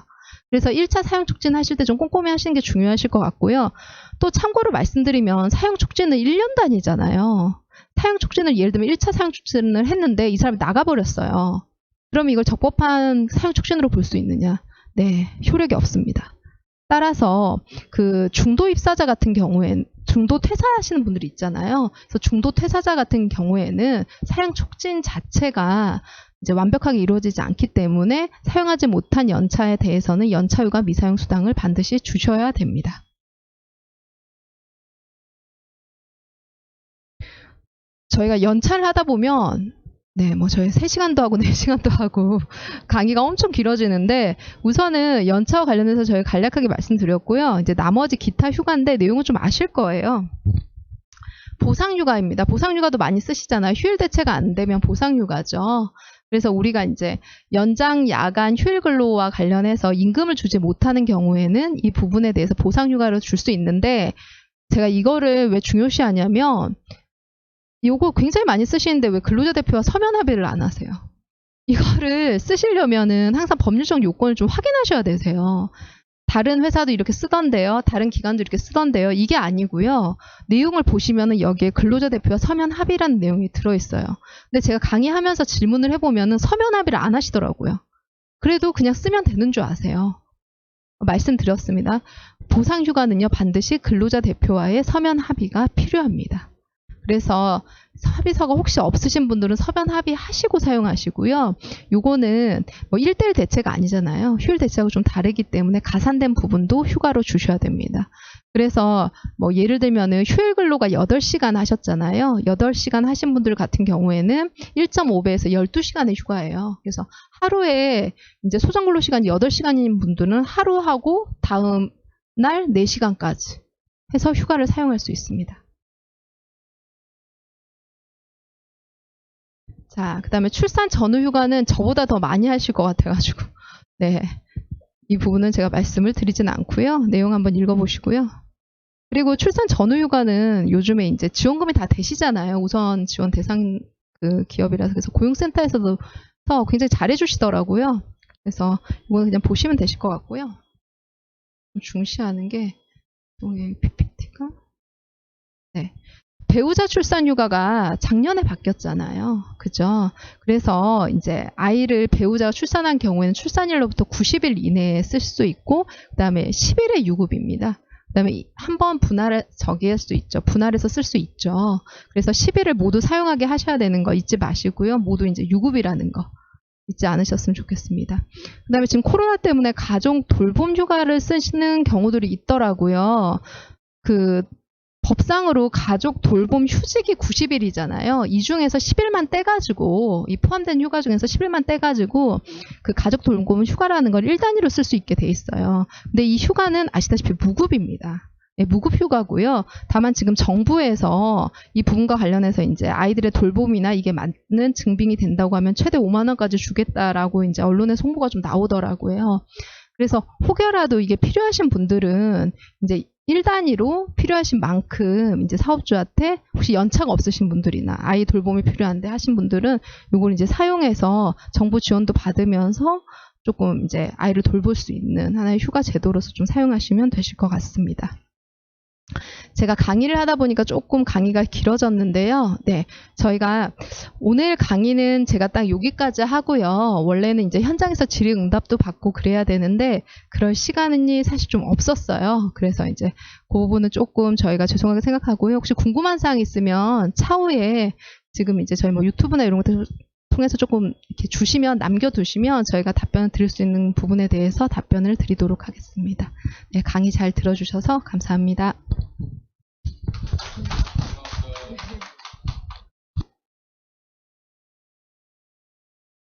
그래서 1차 사용 촉진 하실 때 좀 꼼꼼히 하시는 게 중요하실 것 같고요. 또 참고로 말씀드리면 사용 촉진은 1년 단위잖아요. 사용 촉진을 예를 들면 1차 사용 촉진을 했는데 이 사람이 나가버렸어요. 그럼 이걸 적법한 사용 촉진으로 볼 수 있느냐? 네, 효력이 없습니다. 따라서 그 중도 입사자 같은 경우엔 중도 퇴사하시는 분들이 있잖아요. 그래서 중도 퇴사자 같은 경우에는 사용 촉진 자체가 이제 완벽하게 이루어지지 않기 때문에 사용하지 못한 연차에 대해서는 연차휴가 미사용 수당을 반드시 주셔야 됩니다. 저희가 연차를 하다 보면 네, 뭐 저희 3시간도 하고 4시간도 하고 강의가 엄청 길어지는데 우선은 연차와 관련해서 저희 간략하게 말씀드렸고요. 이제 나머지 기타 휴가인데 내용은 좀 아실 거예요. 보상휴가입니다. 보상휴가도 많이 쓰시잖아요. 휴일 대체가 안 되면 보상휴가죠. 그래서 우리가 이제 연장, 야간, 휴일 근로와 관련해서 임금을 주지 못하는 경우에는 이 부분에 대해서 보상휴가를 줄 수 있는데 제가 이거를 왜 중요시하냐면 이거 굉장히 많이 쓰시는데 왜 근로자 대표와 서면 합의를 안 하세요? 이거를 쓰시려면은 항상 법률적 요건을 좀 확인하셔야 되세요. 다른 회사도 이렇게 쓰던데요. 다른 기관도 이렇게 쓰던데요. 이게 아니고요. 내용을 보시면은 여기에 근로자 대표와 서면 합의라는 내용이 들어있어요. 근데 제가 강의하면서 질문을 해보면은 서면 합의를 안 하시더라고요. 그래도 그냥 쓰면 되는 줄 아세요. 말씀드렸습니다. 보상휴가는요. 반드시 근로자 대표와의 서면 합의가 필요합니다. 그래서 합의서가 혹시 없으신 분들은 서면 합의하시고 사용하시고요. 요거는 뭐 1대1 대체가 아니잖아요. 휴일 대체하고 좀 다르기 때문에 가산된 부분도 휴가로 주셔야 됩니다. 그래서 뭐 예를 들면은 휴일 근로가 8시간 하셨잖아요. 8시간 하신 분들 같은 경우에는 1.5배에서 12시간의 휴가예요. 그래서 하루에 이제 소정 근로 시간이 8시간인 분들은 하루 하고 다음 날 4시간까지 해서 휴가를 사용할 수 있습니다. 자, 그 다음에 출산 전후 휴가는 저보다 더 많이 하실 것 같아가지고 네, 이 부분은 제가 말씀을 드리진 않고요. 내용 한번 읽어보시고요. 그리고 출산 전후 휴가는 요즘에 이제 지원금이 다 되시잖아요. 우선 지원 대상 그 기업이라서 그래서 고용센터에서도 굉장히 잘해주시더라고요. 그래서 이거는 그냥 보시면 되실 것 같고요. 중시하는 게 PPT가 네. 배우자 출산 휴가가 작년에 바뀌었잖아요. 그죠? 그래서 이제 아이를 배우자가 출산한 경우에는 출산일로부터 90일 이내에 쓸 수 있고, 그 다음에 10일의 유급입니다. 그 다음에 한번 분할할 수 있죠. 분할해서 쓸 수 있죠. 그래서 10일을 모두 사용하게 하셔야 되는 거 잊지 마시고요. 모두 이제 유급이라는 거 잊지 않으셨으면 좋겠습니다. 그 다음에 지금 코로나 때문에 가족 돌봄 휴가를 쓰시는 경우들이 있더라고요. 법상으로 가족 돌봄 휴직이 90일이잖아요. 이 중에서 10일만 떼가지고, 이 포함된 휴가 중에서 10일만 떼가지고, 그 가족 돌봄 휴가라는 걸 1단위로 쓸 수 있게 돼 있어요. 근데 이 휴가는 아시다시피 무급입니다. 네, 무급 휴가고요. 다만 지금 정부에서 이 부분과 관련해서 이제 아이들의 돌봄이나 이게 맞는 증빙이 된다고 하면 최대 5만 원까지 주겠다라고 이제 언론에 송보가 좀 나오더라고요. 그래서 혹여라도 이게 필요하신 분들은 이제 1단위로 필요하신 만큼 이제 사업주한테 혹시 연차가 없으신 분들이나 아이 돌봄이 필요한데 하신 분들은 요걸 이제 사용해서 정부 지원도 받으면서 조금 이제 아이를 돌볼 수 있는 하나의 휴가 제도로서 좀 사용하시면 되실 것 같습니다. 제가 강의를 하다 보니까 조금 강의가 길어졌는데요. 네, 저희가 오늘 강의는 제가 딱 여기까지 하고요. 원래는 이제 현장에서 질의응답도 받고 그래야 되는데 그럴 시간이 사실 좀 없었어요. 그래서 이제 그 부분은 조금 저희가 죄송하게 생각하고요. 혹시 궁금한 사항 있으면 차후에 지금 이제 저희 뭐 유튜브나 이런 것들 통해서 조금 이렇게 주시면 남겨두시면 저희가 답변을 드릴 수 있는 부분에 대해서 답변을 드리도록 하겠습니다. 네, 강의 잘 들어주셔서 감사합니다.